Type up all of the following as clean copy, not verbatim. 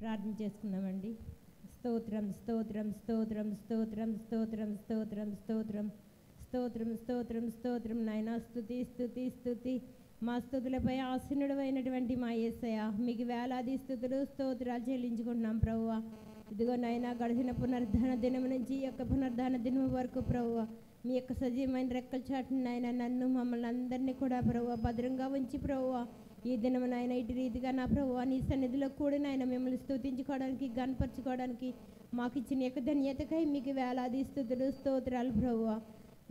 ప్రార్థన చేసుకుందామండి. స్తోత్రం స్తోత్రం స్తోత్రం స్తోత్రం స్తోత్రం స్తోత్రం స్తోత్రం స్తోత్రం స్తోత్రం స్తోత్రం నాయన స్తుతి స్తుతి స్తుతి. మా స్తుతులపై ఆసీనుడు అయినటువంటి మా యేసయ్య మీకు వేలాది స్తుతులు స్తోత్రాలు చెల్లించుకుంటున్నాం ప్రభువా. ఇదిగో నాయన గడిచిన పునరుద్ధాన దినం నుంచి ఈ యొక్క పునరుద్ధాన దినం వరకు ప్రభువా మీ యొక్క సజీవమైన రెక్కల చాటున నాయన నన్ను మమ్మల్ని అందరినీ కూడా ప్రభువా భద్రంగా ఉంచి ప్రభువా ఈ దినము నాయన ఇటు రీతిగా నా ప్రభువా నీ సన్నిధిలో కూడా నాయన మిమ్మల్ని స్తుతించుకోవడానికి గణపరచుకోవడానికి మాకు ఇచ్చిన యొక్క ధన్యతకై మీకు వేలాది స్తుతులు స్తోత్రాలు ప్రభువా.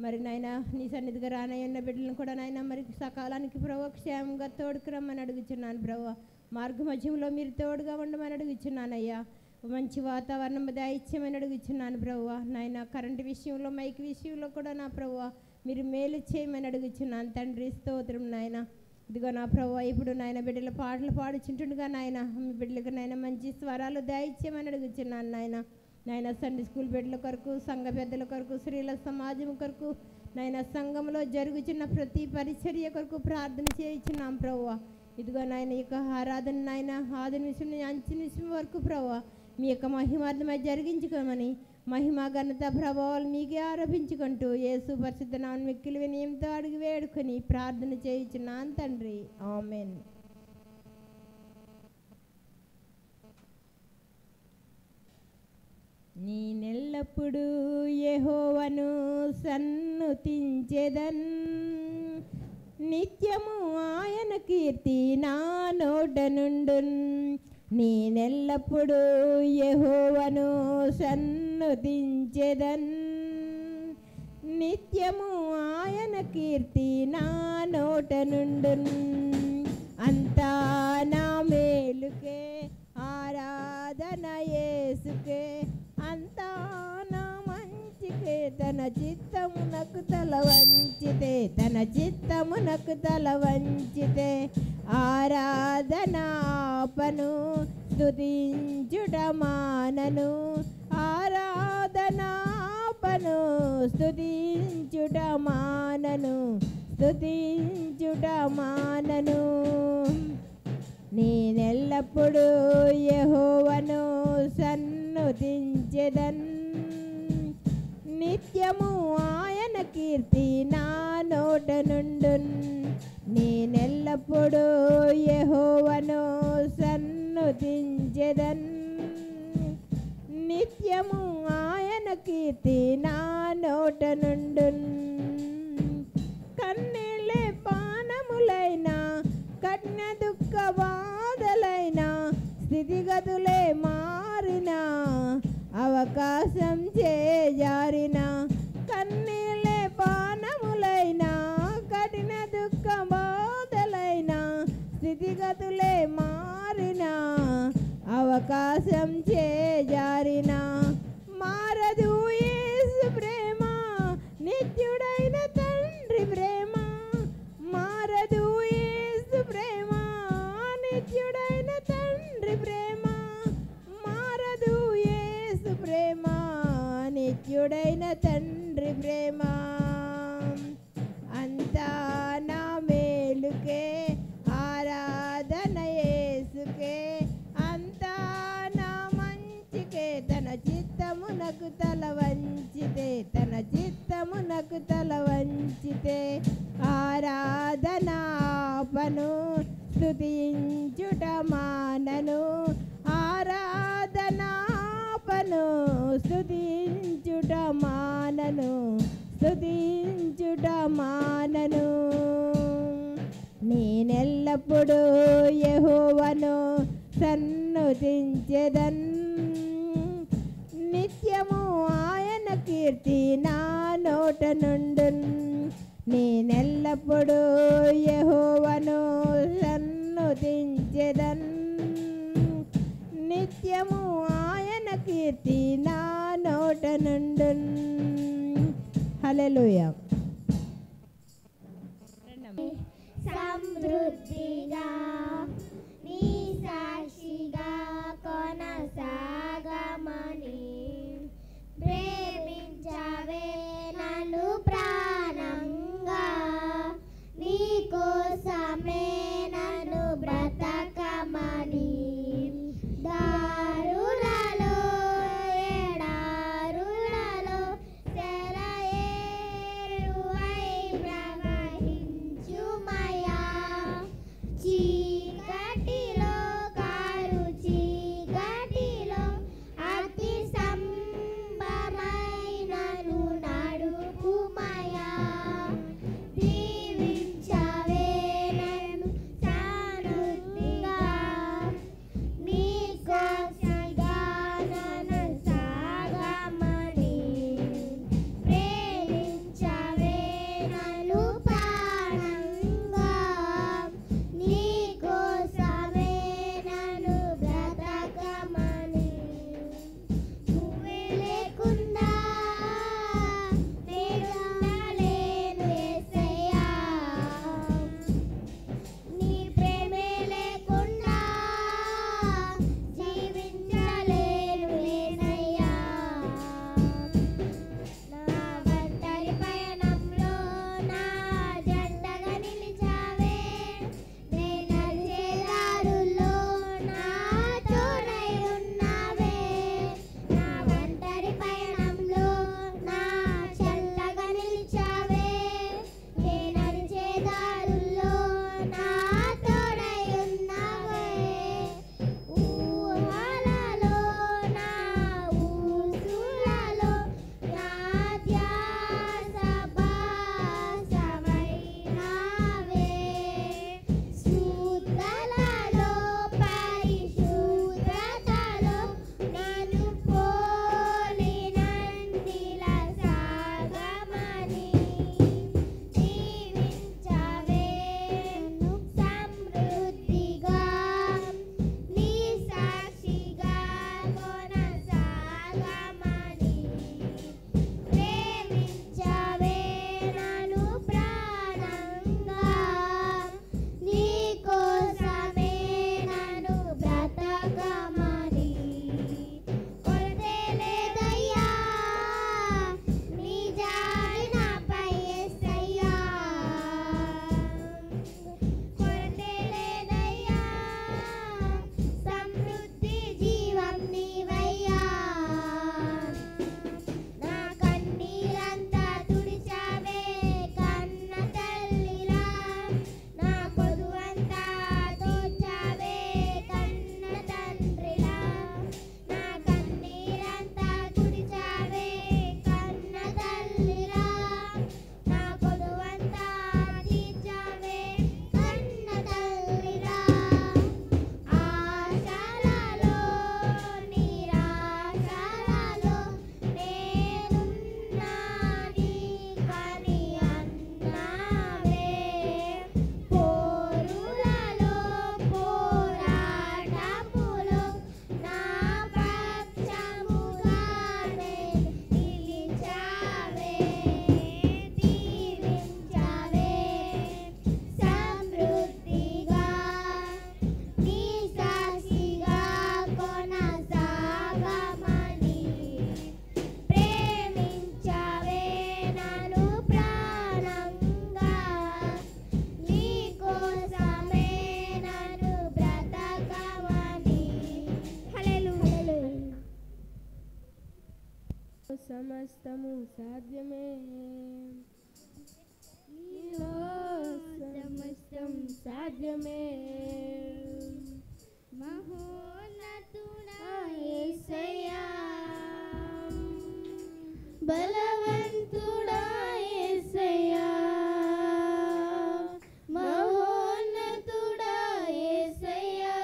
మరి నాయన నీ సన్నిధిగా రానయ్యున్న బిడ్డలను కూడా నాయన మరి సకాలానికి ప్రభువా క్షేమంగా తోడుకురమ్మని అడుగుచున్నాను ప్రభువా. మార్గ మధ్యంలో మీరు తోడుగా ఉండమని అడుగుచున్నానయ్యా. మంచి వాతావరణం దయచేయమని అడుగుచున్నాను ప్రభువా. నాయన కరెంటు విషయంలో మైక్ విషయంలో కూడా నా ప్రభువా మీరు మేలు చేయమని అడుగుచున్నాను తండ్రి. స్తోత్రం నాయన. ఇదిగో నా ప్రభువా ఇప్పుడు నాయన బిడ్డల పాటలు పాడుచుంటుండగా నాయన మీ బిడ్డలకు నాయన మంచి స్వరాలు దయచేయమని అడుగుచున్నాను నాయన. నాయన సండే స్కూల్ బిడ్డల కొరకు సంఘ పెద్దల కొరకు స్త్రీల సమాజం కొరకు నాయన సంఘంలో జరుగుతున్న ప్రతి పరిచర్య కొరకు ప్రార్థన చేయించున్నాం ప్రభువా. ఇదిగో నాయన ఈ యొక్క ఆరాధన నాయన ఆది నిమిషం అంచు నిమిషం వరకు ప్రభువా మీ యొక్క మహిమార్థమై జరిగించుకోమని మహిమ ఘనత ప్రభావాలు మీకే ఆరోపించుకుంటూ యేసు పరిశుద్ధ నామమున మిక్కిలి వినయంతో అడిగి వేడుకొని ప్రార్థన చేయించున్నాను తండ్రి. ఆమేన్. నేనెల్లప్పుడూ యెహోవాను సన్నుతించెదన్, నిత్యము ఆయన కీర్తి నా నోట నుండున్. నేనెల్లప్పుడూ యెహోవాను సన్నుతించెదన్, నిత్యము ఆయన కీర్తి నా నోట నుండున్. అంతా నా మేలుకే ఆరాధన యేసుకే, అంతా నా మంచికే తన చిత్తమునకు తల వంచితే, తన చిత్తమునకు తల వంచితే ఆరాధనాపను స్తుతించుట మానను, ఆరాధనాపను స్తుతించుట మానను, స్తుతించుట మానను. నేనెల్లప్పుడూ యెహోవాను సన్నుతించెదన్, నిత్యము ఆయన కీర్తి నా నోట నుండున్. నేనెల్లప్పుడూ యెహోవాను సన్నుతించెదన్, నిత్యము ఆయన కీర్తి నా నోట నుండున్. కన్నీళ్ళే పానములైన కఠిన దుఃఖ బాధలైన స్థితిగతులే మారిన అవకాశం చేజారిన, కన్నీళ్ళే పానములైన కఠిన దుఃఖ బాధలైన స్థితిగతులే మారిన అవకాశం చేజారిన, మారదు యేసు ప్రేమ నిత్యుడైన తండ్రి ప్రేమ, మారదు యేసు ప్రేమ నిత్యుడైన తండ్రి ప్రేమ, మారదు యేసు ప్రేమ నిత్యుడైన తండ్రి ప్రేమ. అంతా నా మేలుకే ఆరాధన యేసుకే, అంతా నా మంచికే తన చిత్తమునకు తల వంచితే, తన చిత్తమునకు తల వంచితే ఆరాధనాపను స్తుతించుట మానను, ఆరాధనాపను స్తుతించుట మానను, స్తుతించుట మానను. నేనెల్లప్పుడూ యెహోవాను సన్నుతించెదన్, నిత్యము ఆయన కీర్తి నా నోట నుండున్. నేనెల్లప్పుడూ యెహోవాను సన్నుతించెదన్, నిత్యము ఆయన కీర్తి నా నోట నుండున్. హల్లెలూయా. సమృద్ధిగా నీ సాక్షిగా కొనసాగమని ప్రేమించవే నన్ను ప్రాణంగా, నీ కోసమే నన్ను బ్రతకమని సమస్తము సాధ్యమే నీలో సమస్తం సాధ్యమే మహోన్నతుడా యేసయ్యా బలవంతుడా యేసయ్యా మహోన్నతుడా యేసయ్యా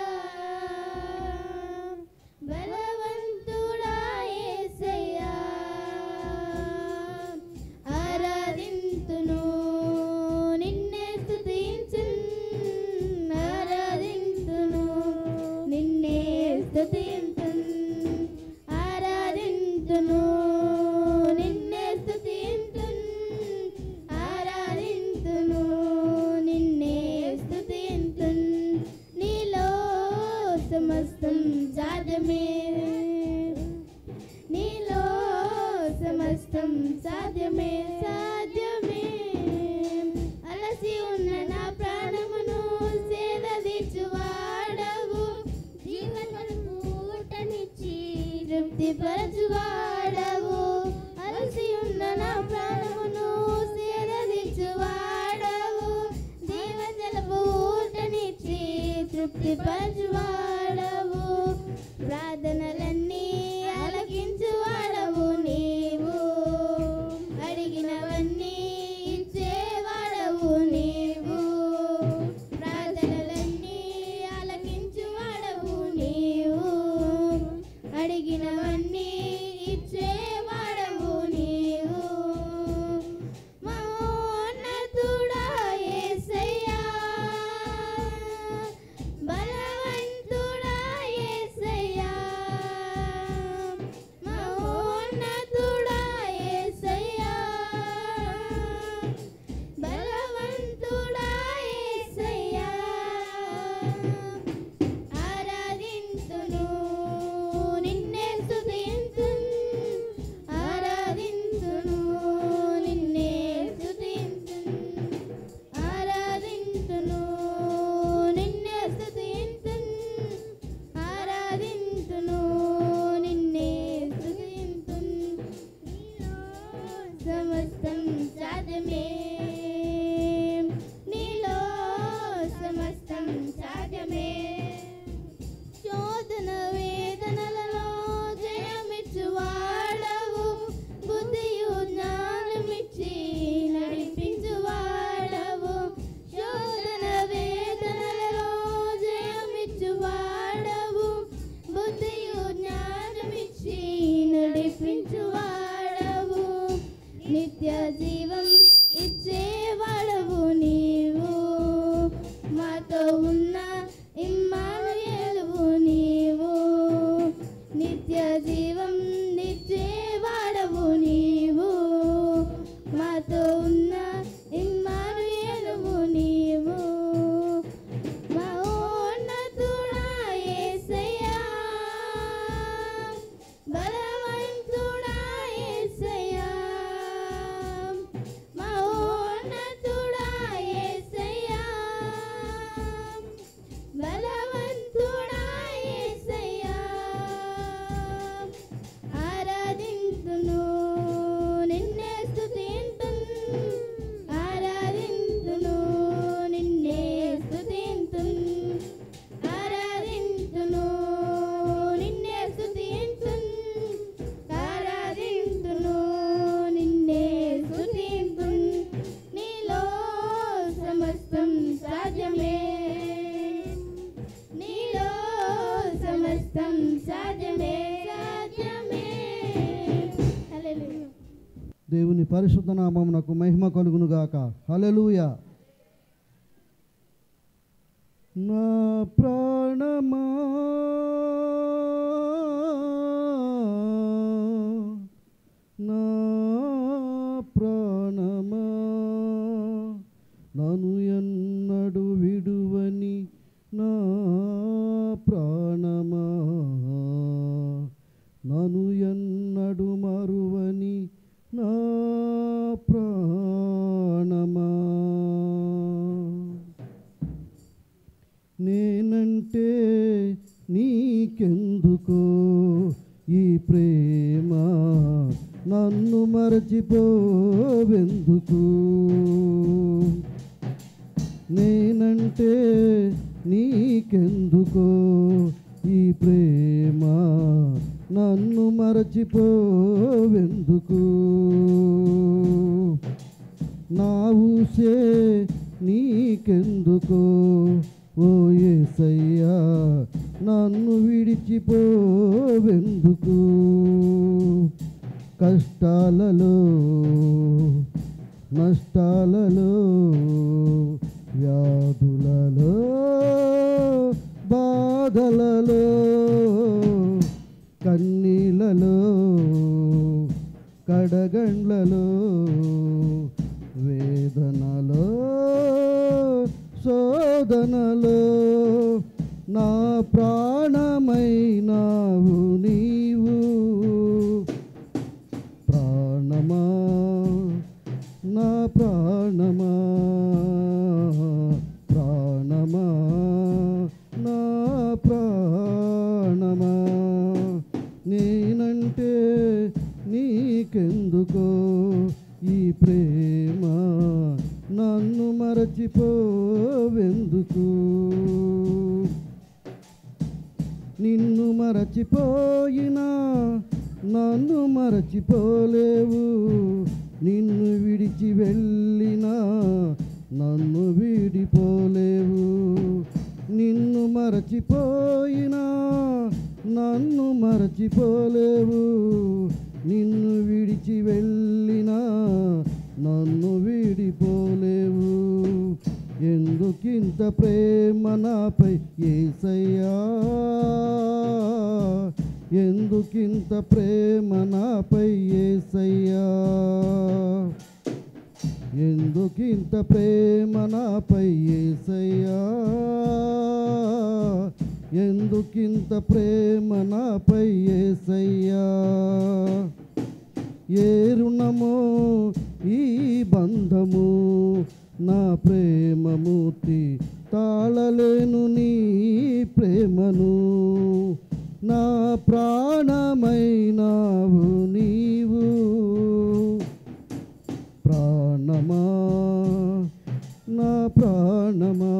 బలవంతుడా యేసయ్యా ఆరాధింతును నిన్నే స్తుతించును ఆరాధింతును నిన్నే స్తుతింతును ఆరాధింతును నిన్నే స్తుతింతును ఆరాధింతును నిన్నే స్తుతింతును నీలో సమస్తం సాధ్యమే నీలో సమస్తం సాధ్యమే సాధ్యమే అలసి ఉన్న నా ప్రాణమును సేదదీర్చువాడవు జీవనము ఊటనిచ్చి తృప్తిపరచువాడవు అలసి ఉన్న నా ప్రాణమును సేదదీర్చువాడవు జీవజలపు ఊటనిచ్చి తృప్తిపరచువాడవు ప్రార్థనలన్నీ ఆలకించువాడవు నీవు అడిగినవన్నీ ఇచ్చేవాడవు నీవు ప్రార్థనలన్నీ ఆలకించువాడవు నీవు అడిగినవన్నీ ఇచ్చేవాడవు నీవు మహోన్నతుడా యేసయ్యా బలవంతుడా యేసయ్యా మహోన్నతుడా యేసయ్యా బలవంతుడా యేసయ్యా ఆరాధింతును నిన్నే స్తుతింతును ఆరాధింతును నిన్నే స్తుతింతును ఆరాధింతును నిన్నే స్తుతింతును ఆరాధింతును నిన్నే స్తుతింతును నీలో సమస్తం సాధ్యమే నీలో సమస్తం సాధ్యమే శోధన వేదనలలో జయమిచ్చువాడవు బుద్ధియు జ్ఞానమిచ్చి నడిపించువాడవు శోధన వేదనలలో జయమిచ్చువాడవు బుద్ధియు జ్ఞానమిచ్చి నడిపించువాడవు నిత్య జీవం ఇచ్చేవాడవు నీవు మాతో ఉన్న ఇమ్మానుయేలువు నీవు నిత్య జీవం ఇచ్చేవాడవు నీవు మాతో ఉన్న ఇమ్మానుయేలువు నీవు మహోన్నతుడా యేసయ్యా బలవంతుడా యేసయ్యా మహోన్నతుడా యేసయ్యా బలవంతుడా యేసయ్యా ఆరాధింతును నిన్నే స్తుతింతును ఆరాధింతును నిన్నే స్తుతింతును ఆరాధింతును నిన్నే స్తుతింతును ఆరాధింతును నిన్నే స్తుతింతును నీలో సమస్తం సాధ్యమే నీలో సమస్తం సాధ్యమే సాధ్యమే హల్లెలూయా దేవుని పరిశుద్ధ నామమునకు మహిమ కలుగును గాక. హల్లెలూయా. నా ప్రాణమా నా ప్రాణమా నన్ను ఎన్నడు విడువని నా ప్రాణమా నన్ను ఎన్నడు మరువని నా ప్రాణమా నేనంటే నీకెందుకో ఈ ప్రేమ నన్ను మరచిపోవెందుకు నేనంటే నీకెందుకో ఈ ప్రేమ నన్ను మరచిపోవెందుకు నా ఊసే నీకెందుకో ఓ యేసయ్యా నన్ను విడిచిపోవెందుకు కష్టాలలో నష్టాలలో వ్యాధులలో బాధలలో కన్నీళ్ళలో కడగండ్లలో వేదనలో శోధనలో నా ప్రాణమైనావు నీవు ప్రాణమా నా ప్రాణమా ప్రాణమా నా ప్రాణమా నేనంటే నీకెందుకో ఈ ప్రేమ నన్ను మరచిపోవెందుకు నిన్ను మరచిపోయినా నన్ను మరచిపోలేవు నిన్ను విడిచి వెళ్ళినా నన్ను వీడిపోలేవు నిన్ను మరచిపోయినా నన్ను మరచిపోలేవు నిన్ను విడిచి వెళ్ళినా నన్ను వీడిపోలేవు ఎందుకింత ప్రేమ నాపై యేసయ్యా ఎందుకింత ప్రేమ నాపై యేసయ్యా ఎందుకింత ప్రేమ నాపై యేసయ్యా ఎందుకింత ప్రేమ నాపై యేసయ్యా ఏ రుణమో ఈ బంధము నా ప్రేమమూర్తి తాళలేను నీ ప్రేమను నా ప్రాణమైనావు నీవు ప్రాణమా నా ప్రాణమా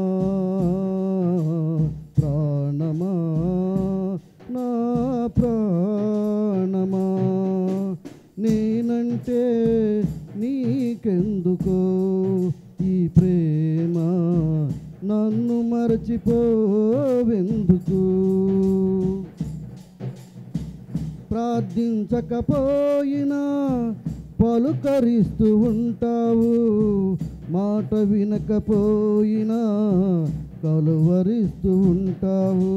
ప్రాణమా నా ప్రాణమా నేనంటే నీకెందుకో ఈ ప్రేమ నన్ను మరచిపోవెందుకు ప్రార్థించకపోయినా పలుకరిస్తూ ఉంటావు మాట వినకపోయినా కలువరిస్తూ ఉంటావు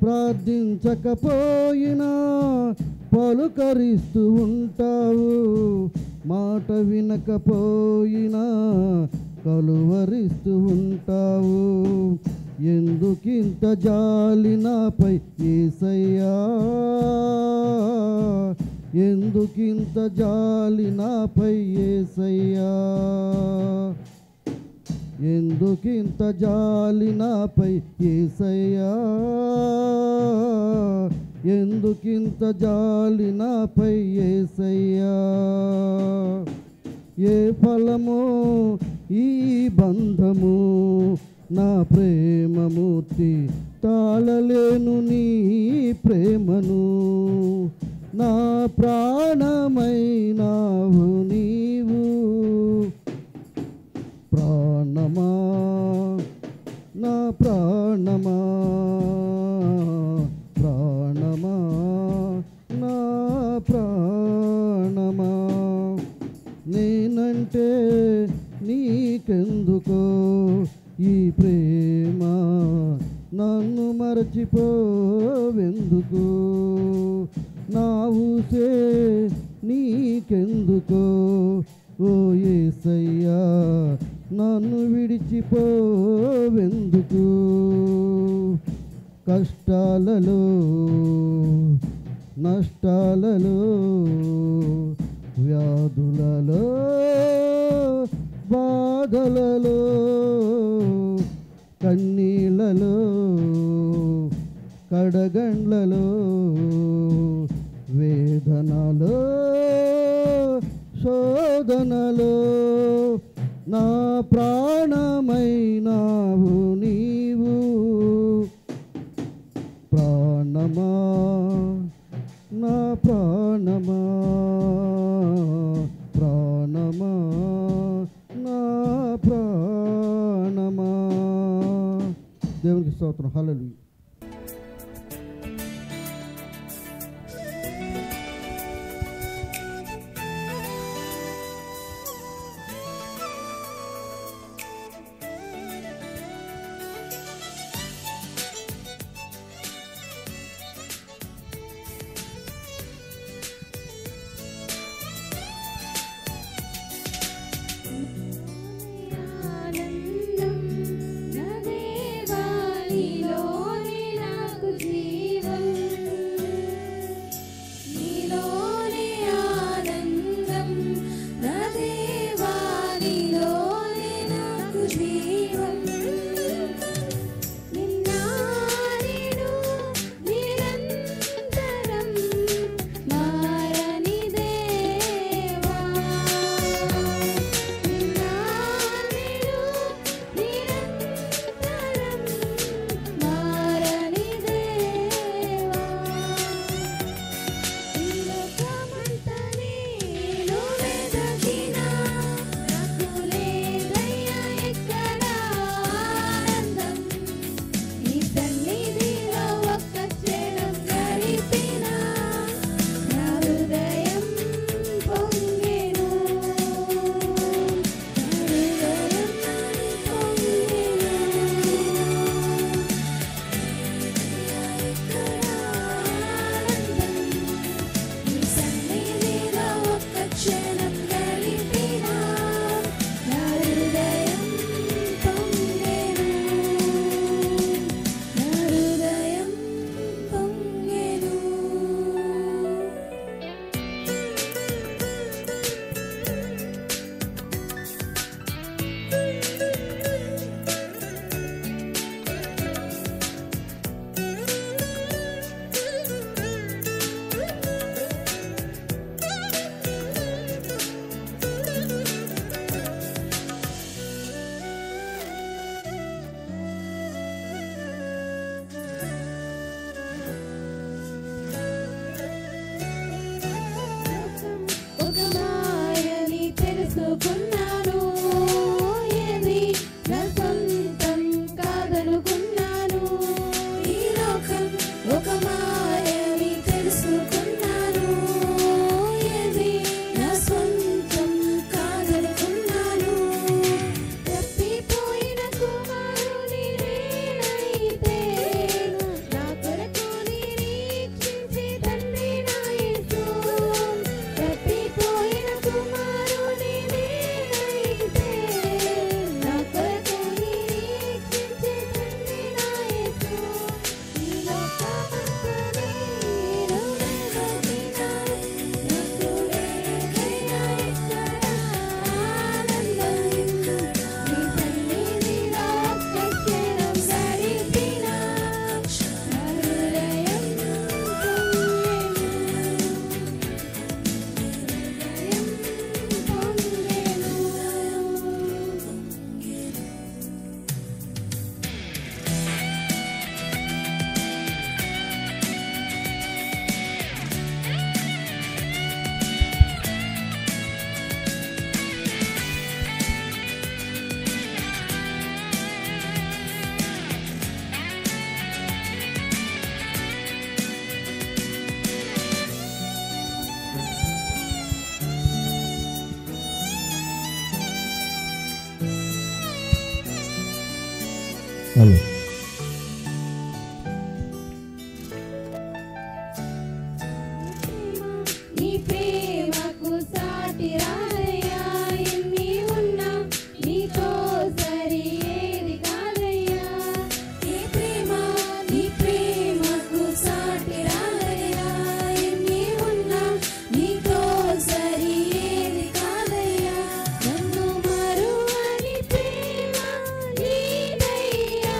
ప్రార్థించకపోయినా పలుకరిస్తూ ఉంటావు మాట వినకపోయినా కలువరిస్తూ ఉంటావు ఎందుకింత జాలి నాపై యేసయ్యా ఎందుకింత జాలి నాపై యేసయ్యా ఎందుకింత జాలి నాపై యేసయ్యా ఎందుకింత జాలి నాపై యేసయ్యా ఏ ఫలమో ఈ బంధము నా ప్రేమమూర్తి తాళలేను నీ ప్రేమను నా ప్రాణమైనావు నీవు ప్రాణమా నా ప్రాణమా ప్రాణమా నా ప్రాణమా నేనంటే నీకెందుకో ఈ ప్రేమ నన్ను మరచిపోవెందుకు నా ఊసే నీకెందుకో ఓ యేసయ్యా నన్ను విడిచిపోవెందుకు కష్టాలలో నష్టాలలో వ్యాధులలో బాధలలో కన్నీళ్ళలో కడగండ్లలో వేదనలో నాలో నా ప్రాణమైనావు నీవు. ప్రాణమా నా ప్రాణమా, ప్రాణమా నా ప్రాణమా. దేవునికి స్తోత్రం. హల్లెలూయా. ఆనందం నా దేవా నీలోనే నాకు జీవం, నీలోనే ఆనందం నా దేవా నీలోనే నాకు జీవం. నిన్నారేను నిరంతరం మారని దేవా, నిన్నారేను నిరంతరం మారని దేవా. ఈ లోకమంతా నేను వెదకినా నాకు లేదయ్యా ఎక్కడ ఆనందం. నీ సన్నిధిలో ఒక్క క్షణం గడిపినా నా హృదయం పొంగెను, నా హృదయం పొంగెను. నీ సన్నిధిలో ఒక్క క్షణం గడిపినా నా హృదయం పొంగెను, నా హృదయం పొంగెను. ఒక మాయని తెలుసుకున్నాను, ఏది నా సొంతం కాదనుకున్నాను. ఈ లోకం ఒక మాయని తెలుసుకున్నాను, ఏది నా సొంతం కాదనుకున్నాను. తప్పిపోయిన కుమారుని నేనైతే నా కొరకు నిరీక్షించి తండ్రి నా యేసు. తప్పిపోయిన కుమారుని నేనైతే నా కొరకు నిరీక్షించి తండ్రి నా యేసు. ఈ లోకమంతా నేను వెదకినా నాకు లేదయ్యా ఎక్కడ ఆనందం. నీ సన్నిధిలో ఒక్క క్షణం గడిపినా నా హృదయం హలో. నీ ప్రేమకు సాటి రాదయ్యా, ఎన్ని ఉన్నా నీతో సరి ఏది కాదయ్యా. నీ ప్రేమకు సాటి రాదయ్యా, ఎన్ని ఉన్నా నీతో సరి ఏది కాదయ్యా. నన్ను మరువని ప్రేమ నీదయ్యా,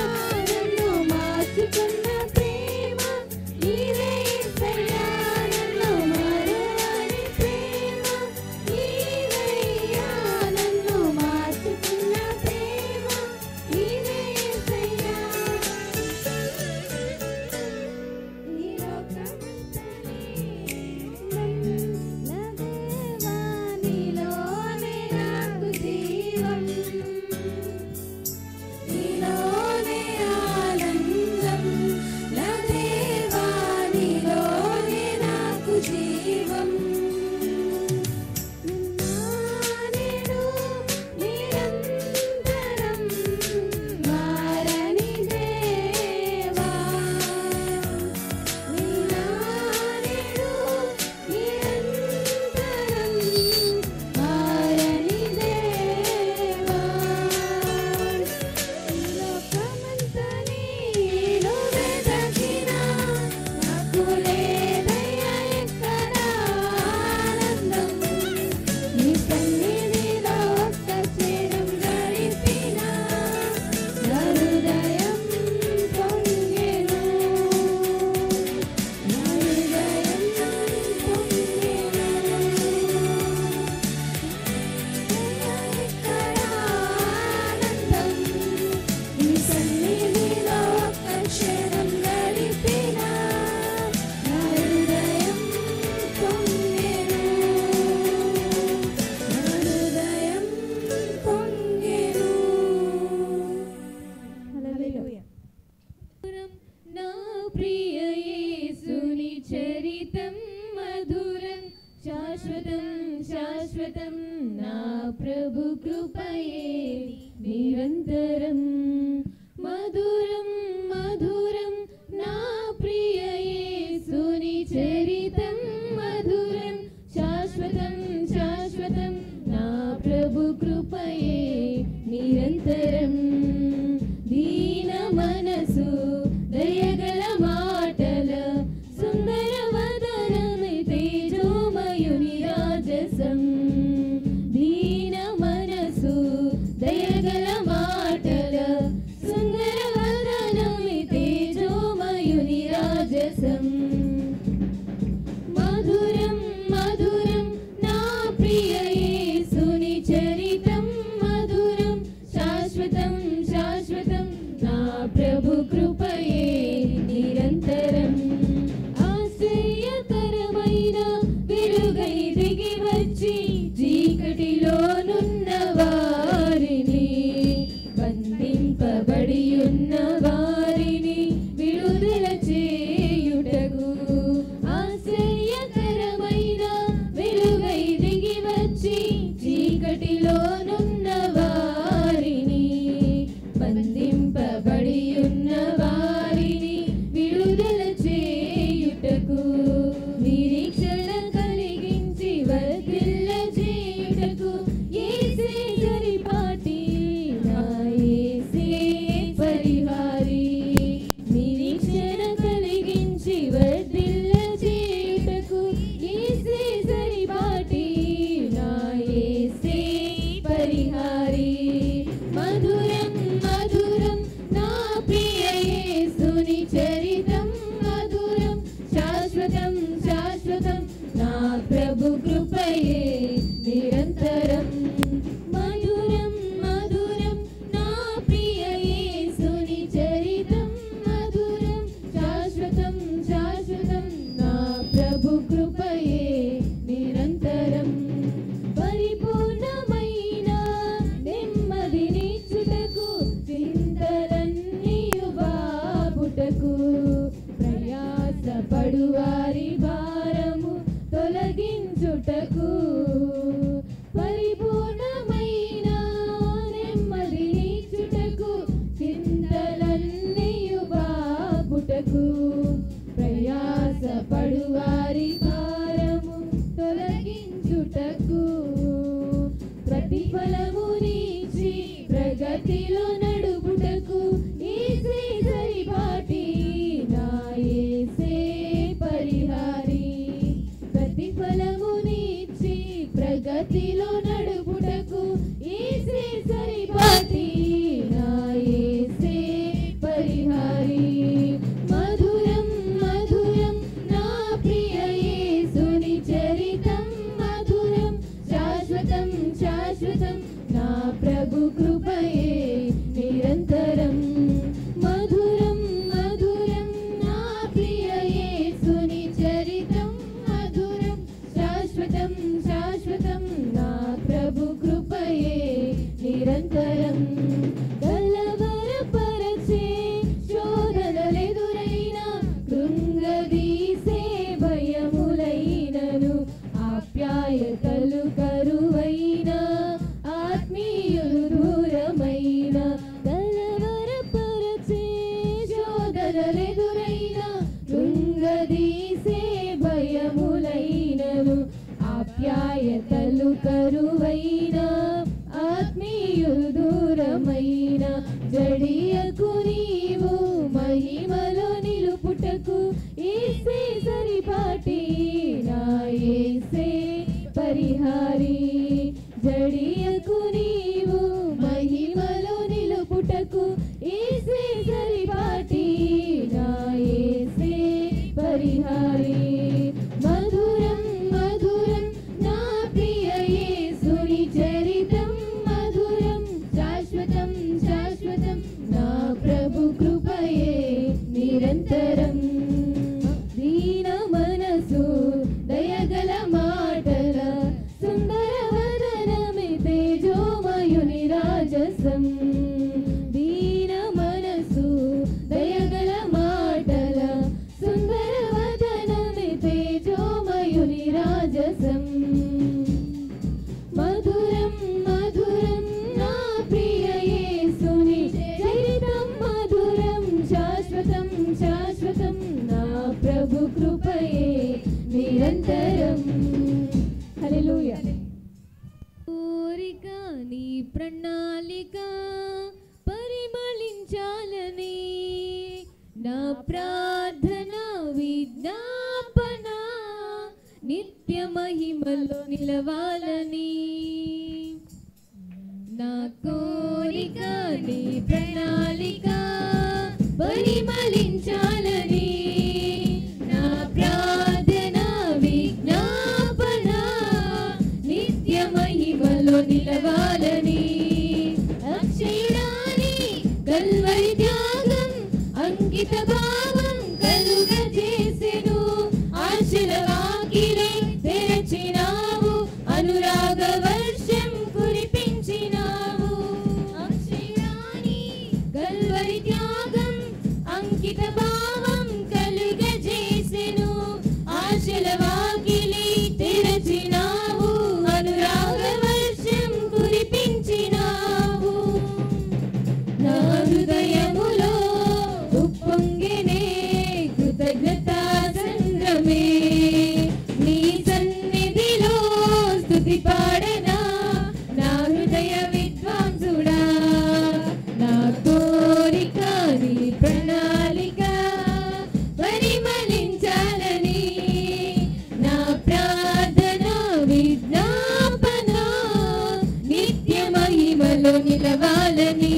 చరితం మధురం శాశ్వతం శాశ్వతం నా ప్రభు కృపయే నిరంతరం మధురం మధురం నా ప్రియ యేసుని చరితం మధురం శాశ్వతం శాశ్వతం నా ప్రభు కృపయే నిరంతరం దీన మనసు దయగల మాటల సుందర వదనమే తేజోమయుని రాజసం దీన మనసు దయగల మాటల సుందర వదనమే తేజోమయుని రాజసం మధురం మధురం నా ప్రియ యేసుని చరితం మధురం శాశ్వతం శాశ్వతం నా ప్రభు కృపయే నిరంతరం ఆశ్చర్యకరమైన వెలుగై దిగి వచ్చి చీకటిలోనున్న వారిని బంధింపబడి ఉన్న వారిని విడుదల చేయుటకు ఆశ్చర్యకరమైన వెలుగై దిగి వచ్చి చీకటిలోనున్న వారిని బంధింపబడి ఉన్న వారిని విడుదల చేయుటకు నిరీక్షణ కలిగించి వర్ధిల్ల చేయుటకు యేసే సరిపాటి నా యేసే పరిహారి నిరీక్షణ కలిగించి వర్ధిల్ల చేయుటకు యేసే సరిపాటి నా యేసే పరిహారి మధురం మధురం నా ప్రియ యేసుని చరితం మధురం శాశ్వతం శాశ్వతం నా ప్రభు కృపయే నిరంతరం మధురం మధురం నా ప్రియ యేసుని చరితం మధురం శాశ్వతం శాశ్వతం నా ప్రభు కృపయే నిరంతరం పరిపూర్ణమైన నెమ్మదినిచ్చుటకు చింతలన్నీయు బాపుటకు ప్రయాసపడు వారి భారము తొలగించుటకు పరిపూర్ణమైన నెమ్మదినిచ్చుటకు చింతలన్నీయు బాపుటకు ప్రయాసపడు వారి భారము తొలగించుటకు ప్రతిఫలమునిచ్చి ప్రగతిలో నడుపుటకు యేసే సరిపాటి నా యేసే పరిహారి ప్రతిఫలమునిచ్చి ప్రగతిలో నడుపుటకు యేసే సరిపాటి నా యేసే పరిహారి మధురం మధురం నా ప్రియ యేసుని చరితం మధురం శాశ్వతం శాశ్వతం నా ప్రభు కృపయే నిరంతరం మధురం మధురం నా ప్రియ యేసుని చరితం మధురం శాశ్వతం శాశ్వతం నా ప్రభు కృపయే నిరంతరం కలవరపరచే శోధనలెదురైన కృంగదీసే భయములైనను ఆప్యాయతలు కరువైన ఆత్మీయులు దూరమైన నిత్య మహిమలో నిలవాలని నా కోరిక నీ ప్రణాళిక పరిమళించాలని నా ప్రార్థన విజ్ఞాపన నిత్య మహిమలో నిలవాలని అక్షయుడాని కల్వరి త్యాగం అంకిత భావం కలుగజేసెను ఆశల వాకిలి తెరచినావు అనురాగ వర్షం కురిపించినావు అక్షయుడాని కల్వరి త్యాగం అంకిత భావం కలుగజేసెను ఆశల వాకిలి తెరచినావు అనురాగ వర్షం కురిపించినావు నా హృదయములో ఉప్పొంగెనే కృతజ్ఞతా సంద్రమే నీ సన్నిధిలో స్తుతి పాడనా నా హృదయ విద్వాంసుడా నా కోరిక నీ ప్రణాళిక పరిమళించాలని నా ప్రార్థన విజ్ఞాపన నిత్య మహిమలో నిలవాలని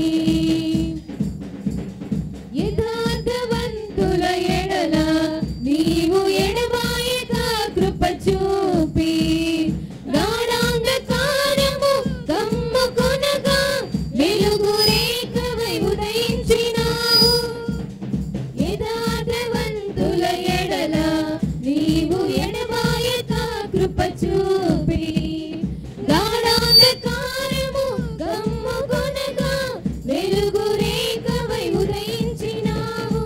యథార్థవంతుల ఎడల నీవు ఎడబాయక కృప చూపి గాఢాంధకారము కమ్ముకొనగా వెలుగు రేఖవై ఉదయించినావు యథార్థవంతుల ఎడల నీవు ఎడబాయక కృప చూపి గాఢాంధకారము కమ్ముకొనగా వెలుగు రేఖవై ఉదయించినావు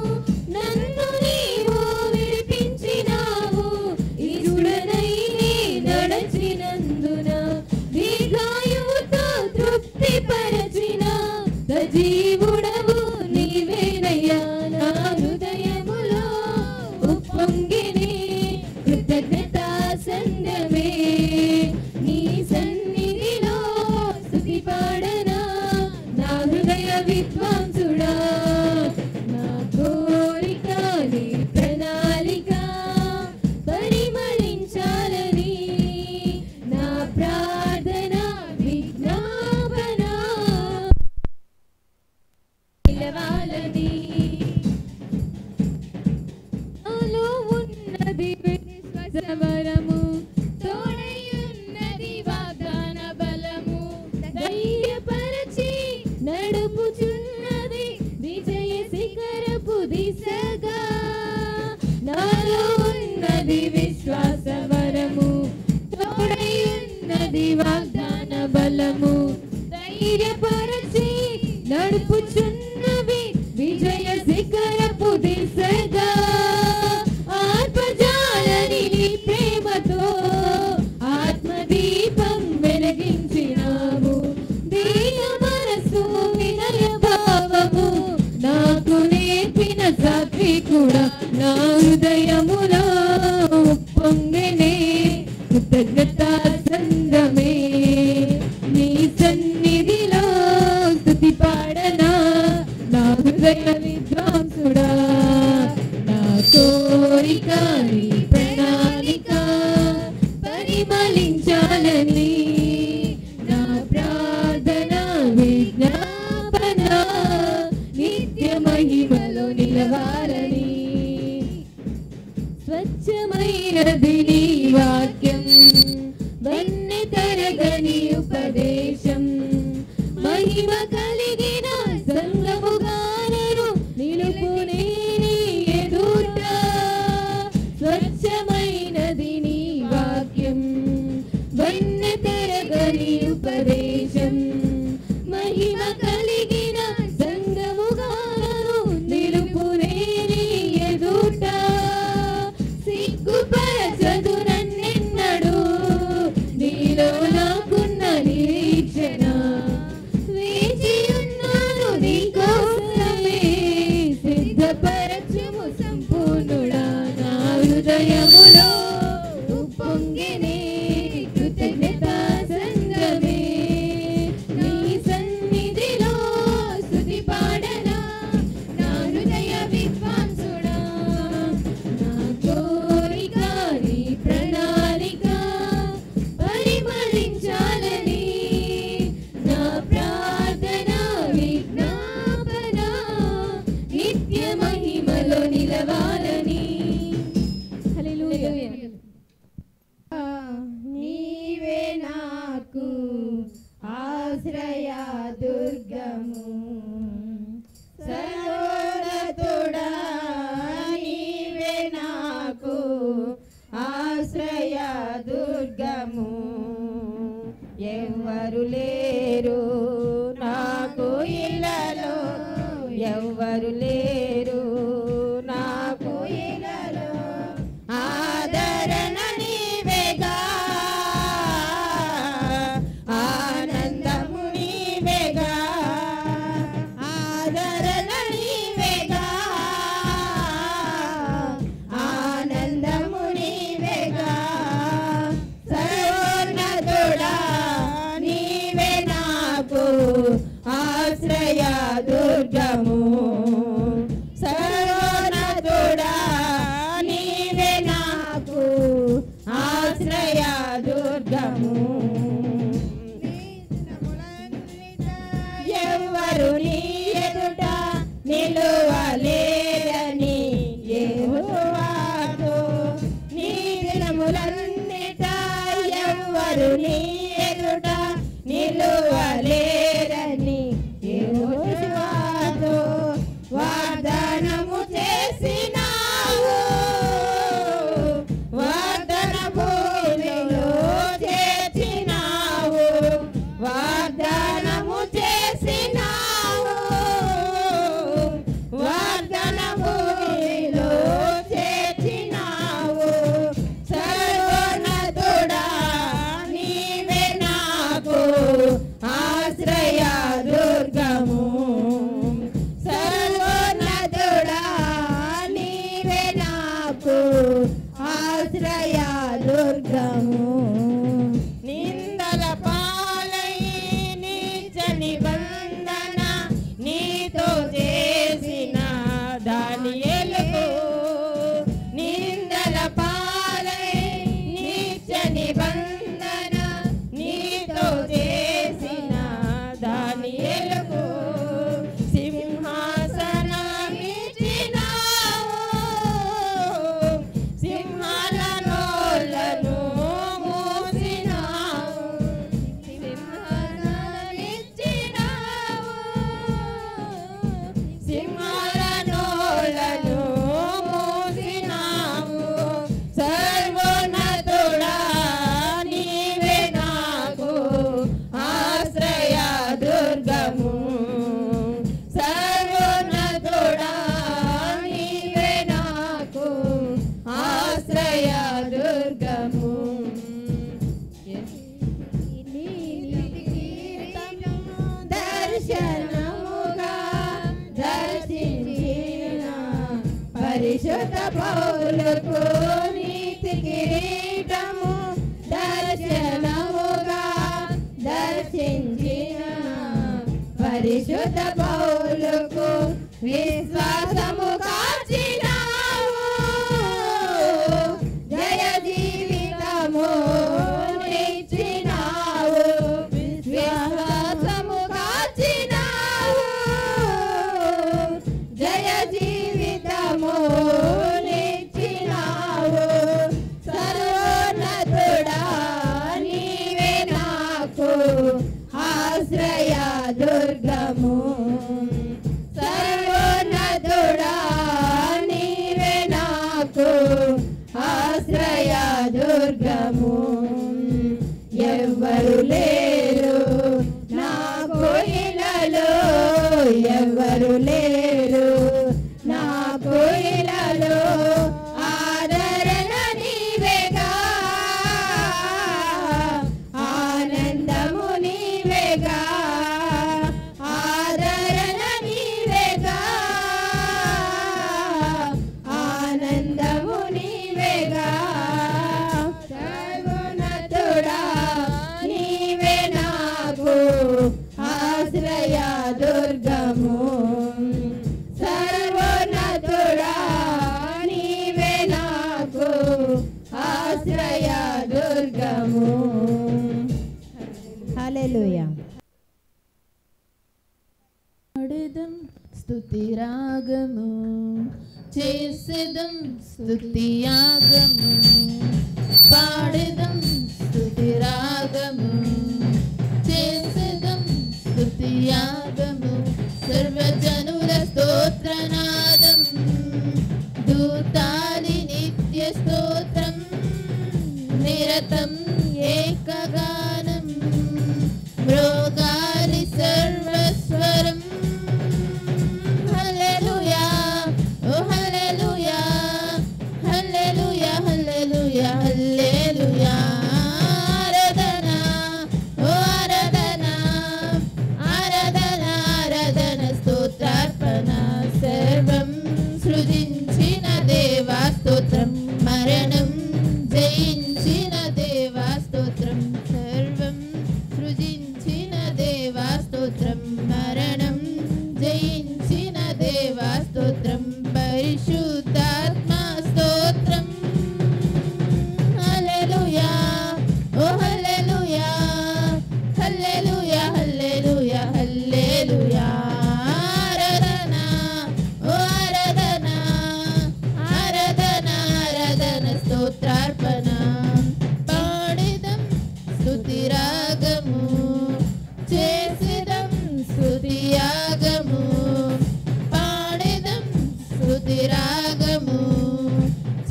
నన్ను నీవు విడిపించినావు ఇరుడనై నీ నడచినందున దీర్ఘాయువుతో తృప్తి పరచిన సజీవుడవు నీవేనయ్యా నా హృదయములో ఉప్పొంగిని కృతజ్ఞతా సంద్రమే నీ సన్నిధిలో స్తుతి పాడనా నా హృదయ విద్వాంసుడా నా కోరిక నీ ప్రణాళిక పరిమళించాలని నా ప్రార్థన విజ్ఞాపన నిలవాలని నాలో ఉన్నది విశ్వాసవరము తోడయున్నది వాగ్దాన బలము ధైర్యపరచి నడుపుచున్నది విజయ శిఖరపు దిశగా నాలో ఉన్నది విశ్వాసవరము తోడయున్నది వాగ్దాన బలము ధైర్యపరచి నడుపుచున్నవి విజయ శిఖరపు దిశగా ఆత్మజాలని నీ ప్రేమతో ఆత్మదీపం వెలిగించినావు దీన మనసు వినయ భావము నాకు నేర్పిన సాత్వికుడా నా హృదయములో ఉప్పొంగెనే కృతజ్ఞతా సంద్రమే నీ సన్నిధిలో స్తుతి పాడనా నా హృదయ విద్వాంసుడా నా కోరిక నీ ప్రణాళిక పరిమళించాలని నా ప్రార్థన విజ్ఞాపన నిత్య మహిమలో నిలవాలని స్వచ్ఛమైనది నీ వాక్యం వన్నె తరగని ఉపదేశం మహిమ కలిగిన సంగముగానను నిలుపునే నీ ఎదుట స్వచ్ఛమైనది నీ వాక్యం వన్నె తరగని ఉపదేశం మహిమ కలిగిన సంగముగానను నిలుపునే నీ ఎదుట సిగ్గుపరచదు నన్నెన్నడు నీలో నాకున్న నిరీక్షణ వేచియున్నాను నీ కోసమే సిద్ధపరచుము సంపూర్ణుడా నా హృదయములో నీవే నాకు ఆశ్రయ దుర్గము సర్వోన్నతుడా నీవే నాకు ఆశ్రయ దుర్గము ఎవ్వరు లేరు నాకు ఇల్లలో ఎవ్వరు లేరు నాకు ఇల్లలో ఆదరణ నీవేగా ఆనందము నీవేగా ఆదరణ నీవేగా ఆనందము నీవేగా సర్వోన్నతుడా నీవే నాకు ఆశ్రయ దుర్గము సర్వోన్నతుడా నీవే నాకు ఆశ్రయ దుర్గము ఎవ్వరు నీ ఎదుట నిలువలేరని యెహోవాతో నీ దినములన్నిట ఎవ్వరు నీ ఎదుట నిలువలేరని యెహోవాతో వాగ్దానము చేసినావు వాగ్దాన భూమిలో చేర్చినావు వాగ్దానము చేసినావు వాగ్దాన భూమిలో చేర్చినావు సర్వోన్నతుడా నీవే నాకు ఆశ్రయ దుర్గము సర్వోన్నతుడా నీవే నాకు ఆశ్రయ దుర్గము నిందల పాలై నీచ నిబంధన నీతో చేసిన దానియేలుకు నిందల పాలై నీచ నిబంధన నీతో చేసిన దానియేలుకు సింహాసనమిచ్చినావు సింహాల నోళ్ళను మూసినావు సింహాసనమిచ్చినావు సింహాల నోళ్ళను మూసినావు సర్వోన్నతుడా నీవే నాకు ఆశ్రయ దుర్గము సర్వోన్నతుడా నీవే నాకు ఆశ్రయ దుర్గము దర్శనముగా దర్శించిన పరిశుద్ధ పౌలకు నీతి కిరీటము దర్శనముగా దర్శించిన పరిశుద్ధ పౌలకు విశ్వాసము కాచినావు జయ జీవితము నిచ్చినావు విశ్వాసము కాచినావు జయ జీవితము నిచ్చినావు సర్వోన్నతుడా నీవే నాకు ఆశ్రయ దుర్గము సర్వోన్నతుడా నీవే నాకు ఆశ్రయ దుర్గము ఎవ్వరు లేరు నాకు ఇలలో ఎవ్వరు లేరు నాకు ఇలలో ఆదరణ నీవేగా ఆనందము నీవేగా ఆదరణ నీవేగా ఆనందము నీవేగా సర్వోన్నతుడా నీవే నాకు ఆశ్రయ దుర్గము సర్వోన్నతుడా నీవే నాకు ఆశ్రయ దుర్గము హల్లెలూయా పాడెదం స్తుతి రాగము చేసేదం స్తుతి యాగము నిరతం ఏకగానం మృగాలి సర్వస్వరం హల్లెలూయా ఓ హల్లెలూయా హల్లెలూయా హల్లెలూయా హల్లెలూయా ఆరాధన ఓ ఆరాధన ఆరాధన ఆరాధన స్తోత్రార్పణ సర్వం సృజించిన దేవా స్తోత్రం మరణం జయించిన దేవా స్తోత్రం సర్వం సృజించిన దేవా స్తోత్రం మరణం జయించిన దేవా స్తోత్రం పరిశుద్ధాత్మ స్తోత్రం హల్లెలూయా ఓ హల్లెలూయా హల్లెలూయా హల్లెలూయా హల్లెలూయా ఆరాధన ఓ ఆరాధన ఆరాధన ఆరాధన స్తోత్రార్పణ పాడిదం స్తుతి రాగము చేసిదం స్తుతి యాగము పాడిదం స్తుతి రాగము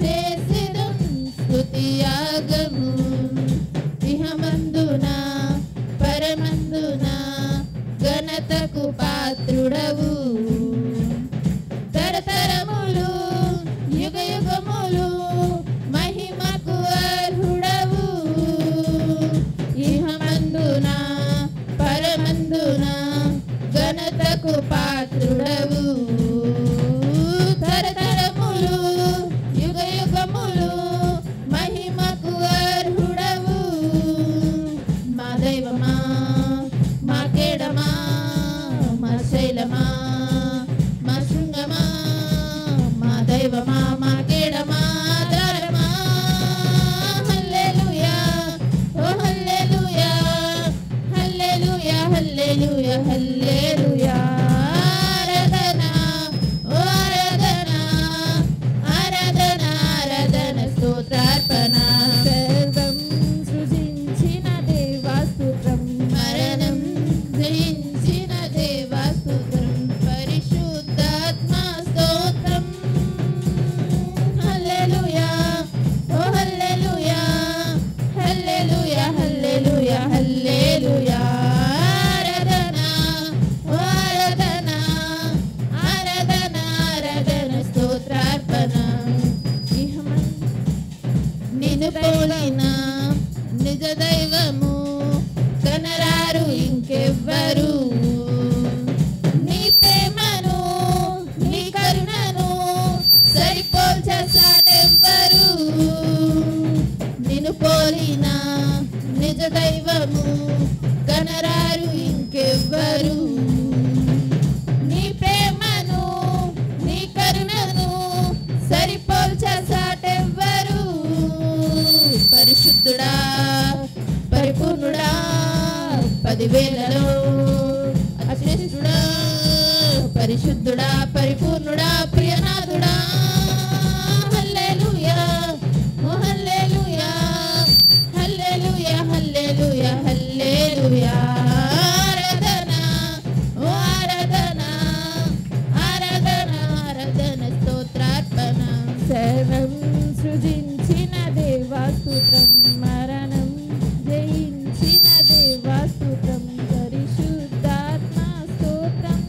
చేసిదం స్తుతి యాగము ఇహమందున పరమందున ఘనతకు పాత్రుడవు తరతరములు యుగ యుగములు మహిమకు అర్హుడవు ఇహమందున పరమందున ఘనతకు పాత్రుడవు తరతరములు యుగ యుగములు మహిమకు అర్హుడవు మా దైవమా మా కేడమా మా శైలమా మా శృంగమా మా దైవమా మా కేడమా ఆధారమా హల్లెలూయా ఓ హల్లెలూయా హల్లెలూయా హల్లెలూయా హల్లెలూయా ఆరాధన ఓ ఆరాధన ఆరాధన ఆరాధన స్తోత్రార్పణ సర్వం సృజించిన దేవా స్తోత్రం మరణం జయించిన దేవా స్తోత్రం పరిశుద్ధాత్మ స్తోత్రం హల్లెలూయా ఓ హల్లెలూయా హల్లెలూయా హల్లెలూయా హల్లెలూయా ఆరాధన ఓ ఆరాధన ఆరాధన ఆరాధన స్తోత్రార్పణ నిన్ను పోలిన నిజ దైవము కనరారు ఇంకెవ్వరు నీ ప్రేమను నీ కరుణను సరిపోల్చ సాటెవ్వరు నిన్ను పోలిన నిజ దైవము కనరారు ఇంకెవ్వరు నీ ప్రేమను నీ కరుణను సరిపోల్చ సాటెవ్వరు పరిశుద్ధుడా పరిపూర్ణుడా 10,000లో అశ్రేష్ఠుడా పరిశుద్ధుడా పరిపూర్ణుడా ప్రియనాథుడా హల్లెలూయా ఓ హల్లెలూయా హల్లెలూయా హల్లెలూయా హల్లెలూయా ఆరాధన ఓ ఆరాధన ఆరాధన ఆరాధన స్తోత్రార్పణ సర్వం సృజించిన దేవా స్తోత్రం మరణం జయించిన దేవా స్తోత్రం పరిశుద్ధాత్మ స్తోత్రం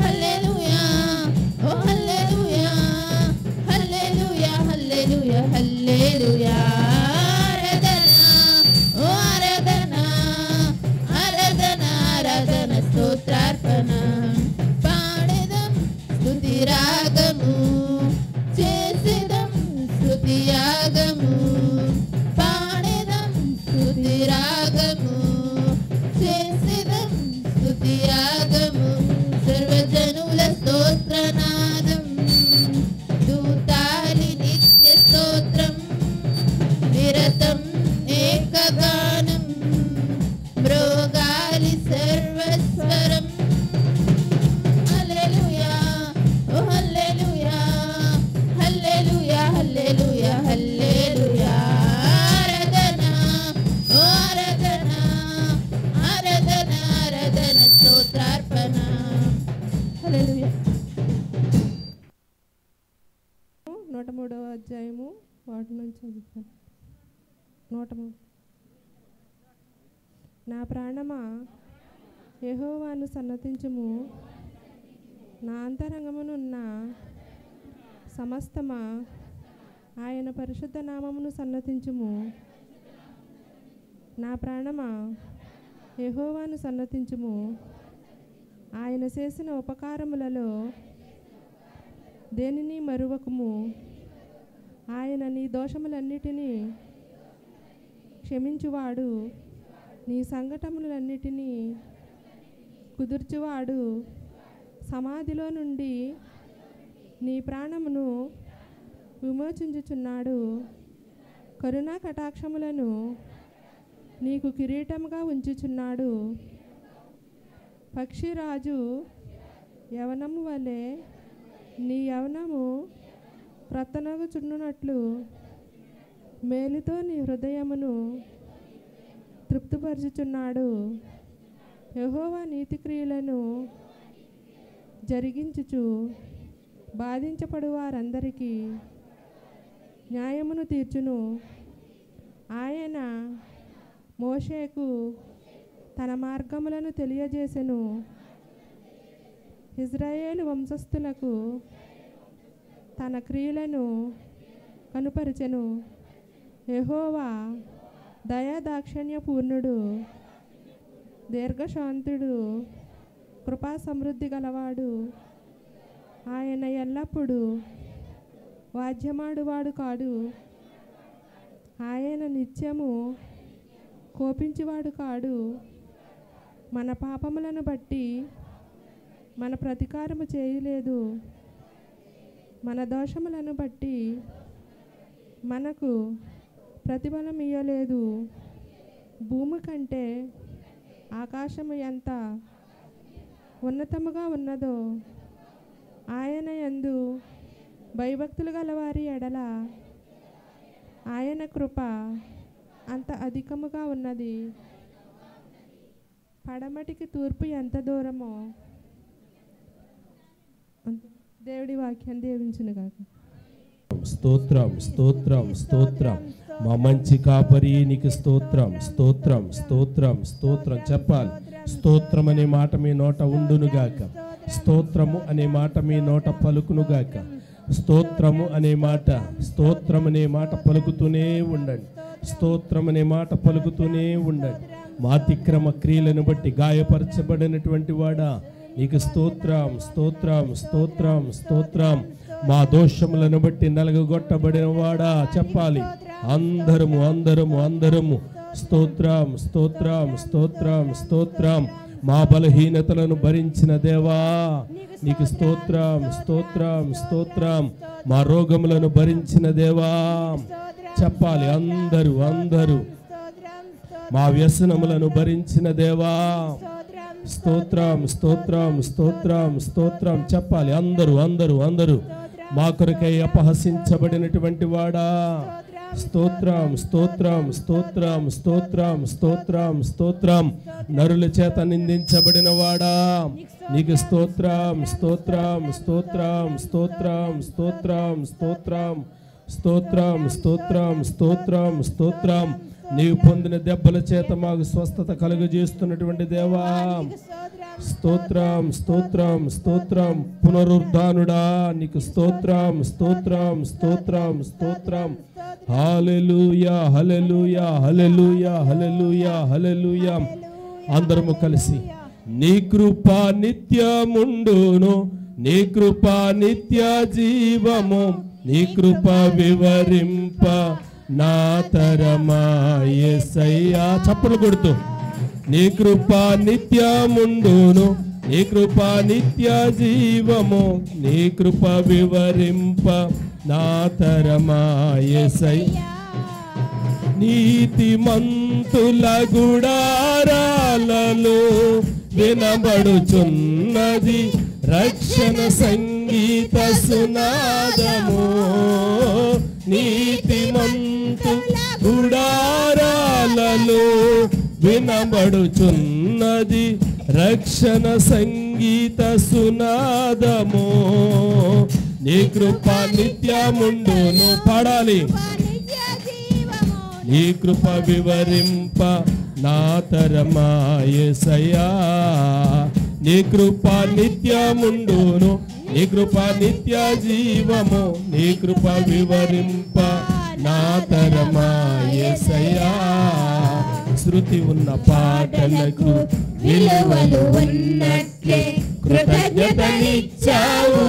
హల్లెలూయా ఓ హల్లెలూయా హల్లెలూయా హల్లెలూయా హల్లెలూయా ఆరాధన ఓ ఆరాధన ఆరాధన ఆరాధన స్తోత్రార్పణ పాడెదం స్తుతి రాగము చేసిదం స్తుతి యాగము పాడెదం స్తుతి రాగము చేసిదం స్తుతి యాగము సర్వజనుల స్తోత్రనాదం దూతాలి నిత్య స్తోత్రం నుంచి చదువుతాను. 103. నా ప్రాణమా యెహోవాను సన్నతించుము, నా అంతరంగమునున్న సమస్తమా ఆయన పరిశుద్ధ నామమును సన్నతించుము. నా ప్రాణమా యెహోవాను సన్నతించుము, ఆయన చేసిన ఉపకారములలో దేనిని మరువకుము. ఆయన నీ దోషములన్నిటినీ క్షమించువాడు, నీ సంఘటనలన్నిటినీ కుదుర్చువాడు. సమాధిలో నుండి నీ ప్రాణమును విమోచించుచున్నాడు. కరుణా కటాక్షములను నీకు కిరీటముగా ఉంచుచున్నాడు. పక్షిరాజు యవనము వలె నీ యవనము క్రొత్తనగుచున్నట్లు మేలుతో నీ హృదయమును తృప్తిపరచుచున్నాడు. యెహోవా నీతి క్రియలను జరిగించుచు బాధించబడు వారందరికీ న్యాయమును తీర్చును. ఆయన మోషేకు తన మార్గములను తెలియజేసెను. ఇజ్రాయేలు వంశస్థులకు తన క్రియలను కనుపరిచెను. యెహోవా దయాదాక్షిణ్యపూర్ణుడు, దీర్ఘశాంతుడు, కృపా సమృద్ధి గలవాడు. ఆయన ఎల్లప్పుడూ వాద్యమాడువాడు కాడు. ఆయన నిత్యము కోపించువాడు కాడు. మన పాపములను బట్టి మన ప్రతీకారము చేయలేదు, మన దోషములను బట్టి మనకు ప్రతిఫలం ఇయ్యలేదు. భూమి కంటే ఆకాశము ఎంత ఉన్నతముగా ఉన్నదో ఆయన యందు భయభక్తులు గలవారి ఎడల ఆయన కృప అంత అధికముగా ఉన్నది. పడమటికి తూర్పు ఎంత దూరమో దేవుడి వాక్యాన్ని దీవించునుగాక. స్తోత్రం స్తోత్రం స్తోత్రం. మా మంచి కాపరి నీకు స్తోత్రం స్తోత్రం స్తోత్రం స్తోత్రం చెప్పాలి. స్తోత్రం అనే మాట మీ నోట ఉండునుగాక. స్తోత్రము అనే మాట మీ నోట పలుకునుగాక. స్తోత్రము అనే మాట, స్తోత్రం అనే మాట పలుకుతూనే ఉండండి. స్తోత్రం అనే మాట పలుకుతూనే ఉండండి. మా అతిక్రమ క్రియలను బట్టి గాయపరచబడినటువంటి వాడా నీకు స్తోత్రం స్తోత్రం స్తోత్రం స్తోత్రం. మా దోషములను బట్టి నలగగొట్టబడిన వాడా చెప్పాలి. అందరము అందరము అందరము స్తోత్రం స్తోత్రం స్తోత్రం స్తోత్రం. మా బలహీనతలను భరించిన దేవా నీకు స్తోత్రం స్తోత్రం స్తోత్రం. మా రోగములను భరించిన దేవా చెప్పాలి. అందరూ అందరూ మా వ్యసనములను భరించిన దేవా స్తోత్రం స్తోత్రం స్తోత్రం స్తోత్రం చెప్పాలి. అందరూ అందరూ అందరూ మా కొరకై అపహసించబడినటువంటి వాడా స్తోత్రం స్తోత్రం స్తోత్రం స్తోత్రం స్తోత్రం స్తోత్రం. నరుల చేత నిందించబడిన వాడా నీకు స్తోత్రం స్తోత్రం స్తోత్రం స్తోత్రం స్తోత్రం స్తోత్రం స్తోత్రం స్తోత్రం స్తోత్రం స్తోత్రం. నీవు పొందిన దెబ్బల చేత మాకు స్వస్థత కలుగజేస్తున్నటువంటి దేవా స్తోత్రం స్తోత్రం స్తోత్రం. పునరుద్ధానుడా నీకు స్తోత్రం స్తోత్రం స్తోత్రం స్తోత్రం. హల్లెలూయా హల్లెలూయా హల్లెలూయా హల్లెలూయా హల్లెలూయా. అందరము కలిసి నీ కృప నిత్యముండును, నీ కృప నిత్య జీవము, నీ కృప వివరింప నా తరమా యేసయ్యా. చప్పట్లు కొడుతూ నీ కృప నిత్యముండును, నీ కృప నిత్య జీవము, నీ కృప వివరింప నా తరమా యేసయ్యా. నీతిమంతుల గుడారాలలో వినబడుచున్నది రక్షణ సంగీత సునాదము. నీతిమంతుల గుడారాలలో వినబడుచున్నది రక్షణ సంగీత సునాదము. నీ కృప నిత్యముండును పాడాలి. నీ కృప వివరింప నా తరమా యేసయ్యా నీ కృప నిత్యముండును నీ కృప నిత్య జీవము నీ కృప వివరింప నా తరమా యేసయ్యా శృతి ఉన్న పాటలకు విలువలు ఉన్నట్లే కృతజ్ఞతనిచ్చావు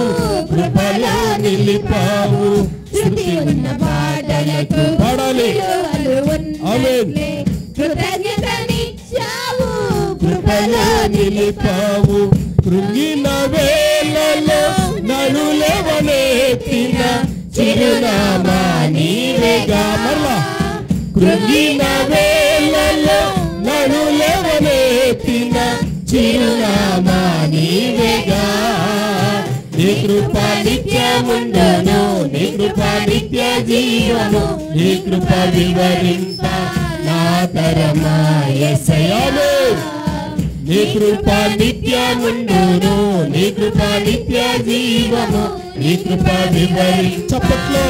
కృపలో నిలిపావు శృతి ఉన్న పాటలకు పాడాలి విలువలు ఉన్నట్లే కృతజ్ఞతనిచ్చావు కృపలో నిలిపావు కృంగిన వేళలో నన్ను లేవనెత్తిన చిరునామా నీవేగా మరలా కృంగిన వేళలో నన్ను లేవనెత్తిన చిరునామా నీవేగా నీ కృప నిత్యముండును నీ కృప నిత్య జీవము నీ కృప వివరింప నా తరమా యేసయ్యా నీ కృప నిత్యముండును నీ కృప నిత్య జీవము నీ కృప వివరించపట్లో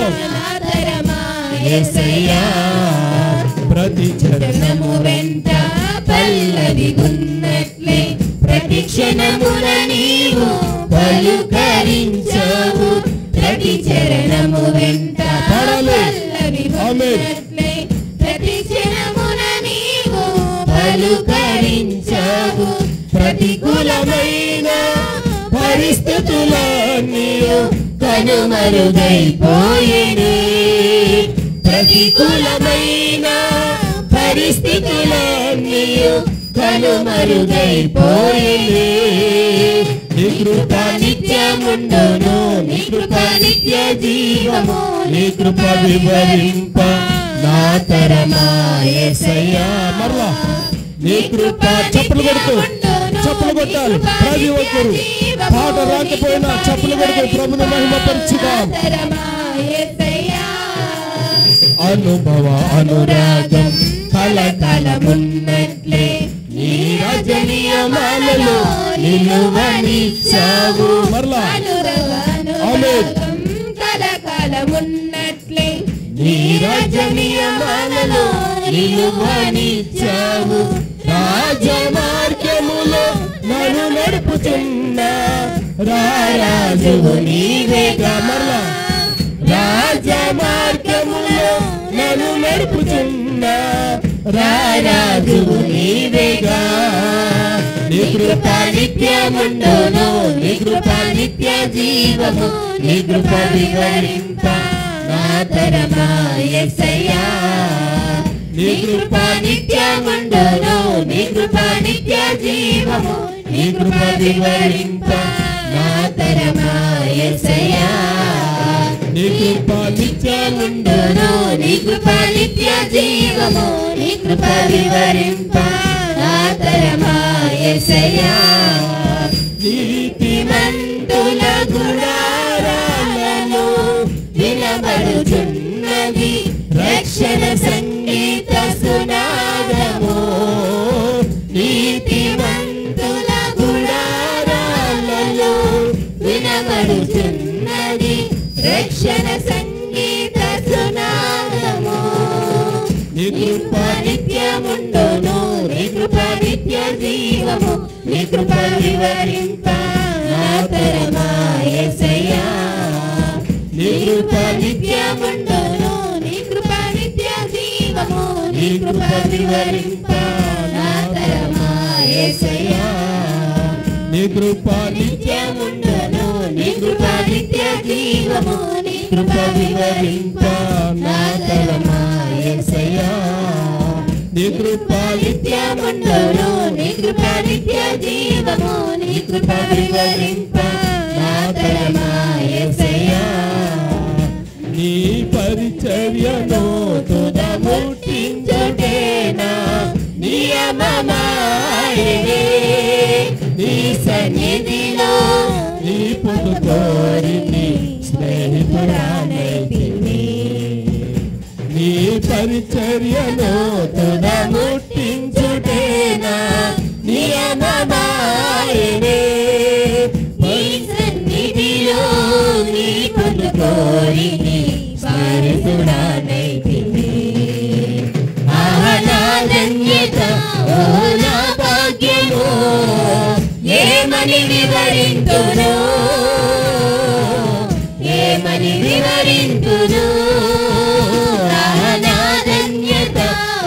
యేసయ్యా ప్రతి చరణము వెంట పల్లవి ఉన్నట్లే ప్రతి క్షణమున నీవు పలుకరించావు ప్రతి చరణము వెంట పల్లవి ఉన్నట్లే ప్రతి క్షణమున నీవు పలుకరించావు ప్రతికూలమైన పరిస్థితులన్నీ కనుమరుగైపోయేనే ప్రతికూలమైన పరిస్థితులన్నీ కనుమరుగైపోయేనే నీ కృప నిత్యముండును నీ కృప నిత్య జీవము నీ కృప వివరింప నా తరమా యేసయ్యా మరలా నీ కృప చప్పలు కొట్టాలి ప్రతి ఒక్కరు పాట రాకపోయినా చప్పలు కొడుతూ ప్రభుని మహిమపరచుదాం అనుభవ అనురాగం కలకలమున్నట్లే నీ రాజనీయమాలలో నిలువనిచ్చావు మరలా అనురాగం కలకలమున్నట్లే నీ రాజనీయమాలలో నిలువనిచ్చావు రాజమార్గములో నన్ను నడుపుతున్న రారాజువు నీవేగా మరలా రాజమార్గములో నన్ను నడుపుతున్న రారాజువు నీవేగా నీ కృప నిత్యముండును నీ కృప నిత్య జీవము నీ కృప వివరింప నా తరమా యేసయ్యా నీ కృప నిత్యముండును నీ కృప నిత్య జీవము నీ కృప వివరింప నా తరమా యేసయ్యా నీ కృప నిత్యముండును నీ కృప నిత్య జీవము నీ కృప వివరింప నా తరమా యేసయ్యా నీతిమంతుల గుడారాలను వినబడుచున్నది రక్షణ సంగీత సునాదము నీతిమంతుల గుడారాలలో వినబడుచున్నది రక్షణ సంగీత సునాదము నీ కృప నిత్యముండును నీ కృప నిత్య జీవము నీ కృప వివరింప నా తరమా యేసయ్యా నీ కృప నిత్యముండును నీ కృప నిత్య జీవము నీ కృప వివరింప నా తరమా యేసయ్యా నీ కృప నిత్యముండును నీ కృప నిత్య జీవము నీ కృప వివరింప నా తరమా యేసయ్యా నీ కృప నిత్యముండును నీ కృప నిత్య జీవము నీ కృప వివరింప నా తరమా యేసయ్యా నీ పరిచర్యను తుదముట్టించుటేనా నియమమాయనే నీ సన్నిధిలో నీ పొందు కోరిని స్నేహితురాలైతిని నీ పరిచర్యను తుదముట్టించుటేనా నియమమాయనే నీ సన్నిధిలో నీ పొందు కోరిని స్నేహితురాలైతిని ఏమని వివరింతును ఏమని వివరింతును నా ధన్యత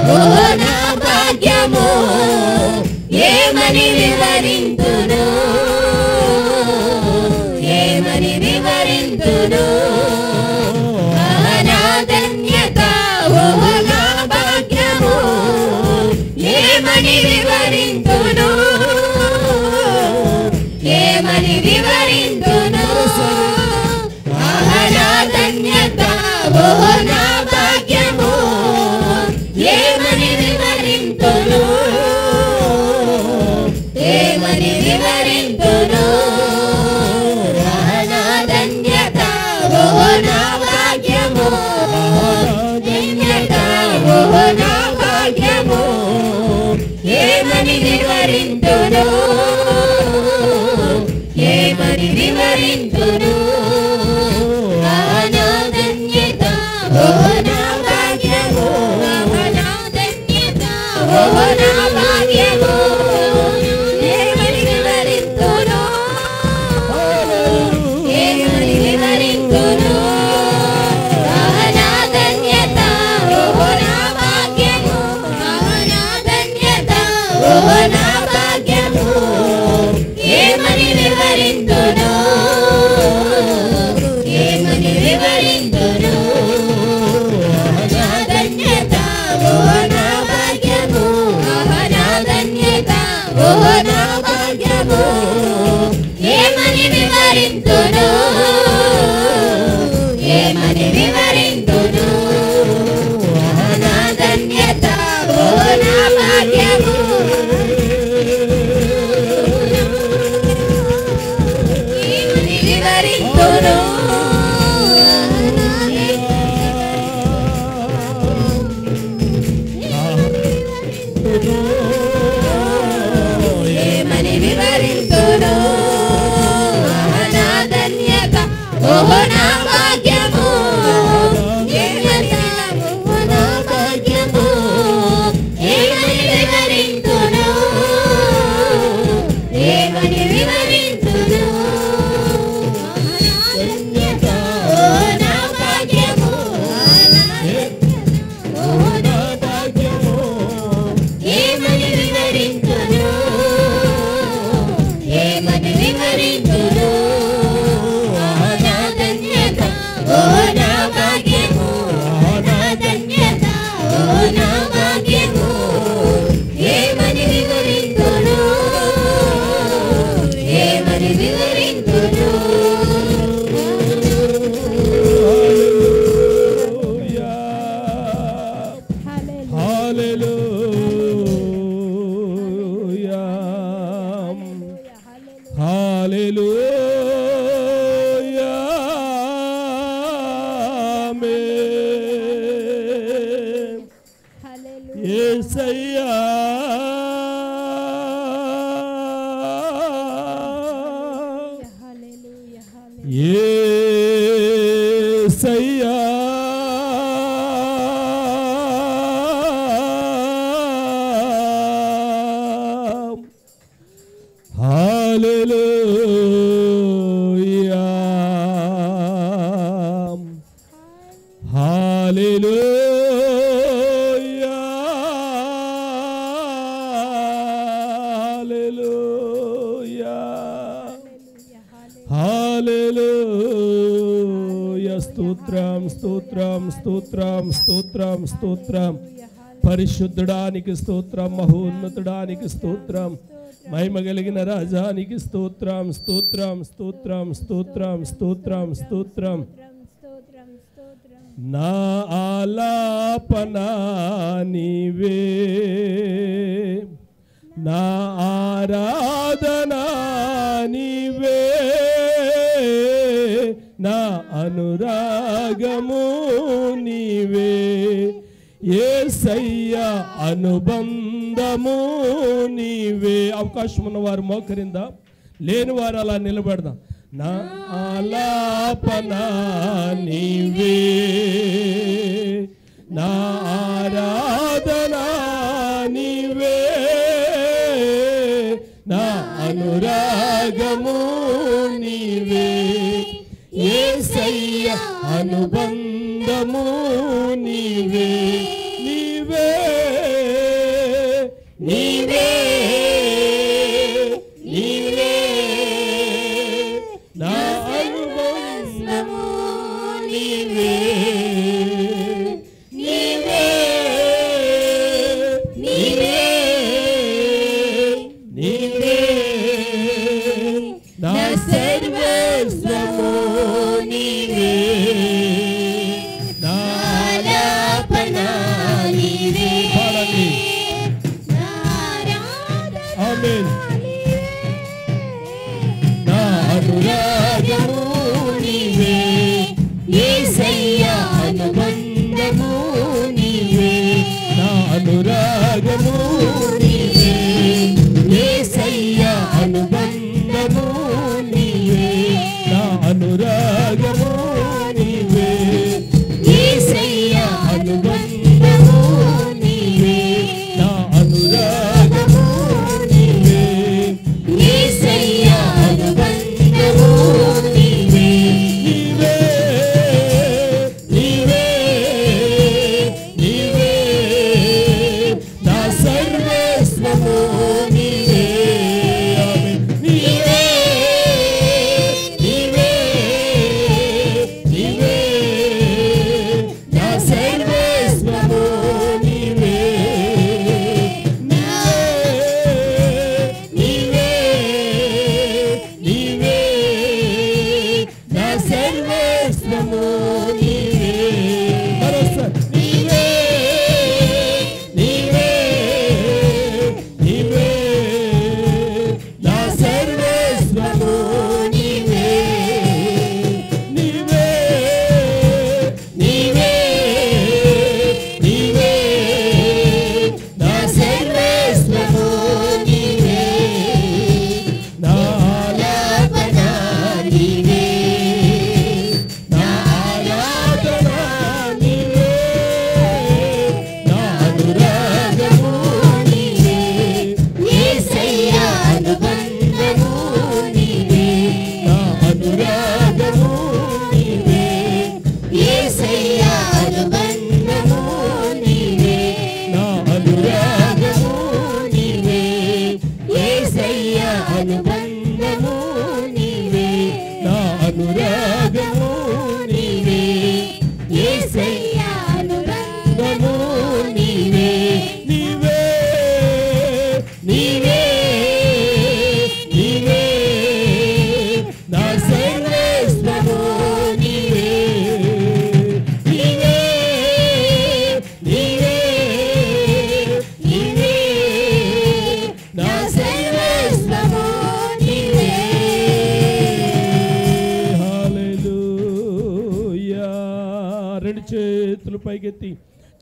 ఓ నా భాగ్యము ఏమని వివరింతును ఏమని వివరింతును నా ధన్యత ఓ నా భాగ్యము ఏమని వివరింతును ఏమని వివరింతును నా ధన్యత ఓ నా భాగ్యము ఏమని వివరింతును ఏమని వివరింతును నా ధన్యత ఓ నా భాగ్యము ధన్యత ఓ నా భాగ్యము ఏమని వివరింతును ఏమని వివరింతును నా ధన్యత ఓ నా భాగ్యము నా ధన్యత ఓ నా భాగ్యము ఏమని వివరింతును ఏమని వివరింతును నా ధన్యత ఓ నా భాగ్యము నా ధన్యత ఓ నా భాగ్యము ఏమని వివరింతును ఏమని వివరింతును నా ధన్యత ఓ నా భాగ్యము నా ధన్యత ఓ నా భాగ్యము ఏమని వివరింతును ఏమని వివరింతును నా ధన్యత ఓ నా భాగ్యము ఏమని వివరింతును ఏమని వివరింతును నా ధన్యత ఓ నా భాగ్యము ఓ నా భాగ్యము ఏమని వివరింతును ఏమని వివరింతును ధన్యత ఓ నా భాగ్యము ఓ నా భాగ్యము ఏమని వివరింతును ఏమని వివరింతును నా ధన్యత ఓ నా భాగ్యము నా ధన్యత ఓ నా భాగ్యము ఏమని వివరింతును ఏమని వివరింతును యేసయ్యా యేసయ్యా హల్లెలూయా హల్లెలూయా హల్లెలూయా హల్లెలూయా స్తోత్రం స్తోత్రం స్తోత్రం స్తోత్రం స్తోత్రం పరిశుద్ధుడానికి స్తోత్రం మహోన్నతుడానికి స్తోత్రం మహిమ కలిగిన రాజానికి స్తోత్రం స్తోత్రం స్తోత్రం స్తోత్రం స్తోత్రం స్తోత్రం నా ఆలాపన నీవే నా ఆరాధన నీవే నా అనురాగము నీవే యేసయ్యా అనుబంధము నీవే. అవకాశం ఉన్నవారు మోకరిందా, లేని వారు అలా నిలబడదాం. నా ఆలాపన నీవే నా ఆరాధన నీవే నా అను అనురాగము నీవే యేసయ్యా అనుబంధము నీవే నీవే నీవే నీవే నా అనుబంధము నీవే నీవే నీవే నీవే నా సర్వస్వము నీవే నా ఆలాపన నీవే పాడండి ఆమేన్ నా అనురాగము నీవే యేసయ్యా అనుబంధము నీవే నా అనురాగము నీవే యేసయ్యా అనుబంధము నీవే నా అనురాగము నీవే యేసయ్యా అనుబంధము నీవే నా అనురాగము నీవే యేసయ్యా అనుబంధము నీవే నీవే నీవే నీవే నా సర్వస్వము నీవే ఆమేన్ నీవే నీవే నీవే నా సర్వస్వము నీవే నీవే నీవే నా సర్వస్వము నీవే మరోసారి నీవే నీవే నీవే నా సర్వస్వము నీవే నీవే నీవే నీవే నా సర్వస్వము నీవే నా ఆలాపన నీవే నా ఆరాధన నీవే నా అనురాగము నీవే యేసయ్యా అనుబంధము నీవే నా అనురాగము నీవే యేసయ్యా అనుబంధము నీవే నా అనురాగము నీవే యేసయ్యా అనుబంధము నీవే నా అనురాగము నీవే యేసయ్యా అనుబంధము నీవే నీవే నీవే నీవే నా సర్వస్వము నీవే నీవే నీవే నీవే నా సర్వస్వము నీవే హల్లెలూయా రెండు చేతులు పైకెత్తి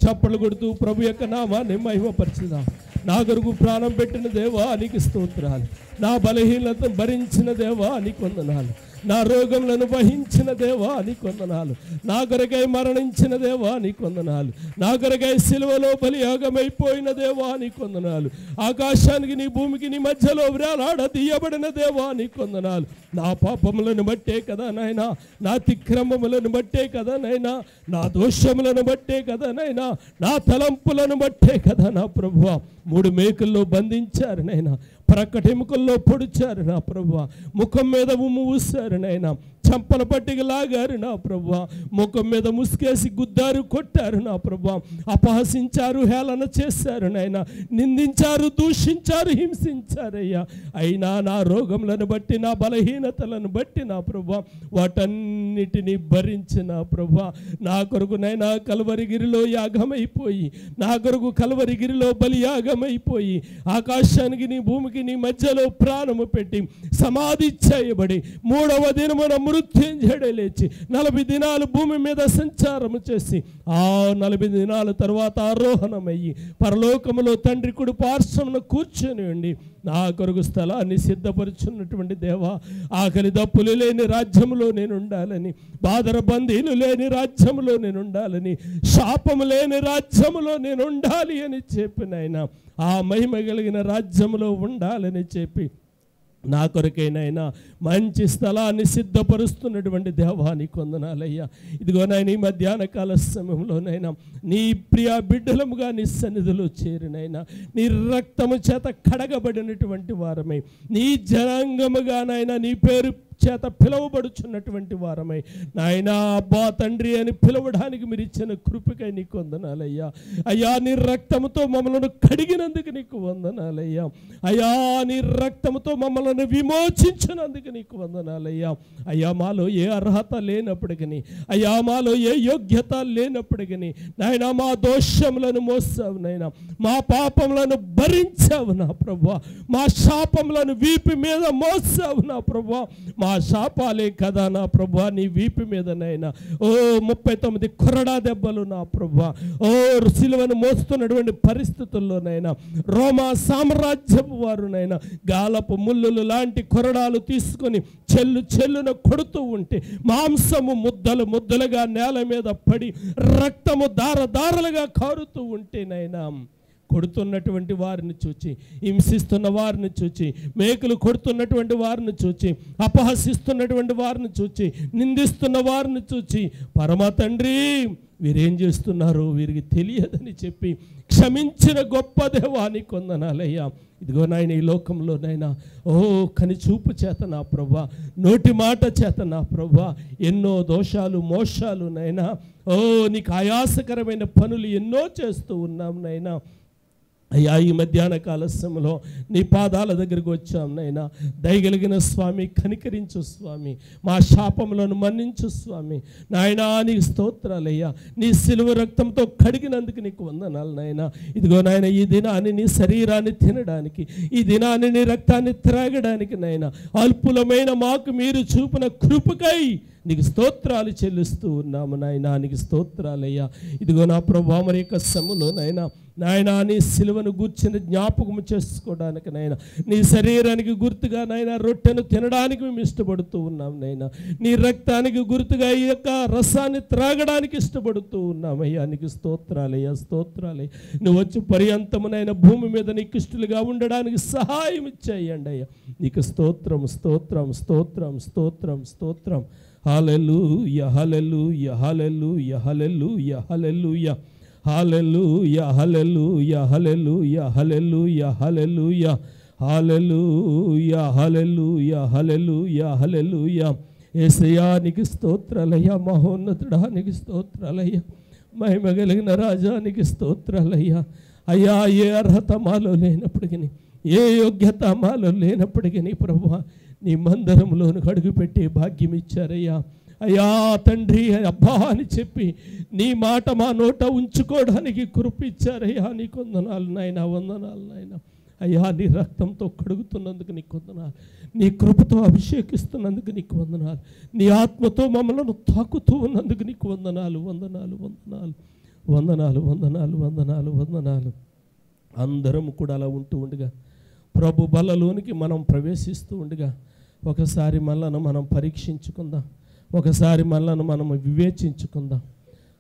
చప్పట్లు కొడుతూ ప్రభు యొక్క నామాన్ని మహిమపరచుదాం. నా కొరకు ప్రాణం పెట్టిన దేవా నీకు స్తోత్రాలు. నా బలహీనతను భరించిన దేవా నీకు వందనాలు. నా రోగములను వహించిన దేవా నీకు వందనాలు. నా కొరకై మరణించిన దేవా నీకు వందనాలు. నా కొరకై సిలువలో బలియాగమైపోయిన దేవా నీకు వందనాలు. ఆకాశానికి నీ భూమికి నీ మధ్యలో వేలాడ తీయబడిన దేవా నీకు వందనాలు. నా పాపములను బట్టే కదా నాయనా, నా తిక్రమములను బట్టే కదా నాయనా, నా దోషములను బట్టే కదా నాయనా, నా తలంపులను బట్టే కదా నా ప్రభువా. 3 మేకుల్లో బంధించారు నాయనా, ప్రకటెముకల్లో పొడిచారు నా ప్రభువా. ముఖం మీద ఉమ్ము ఊసారు నాయనా, చంపల పట్టికి లాగారు నా ప్రభువా. ముఖం మీద ముసుకేసి గుద్దారు, కొట్టారు నా ప్రభువా. అపహసించారు, హేళన చేశారు నాయనా, నిందించారు, దూషించారు, హింసించారయ్యా. అయినా నా రోగములను బట్టి, నా బలహీనతలను బట్టి నా ప్రభువా వాటన్నిటినీ భరించిన ప్రభువా నా కొరకు నైనా కల్వరిగిరిలో యాగమైపోయి, నా కొరకు కల్వరిగిరిలో బలియాగమైపోయి, ఆకాశానికి నీ భూమికి నీ మధ్యలో ప్రాణము పెట్టి సమాధి చేయబడి 3వ దినమున మృత్యుంజయుడై లేచి 40 దినాలు భూమి మీద సంచారము చేసి ఆ 40 దినాల తర్వాత ఆరోహణమయ్యి పరలోకములో తండ్రి కుడి పార్శ్వమున కూర్చొని ఉండి నా కొరకు స్థలాన్ని సిద్ధపరుచున్నటువంటి దేవా, ఆకలి దప్పులు లేని రాజ్యములో నేను ఉండాలని, బాదర బందీలు లేని రాజ్యములో నేను ఉండాలని, శాపము లేని రాజ్యములో నేను ఉండాలి అని చెప్పి నాయన, ఆ మహిమ కలిగిన రాజ్యములో ఉండాలని చెప్పి నా కొరకైనా మంచి స్థలాన్ని సిద్ధపరుస్తున్నటువంటి దేవానికి వందనాలయ్యా. ఇదిగో నాయన ఈ మధ్యాహ్న కాల సమయంలోనైనా నీ ప్రియ బిడ్డలముగా నీ సన్నిధిలో చేరినైనా నీ రక్తము చేత కడగబడినటువంటి వారమై నీ జనాంగముగానైనా నీ పేరు చేత పిలువబడుచున్నటువంటి వారమై నాయనా అబ్బా తండ్రి అని పిలవడానికి మీరు ఇచ్చిన కృపకై నీకు వందనాలయ్యా. అయ్యా నీ రక్తముతో మమ్మల్ని కడిగినందుకు నీకు వందనాలయ్యా. అయ్యా నీ రక్తముతో మమ్మల్ని విమోచించినందుకు నీకు వందనాలయ్యా. అయ్యా మాలో ఏ అర్హత లేనప్పటికీ, అయ్యా మాలో ఏ యోగ్యత లేనప్పటికీ నాయనా మా దోషములను మోసావు నాయనా, మా పాపములను భరించావు నా ప్రభువా, మా శాపములను వీపు మీద మోసావు నా ప్రభువా. మా శాపాలే కదా నా ప్రభువా నీ వీపు మీదనైనా 39 కొరడా దెబ్బలు నా ప్రభువా, సిలువను మోస్తున్నటువంటి పరిస్థితుల్లోనైనా రోమా సామ్రాజ్యపు వారునైనా గాలపు ముళ్ళులు లాంటి కొరడాలు తీసుకొని చెల్లున కొడుతూ ఉంటే మాంసము ముద్దలు ముద్దలుగా నేల మీద పడి రక్తము దారదారలుగా కారుతూ ఉంటేనైనా కొడుతున్నటువంటి వారిని చూచి, హింసిస్తున్న వారిని చూచి, మేకులు కొడుతున్నటువంటి వారిని చూచి, అపహసిస్తున్నటువంటి వారిని చూచి, నిందిస్తున్న వారిని చూచి పరమ తండ్రి వీరేం చేస్తున్నారు వీరికి తెలియదని చెప్పి క్షమించిన గొప్ప దేవానికి వందనాలయ్యా. ఇదిగో నాయన ఈ లోకంలోనైనా కనిచూపు చేత నా ప్రభువా, నోటి మాట చేత నా ప్రభువా ఎన్నో దోషాలు మోసాలు నైనా నీకు ఆయాసకరమైన పనులు ఎన్నో చేస్తూ ఉన్నాం నైనా. అయ్యా ఈ మధ్యాహ్న కాల సమయంలో నీ పాదాల దగ్గరికి వచ్చాం నైనా. దయగలిగిన స్వామి కనికరించు స్వామి, మా శాపములను మన్నించు స్వామి. నాయనా నీకు స్తోత్రాలయ్యా. నీ సిలువ రక్తంతో కడిగినందుకు నీకు వందనాలు నాయనా. ఇదిగో నాయన ఈ దినాన్ని నీ శరీరాన్ని తినడానికి, ఈ దినాన్ని నీ రక్తాన్ని త్రాగడానికి నాయన అల్పులమైన మాకు మీరు చూపిన కృపకై నీకు స్తోత్రాలు చెల్లిస్తూ ఉన్నాము నాయనా. నీకు స్తోత్రాలయ్యా. ఇదిగో నా ప్రభువా మరి యొక్క సమయంలో నాయనా నీ సిలువను గూర్చిన జ్ఞాపకము చేసుకోవడానికి నాయన, నీ శరీరానికి గుర్తుగా నాయన రొట్టెను తినడానికి మేము ఇష్టపడుతూ ఉన్నాం నాయన. నీ రక్తానికి గుర్తుగా ఈ యొక్క రసాన్ని త్రాగడానికి ఇష్టపడుతూ ఉన్నామయ్యా. నీకు స్తోత్రాలయ్యా, స్తోత్రాలయ్యా. నువ్వు వచ్చి పర్యంతమునైనా భూమి మీద నీకు ఇష్టలుగా ఉండడానికి సహాయం ఇచ్చేయండి అయ్యా. నీకు స్తోత్రం స్తోత్రం స్తోత్రం స్తోత్రం స్తోత్రం. హల్లెలూయా హల్లెలూయా హల్లెలూయా హల్లెలూయా హల్లెలూయా హల్లెలూయా హల్లెలూయా హల్లెలూయా హల్లెలూయా హల్లెలూయా హల్లెలూయా హల్లెలూయా హల్లెలూయా హల్లెలూయా. యేసయ్యా నీకు స్తోత్రాలయ్యా. మహోన్నతుడా నీకు స్తోత్రాలయ్యా. మహిమ కలిగిన రాజానికి స్తోత్రాలయ్యా. అయ్యా ఏ అర్హత మాలో లేనప్పటికీ, ఏ యోగ్యత మాలో లేనప్పటికీ ప్రభువా నీ మందిరంలోను అడుగుపెట్టే భాగ్యం ఇచ్చారయ్యా. అయ్యా తండ్రి అబ్బా అని చెప్పి నీ మాట మా నోట ఉంచుకోవడానికి కృప ఇచ్చారయ్యా. నీకు వందనాలు నాయనా, వందనాలు నాయనా. అయ్యా నీ రక్తంతో కడుగుతున్నందుకు నీకు వందనాలు, నీ కృపతో అభిషేకిస్తున్నందుకు నీకు వందనాలు, నీ ఆత్మతో మమ్మల్ని తాకుతూ ఉన్నందుకు నీకు వందనాలు వందనాలు వందనాలు వందనాలు వందనాలు వందనాలు వందనాలు. అందరం కూడా అలా ఉంటూ ఉండగా ప్రభు బలలోనికి మనం ప్రవేశిస్తూ ఉండగా ఒకసారి మనలను మనం పరీక్షించుకుందాం, ఒకసారి మనలను మనం వివేచించుకుందాం.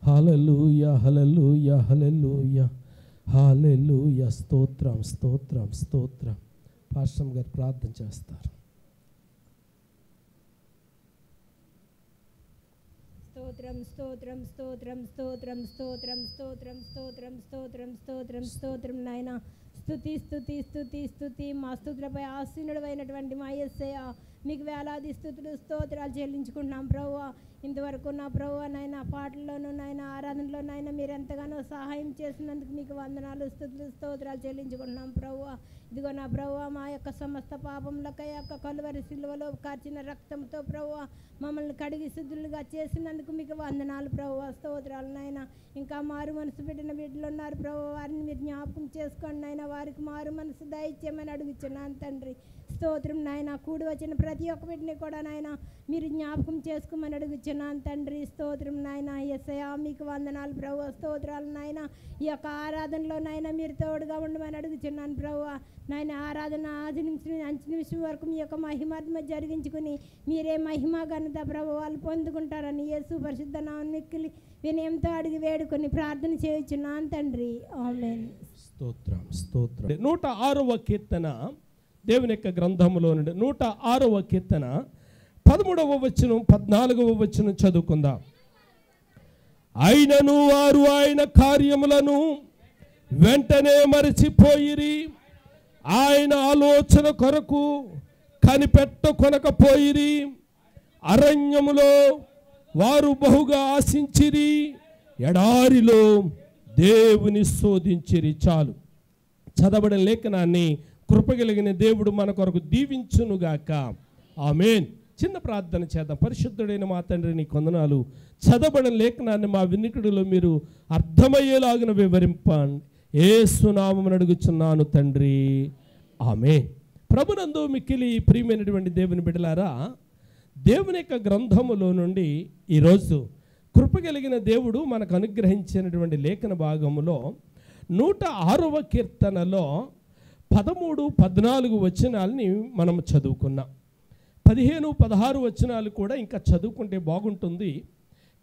హల్లెలూయా హల్లెలూయా హల్లెలూయా హల్లెలూయా. స్తోత్రం స్తోత్రం స్తోత్రం. పాస్టర్ గారు ప్రార్థన చేస్తారు. స్తోత్రం స్తోత్రం స్తోత్రం స్తోత్రం స్తోత్రం స్తోత్రం స్తోత్రం స్తోత్రం స్తోత్రం స్తోత్రం నాయన. స్తుతి స్తుతి స్తుతి స్తుతి. మా స్తుతులపై ఆసీనుడు అయినటువంటి మా యేసయ్య మీకు వేలాది స్తుతులు స్తోత్రాలు చెల్లించుకుంటున్నాం ప్రభువా. ఇంతవరకు నా ప్రభువా నాయన పాటల్లోనూ నాయన ఆరాధనలో నాయన మీరు ఎంతగానో సహాయం చేసినందుకు మీకు వందనాలు స్తుతులు స్తోత్రాలు చెల్లించుకుంటున్నాం ప్రభువా. ఇదిగో నా ప్రభువా మా యొక్క సమస్త పాపములకై యొక్క కలువరి సిలువలో కార్చిన రక్తంతో ప్రభువా మమ్మల్ని కడిగి శుద్ధులుగా చేసినందుకు మీకు వందనాలు ప్రభువా, స్తోత్రాలు నాయన. ఇంకా మారు మనసు పెట్టిన బిడ్డలు ఉన్నారు ప్రభువా, వారిని మీరు జ్ఞాపకం చేసుకోండి నాయన. వారికి మారు మనసు దయచేయమని అడుగుచున్నాను తండ్రి. స్తోత్రం నాయన. కూడి వచ్చిన ప్రతి ఒక్క బిడ్డని కూడా నాయన మీరు జ్ఞాపకం చేసుకోమని అడుగుచున్నాను తండ్రి. స్తోత్రం నాయన. యేసయ్యా మీకు వందనాలు ప్రభువా, స్తోత్రాలు నాయన. ఈ యొక్క ఆరాధనలో నాయన మీరు తోడుగా ఉండమని అడుగుచున్నాను ప్రభువా. నాయన ఆరాధన ఆది నిమిషం అంచు నిమిషం వరకు మీ యొక్క మహిమాత్మ జరిగించుకుని మీరే మహిమ ఘనత ప్రభువాలు పొందుకుంటారని యేసు పరిశుద్ధ నామమున మిక్కిలి వినయంతో అడిగి వేడుకొని ప్రార్థన చేయుచున్నాను తండ్రి. ఆమేన్. స్తోత్రం స్తోత్రం. 106వ కీర్తన దేవుని యొక్క గ్రంథములో నుండి 106వ కీర్తన 13వ వచనం 14వ వచనం చదువుకుందాం. అయినను వారు ఆయన కార్యములను వెంటనే మరచిపోయిరి, ఆయన ఆలోచన కొరకు కనిపెట్టకొనకపోయిరి. అరణ్యములో వారు బహుగా ఆశించిరి, ఎడారిలో దేవుని శోధించిరి. చాలు. చదవబడిన లేఖనాన్ని కృపగలిగిన దేవుడు మన కొరకు దీవించునుగాక. ఆమేన్. చిన్న ప్రార్థన చేద్దాం. పరిశుద్ధుడైన మా తండ్రి, నీ కొందనాలు. చదవబడిన లేఖనాన్ని మా వినికిడిలో మీరు అర్థమయ్యేలాగిన వివరింపండి. యేసు నామమున అడుగుచున్నాను తండ్రి, ఆమేన్. ప్రభునందు మిక్కిలి ప్రియమైనటువంటి దేవుని బిడ్డలారా, దేవుని యొక్క గ్రంథములో నుండి ఈరోజు కృపగలిగిన దేవుడు మనకు అనుగ్రహించినటువంటి లేఖన భాగములో 106వ కీర్తనలో 13, 14 వచనాలని మనం చదువుకున్నాం. 15, 16 వచనాలు కూడా ఇంకా చదువుకుంటే బాగుంటుంది,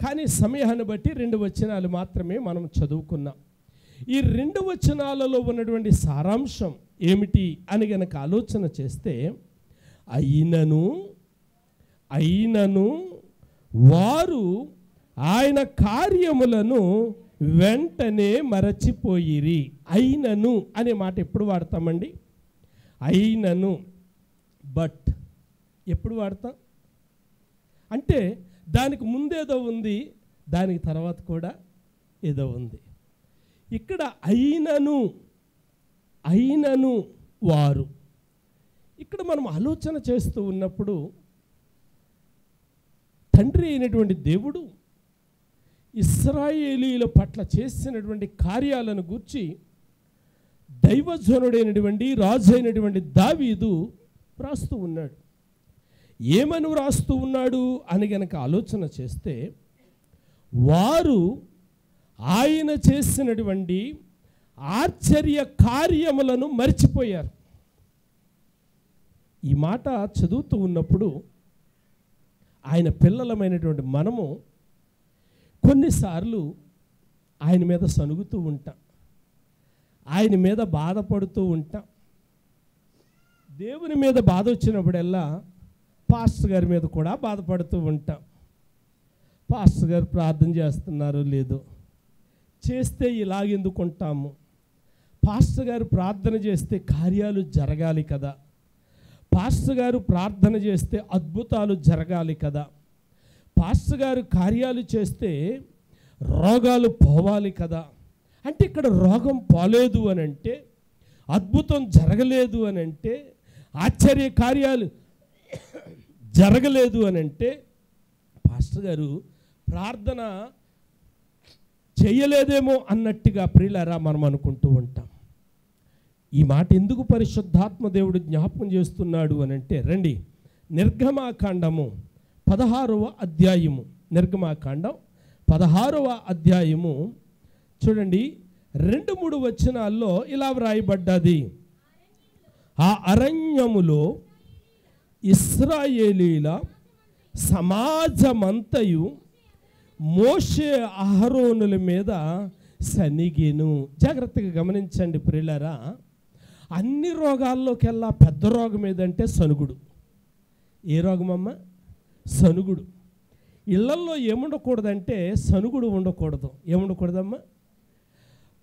కానీ సమయాన్ని బట్టి 2 వచనాలు మాత్రమే మనం చదువుకున్నాం. ఈ 2 వచనాలలో ఉన్నటువంటి సారాంశం ఏమిటి అని గనక ఆలోచన చేస్తే, అయినను వారు ఆయన కార్యములను వెంటనే మరచిపోయిరి. అయినను అనే మాట ఎప్పుడు వాడతామండి? అయినను, బట్ ఎప్పుడు వాడతాం అంటే దానికి ముందేదో ఉంది, దానికి తర్వాత కూడా ఏదో ఉంది. ఇక్కడ అయినను వారు, ఇక్కడ మనం ఆలోచన చేస్తూ ఉన్నప్పుడు తండ్రి అయినటువంటి దేవుడు ఇశ్రాయేలీయుల పట్ల చేసినటువంటి కార్యాలను గూర్చి దైవజనుడైనటువంటి రాజు అయినటువంటి దావీదు వ్రాస్తూ ఉన్నాడు. ఏమని వ్రాస్తూ ఉన్నాడు అని గనక ఆలోచన చేస్తే, వారు ఆయన చేసినటువంటి ఆశ్చర్య కార్యములను మర్చిపోయారు. ఈ మాట చదువుతూ ఉన్నప్పుడు ఆయన పిల్లలమైనటువంటి మనము కొన్నిసార్లు ఆయన మీద సనుగుతూ ఉంటాం, ఆయన మీద బాధపడుతూ ఉంటాం. దేవుని మీద బాధ వచ్చినప్పుడల్లా పాస్టర్ గారి మీద కూడా బాధపడుతూ ఉంటాం. పాస్టర్ గారు ప్రార్థన చేస్తున్నారో లేదో, చేస్తే ఇలాగెందుకుంటాము, పాస్టర్ గారు ప్రార్థన చేస్తే కార్యాలు జరగాలి కదా, పాస్టర్ గారు ప్రార్థన చేస్తే అద్భుతాలు జరగాలి కదా, పాస్టర్ గారు కార్యాలు చేస్తే రోగాలు పోవాలి కదా. అంటే ఇక్కడ రోగం పోలేదు అని అంటే, అద్భుతం జరగలేదు అని అంటే, ఆశ్చర్య కార్యాలు జరగలేదు అని అంటే పాస్టర్ గారు ప్రార్థన చేయలేదేమో అన్నట్టుగా ప్రియులారా మనం అనుకుంటూ ఉంటాం. ఈ మాట ఎందుకు పరిశుద్ధాత్మ దేవుడు జ్ఞాపకం చేస్తున్నాడు అని అంటే, రండి నిర్గమాకాండము 16వ అధ్యాయము, నిర్గమాకాండం 16వ అధ్యాయము చూడండి. 2-3 వచనాల్లో ఇలా వ్రాయబడ్డది, ఆ అరణ్యములో ఇశ్రాయేలీల సమాజమంతయు మోషే అహరోనుల మీద సనిగెను. జాగ్రత్తగా గమనించండి ప్రియులారా, అన్ని రోగాల్లోకెల్లా పెద్ద రోగం ఏదంటే సనుగుడు. ఏ రోగమమ్మ? సనుగుడు. ఇళ్లల్లో ఏముండకూడదంటే సనుగుడు ఉండకూడదు. ఏముండకూడదమ్మా?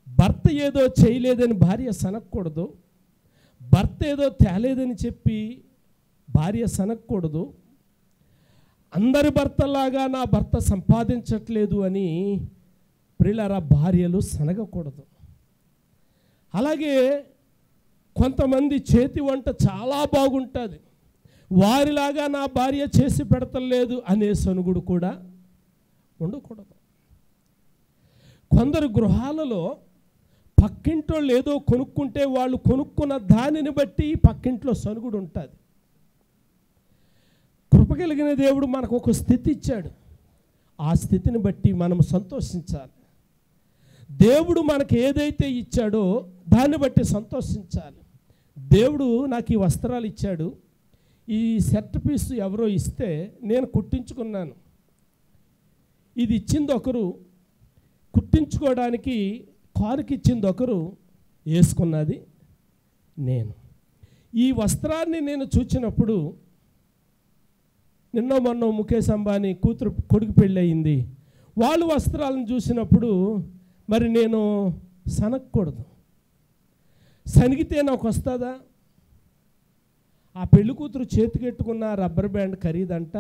భర్త ఏదో చేయలేదని భార్య సనక్కూడదు, భర్త ఏదో తేలేదని చెప్పి భార్య సనక్కూడదు, అందరి భర్తలాగా నా భర్త సంపాదించట్లేదు అని ప్రియులారా భార్యలు సనగకూడదు. అలాగే కొంతమంది చేతి వంట చాలా బాగుంటుంది, వారిలాగా నా భార్య చేసి పెడతలేదు అనే సనుగుడు కూడా ఉండకూడదు. కొందరు గృహాలలో పక్కింటోళ్ళు ఏదో కొనుక్కుంటే వాళ్ళు కొనుక్కున్న దానిని బట్టి పక్కింట్లో సనుగుడు ఉంటుంది. కృపగలిగిన దేవుడు మనకు ఒక స్థితి ఇచ్చాడు, ఆ స్థితిని బట్టి మనం సంతోషించాలి. దేవుడు మనకు ఏదైతే ఇచ్చాడో దాన్ని బట్టి సంతోషించాలి. దేవుడు నాకు ఈ వస్త్రాలు ఇచ్చాడు, ఈ షర్ట్ పీస్ ఎవరో ఇస్తే నేను కుట్టించుకున్నాను, ఇది ఇచ్చింది ఒకరు, కుట్టించుకోవడానికి కారుకి ఇచ్చింది ఒకరు, వేసుకున్నది నేను. ఈ వస్త్రాన్ని నేను చూచినప్పుడు, నిన్నో మొన్న ముఖేష్ అంబానీ కొడుకు పెళ్ళి అయింది, వాళ్ళు వస్త్రాలను చూసినప్పుడు మరి నేను సనగకూడదు. సనిగితే నాకు వస్తుందా? ఆ పెళ్లి కూతురు చేతికెట్టుకున్న రబ్బర్ బ్యాండ్ ఖరీదంట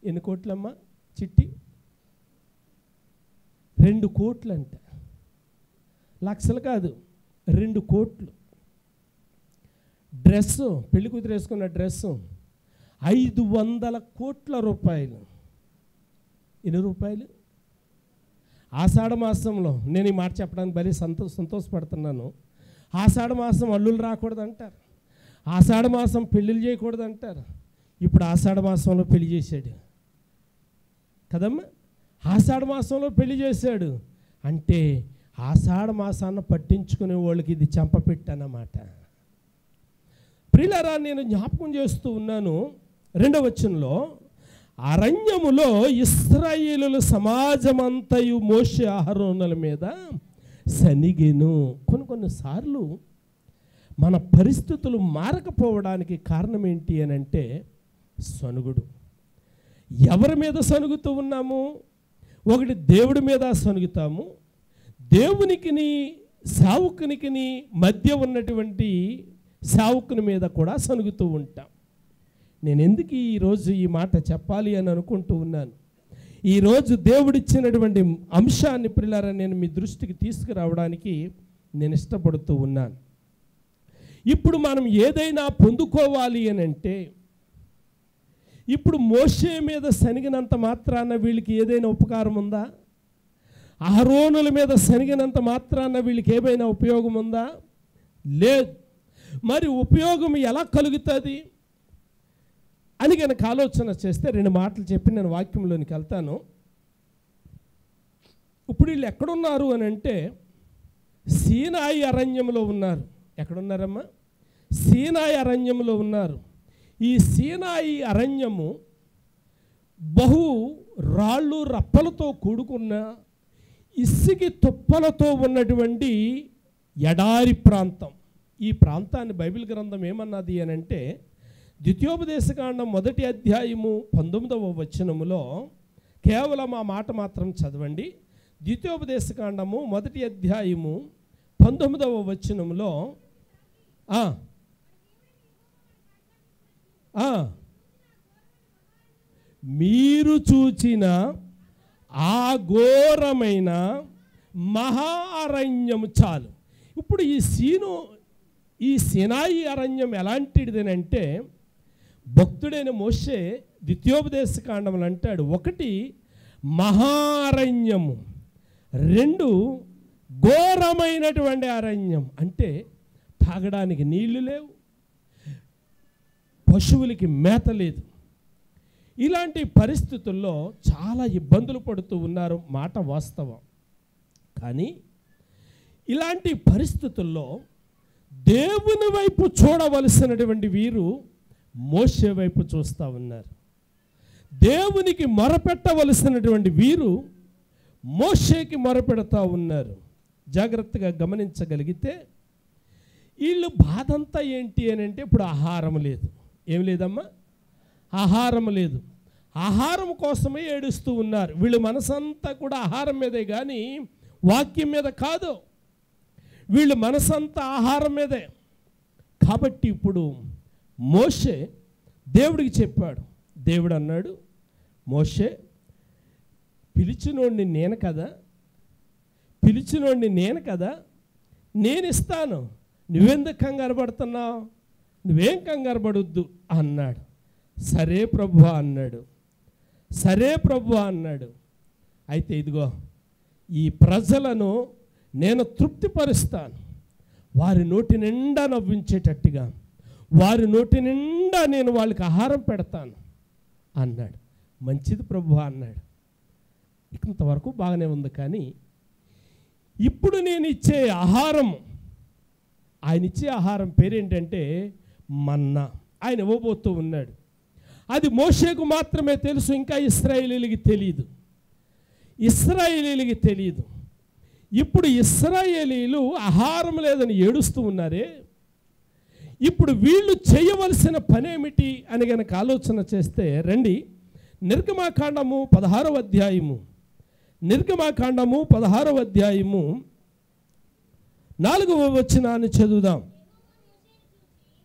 ఎన్ని కోట్లమ్మా చిట్టి? 2 కోట్లంట. లక్షలు కాదు, 2 కోట్లు. డ్రెస్సు, పెళ్లి కూతురు వేసుకున్న డ్రెస్సు 500 కోట్ల రూపాయలు. ఎన్ని రూపాయలు? ఆషాఢ మాసంలో, నేను ఈ మాట చెప్పడానికి భలే సంతోషపడుతున్నాను. ఆషాఢ మాసం అల్లులు రాకూడదు అంటారు, ఆషాఢ మాసం పెళ్ళిళ్ళు చేయకూడదు అంటారు. ఇప్పుడు ఆషాఢ మాసంలో పెళ్లి చేశాడు కదమ్మా. ఆషాఢ మాసంలో పెళ్లి చేశాడు అంటే ఆషాఢ మాసాన్ని పట్టించుకునే వాళ్ళకి ఇది చెంపపెట్టన్నమాట. ప్రియులారా, నేను జ్ఞాపకం చేస్తూ ఉన్నాను 2వ వచనంలో, అరణ్యములో ఇశ్రాయేలుల సమాజమంతయు మోషే అహరోనుల మీద సనిగెను. కొన్నిసార్లు మన పరిస్థితులు మారకపోవడానికి కారణం ఏంటి అని అంటే సనుగుడు. ఎవరి మీద సనుగుతూ ఉన్నాము? ఒకటి దేవుడి మీద సనుగుతాము, దేవునికిని సేవకునికిని మధ్య ఉన్నటువంటి సేవకుని మీద కూడా సనుగుతూ ఉంటాం. నేను ఎందుకు ఈరోజు ఈ మాట చెప్పాలి అని అనుకుంటూ ఉన్నాను. ఈరోజు దేవుడిచ్చినటువంటి అంశాన్ని ప్రియులారా నేను మీ దృష్టికి తీసుకురావడానికి నేను ఇష్టపడుతూ ఉన్నాను. ఇప్పుడు మనం ఏదైనా పొందుకోవాలి అని అంటే, ఇప్పుడు మోషే మీద సనిగినంత మాత్రాన వీళ్ళకి ఏదైనా ఉపకారం ఉందా? అహరోనుల మీద సనిగినంత మాత్రాన వీళ్ళకి ఏమైనా ఉపయోగం ఉందా? లేదు. మరి ఉపయోగం ఎలా కలుగుతుంది అని కనుక ఆలోచన చేస్తే 2 మాటలు చెప్పి నేను వాక్యంలోనికి వెళ్తాను. ఇప్పుడు వీళ్ళు ఎక్కడున్నారు అని అంటే సీనాయి అరణ్యంలో ఉన్నారు. ఎక్కడున్నారమ్మా? సీనాయి అరణ్యంలో ఉన్నారు. ఈ సీనాయి అరణ్యము బహు రాళ్ళు రప్పలతో కూడుకున్న ఇసికి తుప్పలతో ఉన్నటువంటి ఎడారి ప్రాంతం. ఈ ప్రాంతాన్ని బైబిల్ గ్రంథం ఏమన్నది అని అంటే, ద్వితీయోపదేశకాండం 1వ అధ్యాయము 19వ వచనములో, కేవలం ఆ మాట మాత్రం చదవండి. ద్వితీయోపదేశకాండము 1వ అధ్యాయము 19వ వచనములో, మీరు చూచిన ఆ ఘోరమైన మహా అరణ్యము చాలు. ఇప్పుడు ఈ సీనాయి అరణ్యం ఎలాంటిదేనంటే, భక్తుడైన మోషే ద్వితీయోపదేశకాండములు అంటాడు, 1 మహారణ్యము, 2 ఘోరమైనటువంటి అరణ్యం. అంటే తాగడానికి నీళ్లు లేవు, పశువులకి మేత లేదు. ఇలాంటి పరిస్థితుల్లో చాలా ఇబ్బందులు పడుతూ ఉన్నారు, మాట వాస్తవం. కానీ ఇలాంటి పరిస్థితుల్లో దేవుని వైపు చూడవలసినటువంటి వీరు మోషే వైపు చూస్తూ ఉన్నారు. దేవునికి మొరపెట్టవలసినటువంటి వీరు మోషేకి మొరపెడతా ఉన్నారు. జాగ్రత్తగా గమనించగలిగితే వీళ్ళు బాధంతా ఏంటి అని అంటే, ఇప్పుడు ఆహారం లేదు. ఏం లేదమ్మా? ఆహారం లేదు. ఆహారం కోసమే ఏడుస్తూ ఉన్నారు. వీళ్ళు మనసంతా కూడా ఆహారం మీదే కానీ వాక్యం మీద కాదు. వీళ్ళు మనసంతా ఆహారం మీదే. కాబట్టి ఇప్పుడు మోషే దేవుడికి చెప్పాడు. దేవుడు అన్నాడు, మోషే, పిలిచినోడిని నేను కదా, నేను ఇస్తాను, నువ్వెందుకు కంగారు పడుతున్నావు? నువ్వేం కంగారు పడొద్దు అన్నాడు. సరే ప్రభువా అన్నాడు. అయితే ఇదిగో, ఈ ప్రజలను నేను తృప్తిపరుస్తాను, వారి నోటి నిండా నవ్వించేటట్టుగా, వారి నోటి నిండా నేను వాళ్ళకి ఆహారం పెడతాను అన్నాడు. మంచిది ప్రభువా అన్నాడు. ఇంతవరకు బాగానే ఉంది. కానీ ఇప్పుడు నేను ఇచ్చే ఆహారం, ఆయన ఇచ్చే ఆహారం పేరేంటంటే మన్నా. ఆయన ఇవ్వబోతూ ఉన్నాడు. అది మోషేకు మాత్రమే తెలుసు, ఇంకా ఇశ్రాయేలీయులకి తెలియదు. ఇప్పుడు ఇశ్రాయేలీయులు ఆహారం లేదని ఏడుస్తూ ఉన్నారే, ఇప్పుడు వీళ్ళు చేయవలసిన పనేమిటి అని గనక ఆలోచన చేస్తే రండి, నిర్గమాకాండము 16వ అధ్యాయము, నిర్గమాకాండము 16వ అధ్యాయము 4వ వచనాన్ని చదువుదాం.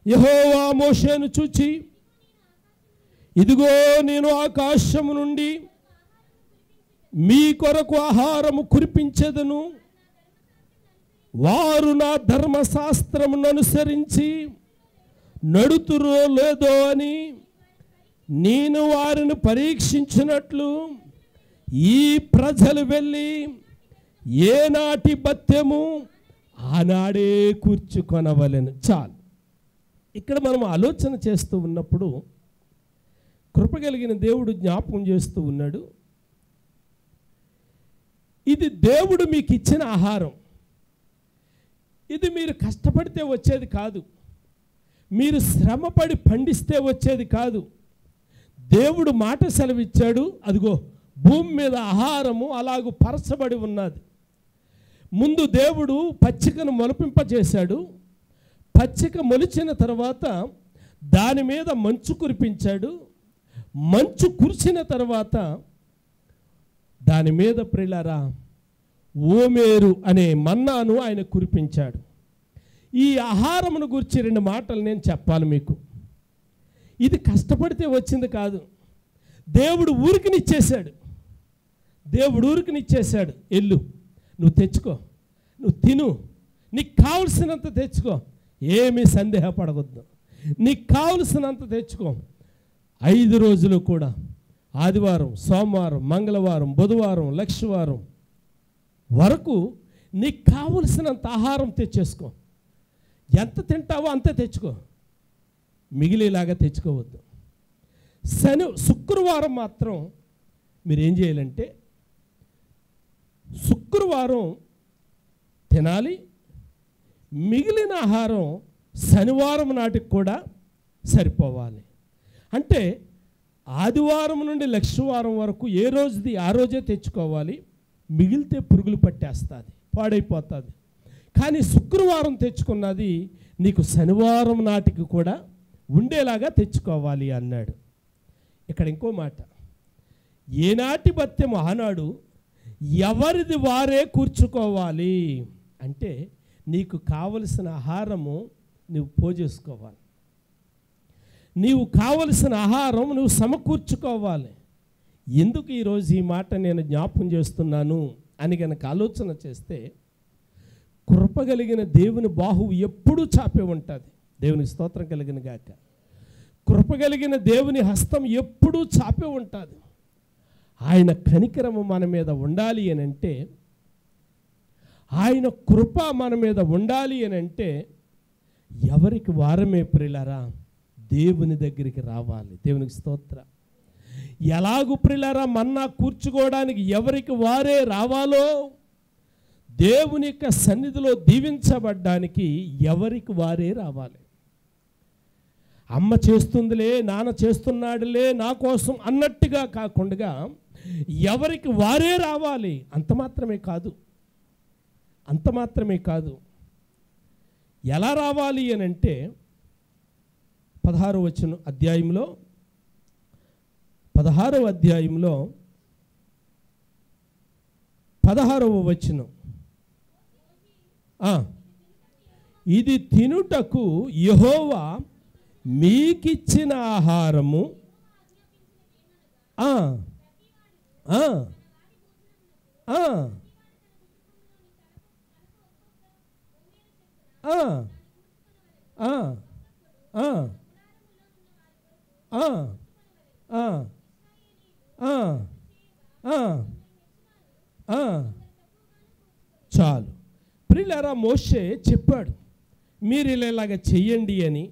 యెహోవా మోషేను చూచి, ఇదిగో నేను ఆకాశము నుండి మీ కొరకు ఆహారము కురిపించెదను, వారు నా ధర్మశాస్త్రమును అనుసరించి నడుతురో లేదో అని నేను వారిని పరీక్షించినట్లు ఈ ప్రజలు వెళ్ళి ఏనాటి బత్తెము ఆనాడే కూర్చుకొనవలెను. చాలు. ఇక్కడ మనం ఆలోచన చేస్తూ ఉన్నప్పుడు కృపగలిగిన దేవుడు జ్ఞాపకం చేస్తూ ఉన్నాడు, ఇది దేవుడు మీకు ఇచ్చిన ఆహారం. ఇది మీరు కష్టపడితే వచ్చేది కాదు, మీరు శ్రమపడి పండిస్తే వచ్చేది కాదు. దేవుడు మాట సెలవిచ్చాడు, అదిగో భూమి మీద ఆహారము అలాగూ పరచబడి ఉన్నది. ముందు దేవుడు పచ్చికను మొలపింపజేశాడు. పచ్చిక మొలిచిన తర్వాత దాని మీద మంచు కురిపించాడు. మంచు కురిసిన తర్వాత దాని మీద ప్రియులారా ఓమేరు అనే మన్నాను ఆయన కురిపించాడు. ఈ ఆహారమును గురించి 2 మాటలు నేను చెప్పాలి మీకు. ఇది కష్టపడితే వచ్చింది కాదు, దేవుడు ఊరికినిచ్చేశాడు. దేవుడు ఊరికినిచ్చేశాడు. ఎల్లు, నువ్వు తెచ్చుకో, నువ్వు తిను, నీకు కావలసినంత తెచ్చుకో, ఏమీ సందేహపడవద్దు, నీకు కావలసినంత తెచ్చుకో. 5 రోజులు కూడా, ఆదివారం, సోమవారం, మంగళవారం, బుధవారం, లక్షవారం వరకు నీకు కావలసినంత ఆహారం తెచ్చేసుకో. ఎంత తింటావో అంత తెచ్చుకో, మిగిలేలాగా తెచ్చుకోవద్దు. శుక్రవారం మాత్రం మీరు ఏం చేయాలంటే శుక్రవారం తినాలి, మిగిలిన ఆహారం శనివారం నాటికి కూడా సరిపోవాలి. అంటే ఆదివారం నుండి లక్షవారం వరకు ఏ రోజుది ఆ రోజే తెచ్చుకోవాలి. మిగిలితే పురుగులు పట్టేస్తుంది, పాడైపోతుంది. కానీ శుక్రవారం తెచ్చుకున్నది నీకు శనివారం నాటికి కూడా ఉండేలాగా తెచ్చుకోవాలి అన్నాడు. ఇక్కడ ఇంకో మాట, ఏనాటి బత్తెము ఆనాడు ఎవరిది వారే కూర్చుకోవాలి. అంటే నీకు కావలసిన ఆహారము నువ్వు పోజేసుకోవాలి, నీవు కావలసిన ఆహారం నువ్వు సమకూర్చుకోవాలి. ఎందుకు ఈరోజు ఈ మాట నేను జ్ఞాపకం చేస్తున్నాను అని కనుక ఆలోచన చేస్తే, కృపగలిగిన దేవుని బాహువు ఎప్పుడూ చాపే ఉంటుంది. దేవునికి స్తోత్రం కలిగిన గాక. కృపగలిగిన దేవుని హస్తం ఎప్పుడూ చాపే ఉంటుంది. ఆయన కనికరము మన మీద ఉండాలి అని అంటే, ఆయన కృప మన మీద ఉండాలి అని అంటే ఎవరికి వారమే ప్రియులారా దేవుని దగ్గరికి రావాలి. దేవునికి స్తోత్రం. ఎలాగు ప్రియులారా మన్నా కూర్చుకోవడానికి ఎవరికి వారే రావాలో, దేవుని యొక్క సన్నిధిలో దీవించబడ్డానికి ఎవరికి వారే రావాలి. అమ్మ చేస్తుందిలే, నాన్న చేస్తున్నాడులే నా కోసం అన్నట్టుగా కాకుండా ఎవరికి వారే రావాలి. అంత మాత్రమే కాదు. ఎలా రావాలి అని అంటే 16వ అధ్యాయంలో 16వ వచనం, ఇది తినుటకు యెహోవా మీకిచ్చిన ఆహారము చాలు. ప్రియులారా మోషే చెప్పాడు మీరు ఇలాగ చెయ్యండి అని.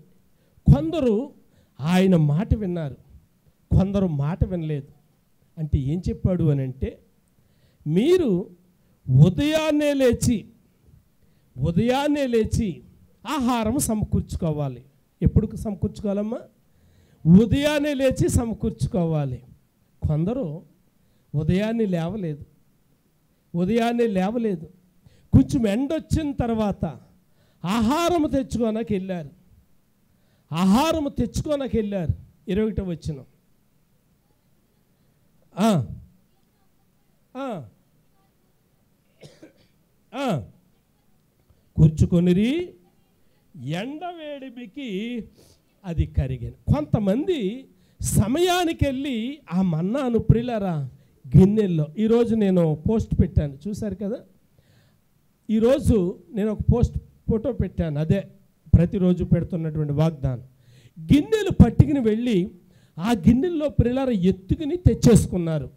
కొందరు ఆయన మాట విన్నారు, కొందరు మాట వినలేదు. అంటే ఏం చెప్పాడు అని అంటే, మీరు ఉదయాన్నే లేచి ఆహారం సమకూర్చుకోవాలి. ఎప్పుడు సమకూర్చుకోవాలమ్మా? ఉదయాన్నే లేచి సమకూర్చుకోవాలి. కొందరు ఉదయాన్నే లేవలేదు, కొంచెం ఎండొచ్చిన తర్వాత ఆహారం తెచ్చుకోనకి వెళ్ళారు. ఆహారము తెచ్చుకోనకి వెళ్ళారు. 21వ వచనం. కూర్చుకొనిరి, ఎండవేడిమికి అది కరిగాను. కొంతమంది సమయానికి వెళ్ళి ఆ మన్నాను ప్రియులారా గిన్నెల్లో, ఈరోజు నేను పోస్ట్ పెట్టాను చూశారు కదా, ఈరోజు నేను ఒక ఫోటో పెట్టాను, అదే ప్రతిరోజు పెడుతున్నటువంటి వాగ్దానం. గిన్నెలు పట్టుకుని వెళ్ళి ఆ గిన్నెల్లో ప్రియులారా ఎత్తుకుని తెచ్చేసుకున్నారు.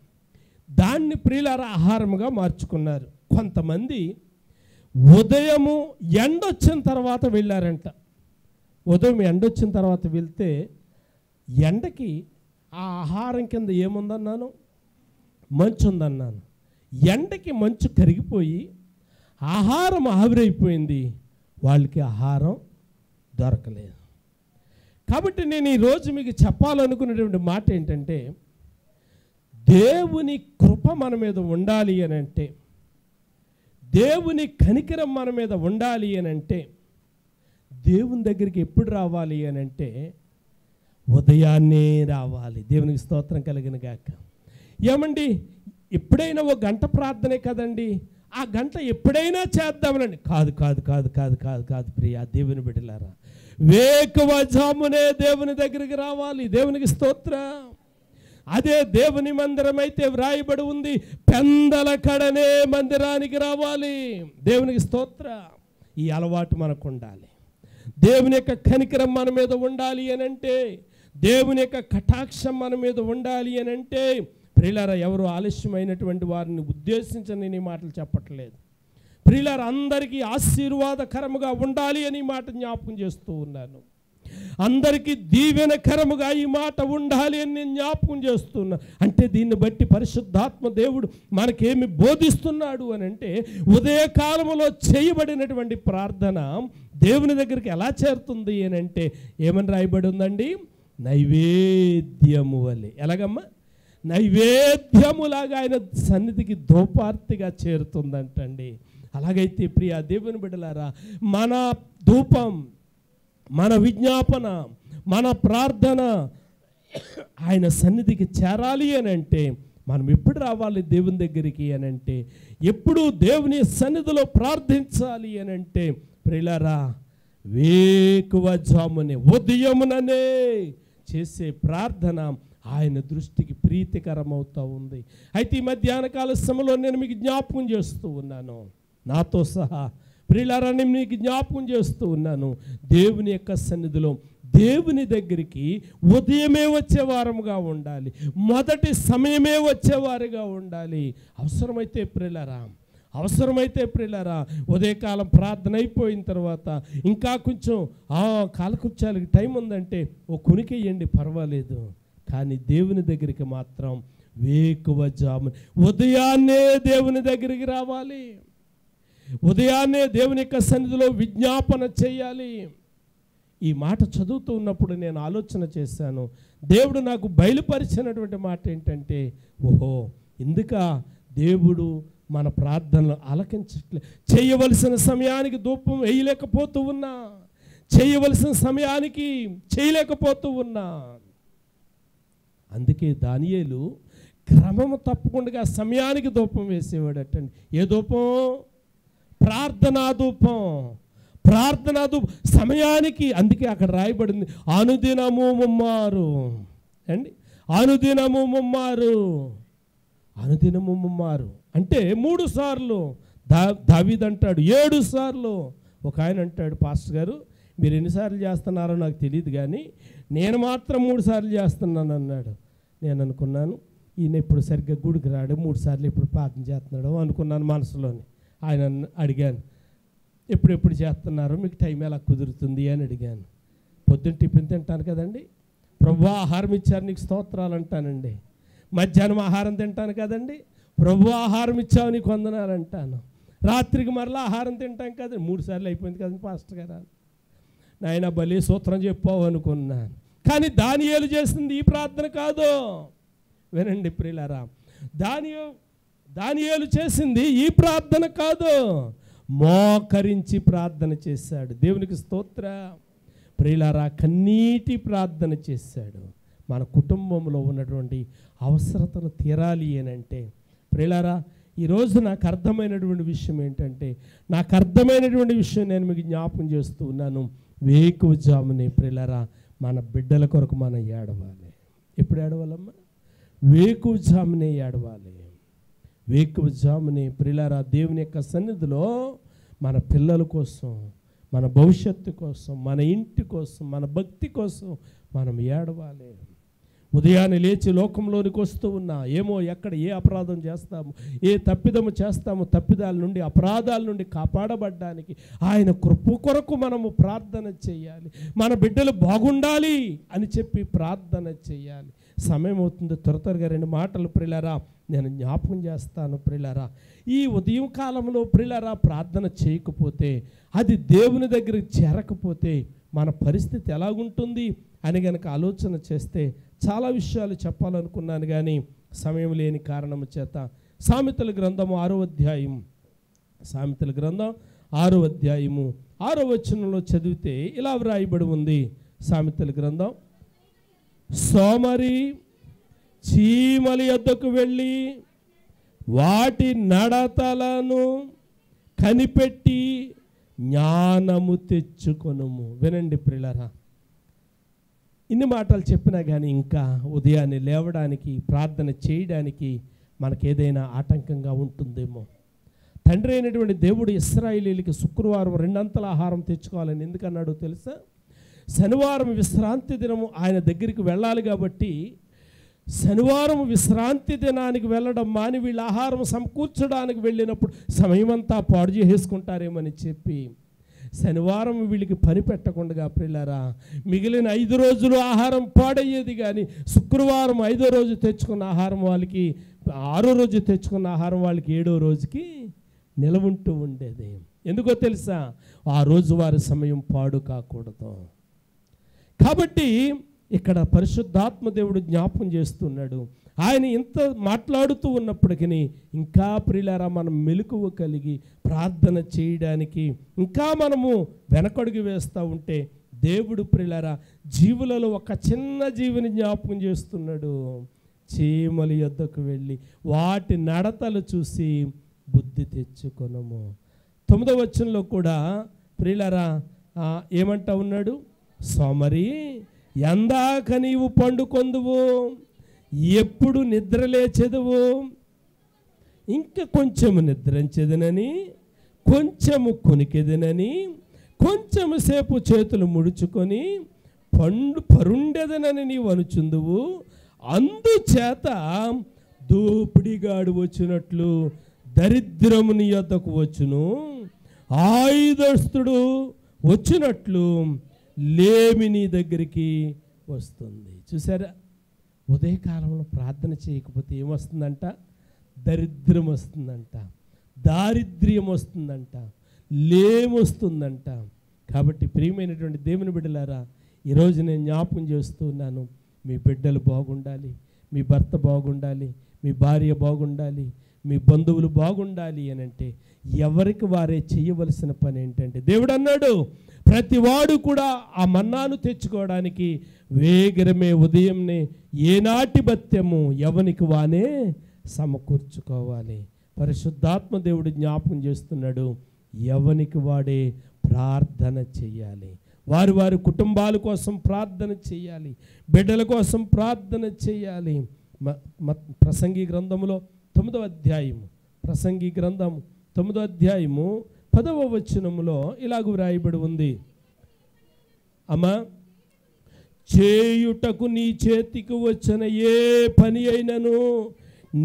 దాన్ని ప్రియులారా ఆహారముగా మార్చుకున్నారు. కొంతమంది ఉదయము ఎండొచ్చిన తర్వాత వెళ్ళారంట. ఉదయం ఎండొచ్చిన తర్వాత వెళ్తే ఎండకి ఆ ఆహారం కింద ఏముందన్నాను, మంచు ఉందన్నాను. ఎండకి మంచు కరిగిపోయి ఆహారం ఆవిరైపోయింది, వాళ్ళకి ఆహారం దొరకలేదు. కాబట్టి నేను ఈరోజు మీకు చెప్పాలనుకునేటువంటి మాట ఏంటంటే, దేవుని కృప మన మీద ఉండాలి అని అంటే, దేవుని కనికరం మన మీద ఉండాలి అని అంటే, దేవుని దగ్గరికి ఎప్పుడు రావాలి అని అంటే ఉదయాన్నే రావాలి. దేవునికి స్తోత్రం కలిగిన గాక. ఏమండి, ఎప్పుడైనా ఒక గంట ప్రార్థనే కదండి, ఆ గంట ఎప్పుడైనా చేద్దామనండి. కాదు కాదు కాదు కాదు కాదు కాదు ప్రియా దేవుని బిడ్డలారా, వేకువజామునే దేవుని దగ్గరికి రావాలి. దేవునికి స్తోత్రం. అదే దేవుని మందిరం అయితే వ్రాయబడి ఉంది, పెందల కడనే మందిరానికి రావాలి. దేవునికి స్తోత్రం. ఈ అలవాటు మనకు ఉండాలి. దేవుని యొక్క కనికరం మన మీద ఉండాలి అని అంటే, దేవుని యొక్క కటాక్షం మన మీద ఉండాలి అని అంటే, ప్రియులారా ఎవరు ఆలస్యమైనటువంటి వారిని ఉద్దేశించి నేను ఈ మాటలు చెప్పట్లేదు. ప్రియులారా అందరికీ ఆశీర్వాదకరముగా ఉండాలి అని మాట జ్ఞాపకం చేస్తూ ఉన్నాను. అందరికీ దీవెనకరముగా ఈ మాట ఉండాలి అని నేను జ్ఞాపకం చేస్తున్నా. అంటే దీన్ని బట్టి పరిశుద్ధాత్మ దేవుడు మనకేమి బోధిస్తున్నాడు అని అంటే, ఉదయకాలంలో చేయబడినటువంటి ప్రార్థన దేవుని దగ్గరికి ఎలా చేరుతుంది అని అంటే, ఏమని రాయబడి ఉందండి, నైవేద్యము వలె. ఎలాగమ్మా? నైవేద్యములాగా ఆయన సన్నిధికి ధూపార్తిగా చేరుతుందంటండి. అలాగైతే ప్రియ దేవుని బిడ్డలారా, మన ధూపం, మన విజ్ఞాపన, మన ప్రార్థన ఆయన సన్నిధికి చేరాలి అని అంటే మనం ఎప్పుడు రావాలి దేవుని దగ్గరికి అని అంటే, ఎప్పుడు దేవుని సన్నిధిలో ప్రార్థించాలి అని అంటే, ప్రియులారా వేకువజామునే ఉదయముననే చేసే ప్రార్థన ఆయన దృష్టికి ప్రీతికరమవుతూ ఉంది. అయితే ఈ మధ్యాహ్న కాల సమయంలో నేను మీకు జ్ఞాపకం చేస్తూ ఉన్నాను, నాతో సహా ప్రియులారా నేను మీకు జ్ఞాపకం చేస్తూ ఉన్నాను, దేవుని యొక్క సన్నిధిలో దేవుని దగ్గరికి ఉదయమే వచ్చేవారముగా ఉండాలి, మొదటి సమయమే వచ్చేవారుగా ఉండాలి. అవసరమైతే ప్రియులారా ఉదయకాలం ప్రార్థన అయిపోయిన తర్వాత ఇంకా కొంచెం కాలకృత్యాలకి టైం ఉందంటే ఓ కునికేయండి, పర్వాలేదు. కానీ దేవుని దగ్గరికి మాత్రం వేకువజామున ఉదయాన్నే దేవుని దగ్గరికి రావాలి, ఉదయాన్నే దేవుని యొక్క సన్నిధిలో విజ్ఞాపన చేయాలి. ఈ మాట చదువుతూ ఉన్నప్పుడు నేను ఆలోచన చేశాను, దేవుడు నాకు బయలుపరిచినటువంటి మాట ఏంటంటే, ఓహో ఇందుక దేవుడు మన ప్రార్థనలు ఆలకించట్లేదు. చేయవలసిన సమయానికి ధూపం వేయలేకపోతూ ఉన్నా, చేయవలసిన సమయానికి చేయలేకపోతూ ఉన్నా. అందుకే దానియేలు క్రమము తప్పకుండా సమయానికి ధూపం వేసేవాడటండి. ఏ ధూపం? ప్రార్థనా ధూపం సమయానికి. అందుకే అక్కడ రాయబడింది అనుదినము ముమ్మారు అండి, అనుదినము ముమ్మారు అంటే 3 సార్లు. దావీదు అంటాడు 7 సార్లు. ఒక ఆయన అంటాడు, పాస్టర్ గారు మీరు ఎన్నిసార్లు చేస్తున్నారో నాకు తెలియదు కానీ నేను మాత్రం 3 సార్లు చేస్తున్నాను అన్నాడు. నేను అనుకున్నాను ఈయన ఇప్పుడు సరిగ్గా గుడికి రాడు, 3 సార్లు ఎప్పుడు ప్రార్థన చేస్తున్నాడు అనుకున్నాను మనసులోని. ఆయన అడిగాను, ఎప్పుడెప్పుడు చేస్తున్నారో మీకు టైం ఎలా కుదురుతుంది అని అడిగాను. పొద్దున్న టిఫిన్ తింటాను కదండి, ప్రభువా ఆహారం ఇచ్చారు నీకు స్తోత్రాలు అంటానండి. మధ్యాహ్నం ఆహారం తింటాను కదండి, ప్రభువా ఆహారం ఇచ్చావు నీకు వందనాలు అంటాను. రాత్రికి మరలా ఆహారం తింటాం కదండి, 3 సార్లు అయిపోయింది కదండి పాస్టర్ గారు. నాయన భలే సూత్రం చెప్పావు అనుకున్నాను. కానీ దానియేలు చేసింది ఈ ప్రార్థన కాదు. వినండి ప్రియులారా, దానియేలు చేసింది ఈ ప్రార్థన కాదు, మోకరించి ప్రార్థన చేశాడు. దేవునికి స్తోత్రం. ప్రియులారా కన్నీటి ప్రార్థన చేశాడు. మన కుటుంబంలో ఉన్నటువంటి అవసరతలు తీరాలి అనంటే ప్రియులారా, ఈరోజు నాకు అర్థమైనటువంటి విషయం ఏంటంటే, నాకు అర్థమైనటువంటి విషయం నేను మీకు జ్ఞాపకం చేస్తూ ఉన్నాను. వేకువజామునే ప్రియులారా మన బిడ్డల కొరకు మనం ఏడవాలి. ఎప్పుడు ఏడవాలమ్మా? వేకువజామునే ఏడవాలి. వేకువజామునే ప్రియులారా దేవుని యొక్క సన్నిధిలో మన పిల్లల కోసం, మన భవిష్యత్తు కోసం, మన ఇంటి కోసం, మన భక్తి కోసం మనం ఏడవాలి. ఉదయాన్నే లేచి లోకంలోనికి వస్తూ ఉన్నా ఏమో ఎక్కడ ఏ అపరాధం చేస్తాము, ఏ తప్పిదము చేస్తాము, తప్పిదాల నుండి అపరాధాల నుండి కాపాడబడ్డానికి ఆయన కృప కొరకు మనము ప్రార్థన చేయాలి. మన బిడ్డలు బాగుండాలి అని చెప్పి ప్రార్థన చేయాలి. సమయం అవుతుంది, త్వరగా 2 మాటలు ప్రియులారా నేను జ్ఞాపకం చేస్తాను. ప్రియులారా, ఈ ఉదయం కాలంలో ప్రియులారా ప్రార్థన చేయకపోతే, అది దేవుని దగ్గరికి చేరకపోతే మన పరిస్థితి ఎలాగుంటుంది అని కనుక ఆలోచన చేస్తే చాలా విషయాలు చెప్పాలనుకున్నాను, కానీ సమయం లేని కారణం చేత సామెతల గ్రంథము 6వ అధ్యాయం, సామెతల గ్రంథం 6వ అధ్యాయము 6వ వచనంలో చదివితే ఇలా వ్రాయబడి ఉంది. సామెతల గ్రంథం, సోమరి చీమల యొద్దకు వెళ్ళి వాటి నడతలను కనిపెట్టి జ్ఞానము తెచ్చుకొనుము. వినండి ప్రియులారా, ఇన్ని మాటలు చెప్పినా కానీ ఇంకా ఉదయాన్నే లేవడానికి, ప్రార్థన చేయడానికి మనకేదైనా ఆటంకంగా ఉంటుందేమో. తండ్రి అయినటువంటి దేవుడు ఇశ్రాయేలీయులకి శుక్రవారం 2 అంతల ఆహారం తెచ్చుకోవాలని ఎందుకన్నాడో తెలుసా? శనివారం విశ్రాంతి దినము ఆయన దగ్గరికి వెళ్ళాలి కాబట్టి, శనివారం విశ్రాంతి దినానికి వెళ్ళడం మాని వీళ్ళు ఆహారం సమకూర్చడానికి వెళ్ళినప్పుడు సమయమంతా పాడు చేసుకుంటారేమని చెప్పి శనివారం వీళ్ళకి పని పెట్టకుండా ప్రియులారా మిగిలిన 5 రోజులు ఆహారం పాడయ్యేది, కానీ శుక్రవారం 5వ రోజు తెచ్చుకున్న ఆహారం వాళ్ళకి, 6వ రోజు తెచ్చుకున్న ఆహారం వాళ్ళకి 7వ రోజుకి నిలవుంటూ ఉండేది. ఎందుకో తెలుసా? ఆ రోజు వారి సమయం పాడు కాకూడదు. కాబట్టి ఇక్కడ పరిశుద్ధాత్మ దేవుడు జ్ఞాపకం చేస్తున్నాడు. ఆయన ఇంత మాట్లాడుతూ ఉన్నప్పటికీ ఇంకా ప్రియులారా మనం మెలకువ కలిగి ప్రార్థన చేయడానికి ఇంకా మనము వెనకడుగు వేస్తూ ఉంటే దేవుడు ప్రియులారా జీవులలో ఒక చిన్న జీవిని జ్ఞాపకం చేస్తున్నాడు. చీమల యొద్దకు వెళ్ళి వాటి నడతలు చూసి బుద్ధి తెచ్చుకొనము. 9వ వచనంలో కూడా ప్రియులారా ఏమంటా ఉన్నాడు? సోమరి, ఎందాక నీవు పండుకొందువు, ఎప్పుడు నిద్రలేచెదవు? ఇంకా కొంచెము నిద్రించెదనని, కొంచెము కొనికెదనని, కొంచెము సేపు చేతులు ముడుచుకొని పరుండెదనని నీవు అనుచుందువు. అందుచేత దోపిడిగాడు వచ్చినట్లు దరిద్రము నీ యొద్దకు వచ్చును, ఆయుధస్తుడు వచ్చినట్లు లేమి నీ దగ్గరికి వస్తుంది. చూసారా? ఉదయకాలంలో ప్రార్థన చేయకపోతే ఏమొస్తుందంట? దరిద్రం వస్తుందంట, దారిద్ర్యం వస్తుందంట, లేమొస్తుందంట. కాబట్టి ప్రియమైనటువంటి దేవుని బిడ్డలారా, ఈరోజు నేను జ్ఞాపకం చేస్తున్నాను, మీ బిడ్డలు బాగుండాలి, మీ భర్త బాగుండాలి, మీ భార్య బాగుండాలి, మీ బంధువులు బాగుండాలి అని అంటే ఎవరికి వారే చేయవలసిన పని ఏంటంటే, దేవుడు అన్నాడు ప్రతివాడు కూడా ఆ మన్నాను తెచ్చుకోవడానికి వేగరమే ఉదయంనే ఏనాటి భత్యము ఎవనికి వానే సమకూర్చుకోవాలి. పరిశుద్ధాత్మ దేవుడు జ్ఞాపకం చేస్తున్నాడు, ఎవనికి వాడే ప్రార్థన చేయాలి. వారి వారి కుటుంబాల కోసం ప్రార్థన చేయాలి, బిడ్డల కోసం ప్రార్థన చేయాలి. ప్రసంగి గ్రంథములో 9వ అధ్యాయము, ప్రసంగి గ్రంథం 9వ అధ్యాయము 10వ వచనములో ఇలాగ వ్రాయబడి ఉంది. అమ్మా, చేయుటకు నీ చేతికి వచ్చిన ఏ పని అయినను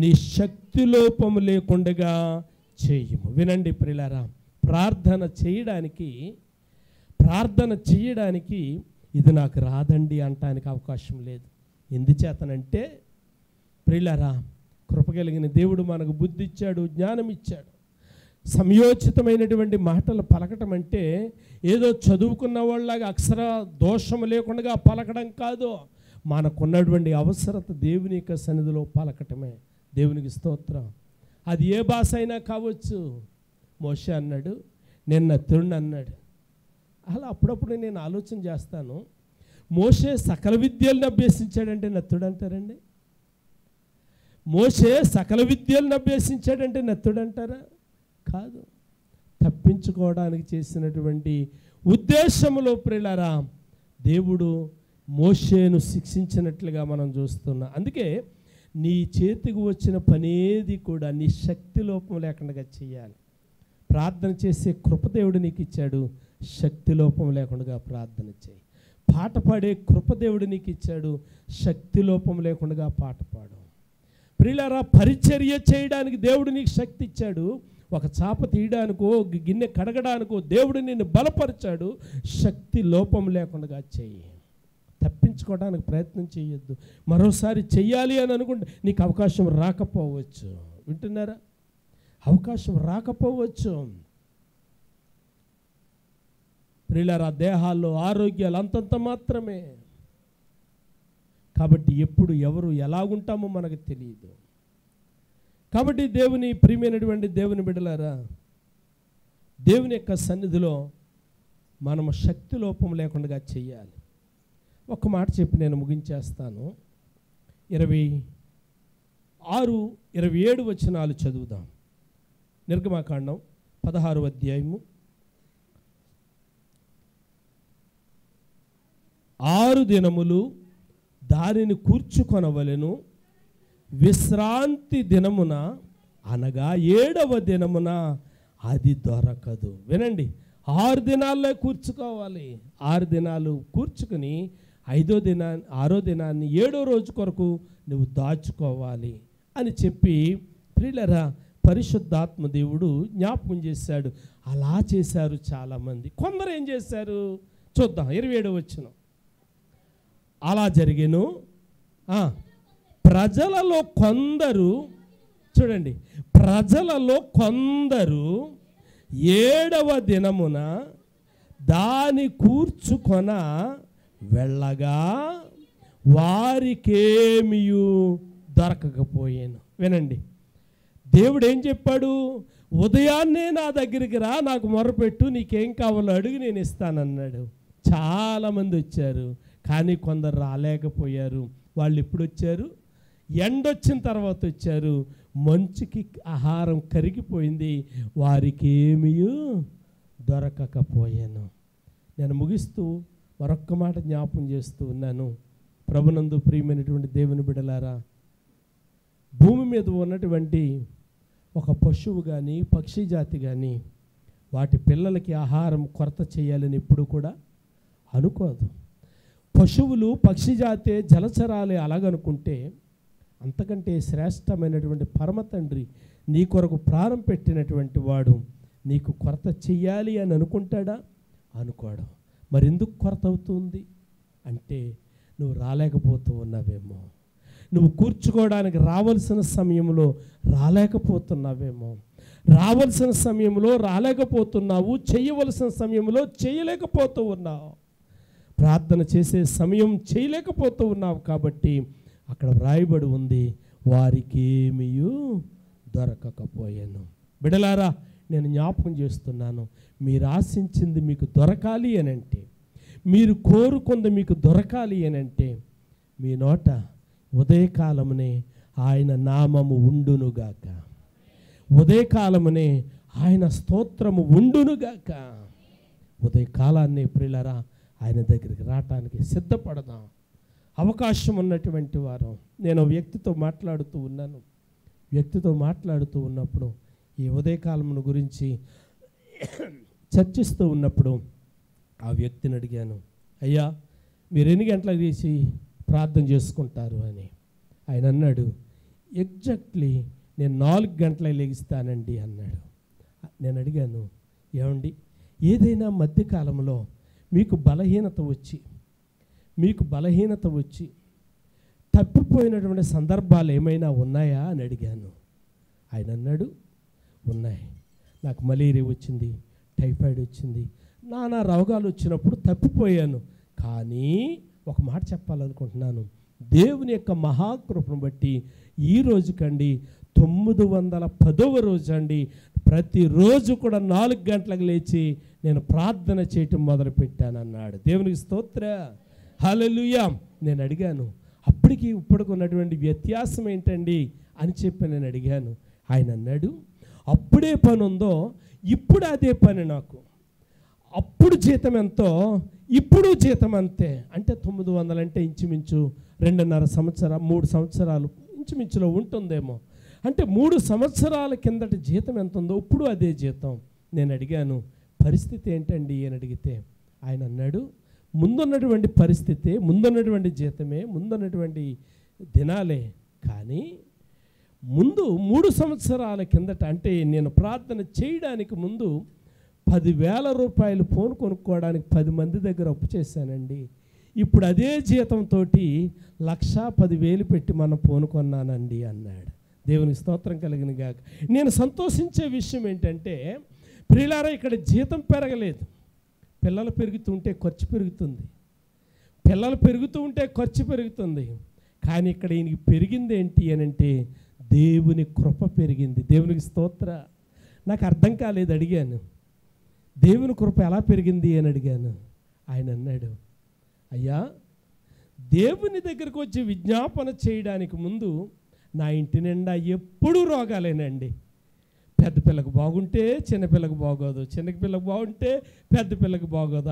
నీ శక్తి లోపము లేకుండా చేయము. వినండి ప్రియులారా, ప్రార్థన చేయడానికి ఇది నాకు రాదండి అంటానికి అవకాశం లేదు. ఎందుచేతనంటే ప్రియులారా, కృపగలిగిన దేవుడు మనకు బుద్ధి ఇచ్చాడు, జ్ఞానం ఇచ్చాడు. సంయోచితమైనటువంటి మాటలు పలకటం అంటే ఏదో చదువుకున్న వాళ్ళలాగా అక్షర దోషం లేకుండా పలకడం కాదు. మనకున్నటువంటి అవసరత దేవుని యొక్క సన్నిధిలో పలకటమే. దేవునికి స్తోత్రం. అది ఏ భాష అయినా కావచ్చు. మోషే అన్నాడు, నిన్న తిరుణ్ అన్నాడు, అలా అప్పుడప్పుడు నేను ఆలోచన చేస్తాను, మోషే సకల విద్యలను అభ్యసించాడంటే నత్తుడు అంటారండి? మోషే సకల విద్యలను అభ్యసించాడంటే నత్తుడు అంటారా? కాదు. తప్పించుకోవడానికి చేసినటువంటి ఉద్దేశంలో ప్రియులారా దేవుడు మోషేను శిక్షించినట్లుగా మనం చూస్తున్నాం. అందుకే నీ చేతికి వచ్చిన పనేది కూడా నీ శక్తి లోపం లేకుండా చేయాలి. ప్రార్థన చేసే కృపదేవుడు నీకు ఇచ్చాడు, శక్తి లోపం లేకుండా ప్రార్థన చేయి. పాట పాడే కృపదేవుడు నీకు ఇచ్చాడు, శక్తి లోపం లేకుండా పాట పాడు. ప్రియులారా, పరిచర్య చేయడానికి దేవుడు నీకు శక్తి ఇచ్చాడు. ఒక చాప తీయడానికో గిన్నె కడగడానికో దేవుడు నిన్ను బలపరిచాడు. శక్తి లోపం లేకుండా చెయ్యి. తప్పించుకోవడానికి ప్రయత్నం చేయొద్దు. మరోసారి చెయ్యాలి అని అనుకుంటే నీకు అవకాశం రాకపోవచ్చు. వింటున్నారా? అవకాశం రాకపోవచ్చు. ప్రియులారా, దేహాల్లో ఆరోగ్యాలు అంతంత మాత్రమే. కాబట్టి ఎప్పుడు ఎవరు ఎలాగుంటామో మనకు తెలియదు. కాబట్టి దేవుని ప్రియమైనటువంటి దేవుని బిడ్డలారా, దేవుని యొక్క సన్నిధిలో మనము శక్తి లోపం లేకుండా చెయ్యాలి. ఒక మాట చెప్పి నేను ముగించేస్తాను. 26, 27 వచనాలు చదువుదాం. నిర్గమాకాండం 16వ అధ్యాయము 6 దినములు దానిని కూర్చుకొనవలెను, విశ్రాంతి దినమున అనగా 7వ దినమున అది దొరకదు. వినండి, 6 దినాల్లో కూర్చుకోవాలి. 6 దినాలు కూర్చుకుని 6వ దినాన్ని 7వ రోజు కొరకు నువ్వు దాచుకోవాలి అని చెప్పి ప్రియులారా పరిశుద్ధాత్మ దేవుడు జ్ఞాపకం చేశాడు. అలా చేశారు చాలామంది. కొందరు ఏం చేశారు చూద్దాం. 27వ వచనం. అలా జరిగేను. ప్రజలలో కొందరు, చూడండి, ప్రజలలో కొందరు 7వ దినమున దాని కూర్చుకొన వెళ్ళగా వారికేమియు దొరకకపోయాను. వినండి, దేవుడు ఏం చెప్పాడు? ఉదయాన్నే నా దగ్గరికి రా, నాకు మొరపెట్టు, నీకేం కావాలో అడుగు, నేను ఇస్తానన్నాడు. చాలామంది వచ్చారు, కానీ కొందరు రాలేకపోయారు. వాళ్ళు ఎప్పుడు వచ్చారు? ఎండొచ్చిన తర్వాత వచ్చారు. మంచుకి ఆహారం కరిగిపోయింది, వారికి ఏమీ దొరకకపోయాను. నేను ముగిస్తూ మరొక్క మాట జ్ఞాపం చేస్తూ ఉన్నాను. ప్రభునందు ప్రియమైనటువంటి దేవుని బిడ్డలారా, భూమి మీద ఉన్నటువంటి ఒక పశువు కానీ పక్షి జాతి కానీ వాటి పిల్లలకి ఆహారం కొరత చేయాలని ఎప్పుడు కూడా అనుకోదు. పశువులు పక్షి జాతే జలచరాలే అలాగనుకుంటే అంతకంటే శ్రేష్టమైనటువంటి పరమ తండ్రి నీ కొరకు ప్రాణం పెట్టినటువంటి వాడు నీకు కొరత చెయ్యాలి అని అనుకుంటాడా? అనుకోడు. మరి ఎందుకు కొరత అవుతుంది అంటే నువ్వు రాలేకపోతూ ఉన్నావేమో, నువ్వు కూర్చుకోవడానికి రావాల్సిన సమయంలో రాలేకపోతున్నావేమో, రావాల్సిన సమయంలో రాలేకపోతున్నావు, చేయవలసిన సమయంలో చేయలేకపోతూ ఉన్నావు, ప్రార్థన చేసే సమయం చేయలేకపోతూ ఉన్నావు. కాబట్టి అక్కడ వ్రాయబడి ఉంది, వారికి ఏమీ దొరకకపోయాను. బిడలారా, నేను జ్ఞాపకం చేస్తున్నాను, మీరు ఆశించింది మీకు దొరకాలి అని అంటే, మీరు కోరుకుంది మీకు దొరకాలి అని అంటే, మీ నోట ఉదయకాలమునే ఆయన నామము ఉండునుగాక, ఉదయకాలమునే ఆయన స్తోత్రము ఉండునుగాక. ఉదయకాలాన్ని ప్రియులారా ఆయన దగ్గరికి రావటానికి సిద్ధపడదాం. అవకాశం ఉన్నటువంటి వారు. నేను వ్యక్తితో మాట్లాడుతూ ఉన్నాను. వ్యక్తితో మాట్లాడుతూ ఉన్నప్పుడు ఈ ఉదయకాలమును గురించి చర్చిస్తూ ఉన్నప్పుడు ఆ వ్యక్తిని అడిగాను, అయ్యా మీరు ఎన్ని గంటలకు తీసి ప్రార్థన చేసుకుంటారు అని. ఆయన అన్నాడు, ఎగ్జాక్ట్లీ నేను 4 గంటలకు లెగిస్తానండి అన్నాడు. నేను అడిగాను, ఏమండి ఏదైనా మధ్యకాలంలో మీకు బలహీనత వచ్చి తప్పిపోయినటువంటి సందర్భాలు ఏమైనా ఉన్నాయా అని అడిగాను. ఆయన అన్నాడు, ఉన్నాయి. నాకు మలేరియా వచ్చింది, టైఫాయిడ్ వచ్చింది, నానా రోగాలు వచ్చినప్పుడు తప్పిపోయాను. కానీ ఒక మాట చెప్పాలనుకుంటున్నాను, దేవుని యొక్క మహాకృపను బట్టి ఈ రోజు కండి 910వ రోజు అండి ప్రతిరోజు కూడా 4 గంటలకు లేచి నేను ప్రార్థన చేయటం మొదలుపెట్టాను అన్నాడు. దేవునికి స్తోత్ర. హల్లెలూయా. నేను అడిగాను, అప్పటికి ఇప్పటికి ఉన్నటువంటి వ్యత్యాసం ఏంటండి అని చెప్పి నేను అడిగాను. ఆయన అన్నాడు, అప్పుడే పని ఉందో ఇప్పుడు అదే పని నాకు. అప్పుడు జీతం ఎంతో ఇప్పుడు జీతం అంతే. అంటే 900 అంటే ఇంచుమించు 2.5 సంవత్సరాలు 3 సంవత్సరాలు ఇంచుమించులో ఉంటుందేమో. అంటే 3 సంవత్సరాల కిందటి జీతం ఎంత ఉందో ఇప్పుడు అదే జీతం. నేను అడిగాను, పరిస్థితి ఏంటండి అని అడిగితే ఆయన అన్నాడు, ముందున్నటువంటి పరిస్థితి, ముందున్నటువంటి జీతమే, ముందున్నటువంటి దినాలే, కానీ ముందు 3 సంవత్సరాల కిందట అంటే నేను ప్రార్థన చేయడానికి ముందు 10,000 రూపాయలు ఫోన్ కొనుక్కోవడానికి 10 మంది దగ్గర అప్పు చేశానండి. ఇప్పుడు అదే జీతంతో 1,10,000 పెట్టి మనం ఫోన్ కొన్నానండి అన్నాడు. దేవునికి స్తోత్రం కలిగిన గాక. నేను సంతోషించే విషయం ఏంటంటే ప్రియులారా, ఇక్కడ జీతం పెరగలేదు. పిల్లలు పెరుగుతుంటే ఖర్చు పెరుగుతుంది, పిల్లలు పెరుగుతూ ఉంటే ఖర్చు పెరుగుతుంది. కానీ ఇక్కడ ఈయనకి పెరిగింది ఏంటి అని అంటే దేవుని కృప పెరిగింది. దేవునికి స్తోత్ర. నాకు అర్థం కాలేదు, అడిగాను, దేవుని కృప ఎలా పెరిగింది అని అడిగాను. ఆయన అన్నాడు, అయ్యా, దేవుని దగ్గరకు వచ్చి విజ్ఞాపన చేయడానికి ముందు నా ఇంటి నిండా ఎప్పుడూ రోగాలేనండి. పెద్ద పిల్లకు బాగుంటే చిన్నపిల్లకు బాగోదు, చిన్న పిల్లకు బాగుంటే పెద్ద పిల్లకు బాగోదు,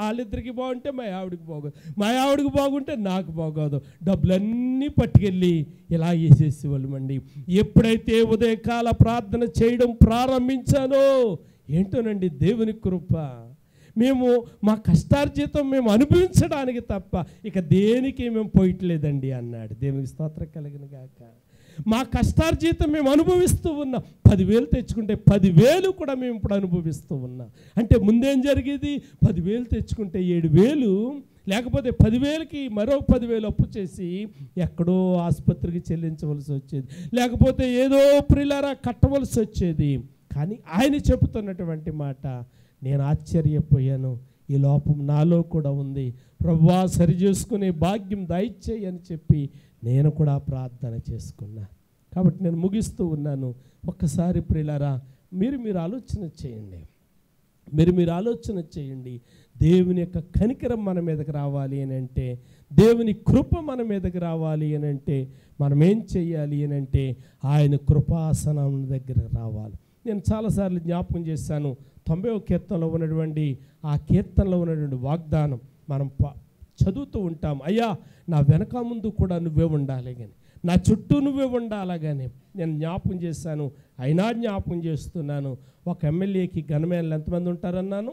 వాళ్ళిద్దరికి బాగుంటే మా ఆవిడకి బాగోదు, మా ఆవిడకి బాగుంటే నాకు బాగోదు. డబ్బులన్నీ పట్టుకెళ్ళి ఇలా వేసేసేవాళ్ళమండి. ఎప్పుడైతే ఉదయకాల ప్రార్థన చేయడం ప్రారంభించానో ఏంటోనండి దేవుని కృప, మేము మా కష్టార్జితం మేము అనుభవించడానికి తప్ప ఇక దేనికి మేము పోయట్లేదండి అన్నాడు. దేవునికి స్తోత్రం కలిగిన గాక. మా కష్టార్జితం మేము అనుభవిస్తూ ఉన్నాం. 10,000 తెచ్చుకుంటే 10,000 కూడా మేము ఇప్పుడు అనుభవిస్తూ ఉన్నాం. అంటే ముందేం జరిగేది, 10,000 తెచ్చుకుంటే 7,000, లేకపోతే 10,000కి మరో 10,000 అప్పు చేసి ఎక్కడో ఆసుపత్రికి చెల్లించవలసి వచ్చేది, లేకపోతే ఏదో ప్రియులారా కట్టవలసి వచ్చేది. కానీ ఆయన చెబుతున్నటువంటి మాట నేను ఆశ్చర్యపోయాను, ఈ లోపం నాలో కూడా ఉంది, ప్రభువా సరిచేసుకునే భాగ్యం దయచేయి అని చెప్పి నేను కూడా ప్రార్థన చేసుకున్నా. కాబట్టి నేను ముగిస్తూ ఉన్నాను. ఒక్కసారి ప్రియులారా మీరు ఆలోచన చేయండి, మీరు ఆలోచన చేయండి. దేవుని యొక్క కనికరం మన మీదకి రావాలి అని అంటే, దేవుని కృప మన మీదకి రావాలి అని అంటే మనం ఏం చేయాలి అని అంటే ఆయన కృపాసనం దగ్గర రావాలి. నేను చాలాసార్లు జ్ఞాపకం చేశాను, 90వ కీర్తనలో ఉన్నటువంటి ఆ కీర్తనలో ఉన్నటువంటి వాగ్దానం మనం చదువుతూ ఉంటాం. అయ్యా, నా వెనక ముందు కూడా నువ్వే ఉండాలి కానీ, నా చుట్టూ నువ్వే ఉండాలి కానీ నేను జ్ఞాపకం చేశాను. అయినా జ్ఞాపకం చేస్తున్నాను. ఒక ఎమ్మెల్యేకి ఘనమేళ్ళు ఎంతమంది ఉంటారన్నాను?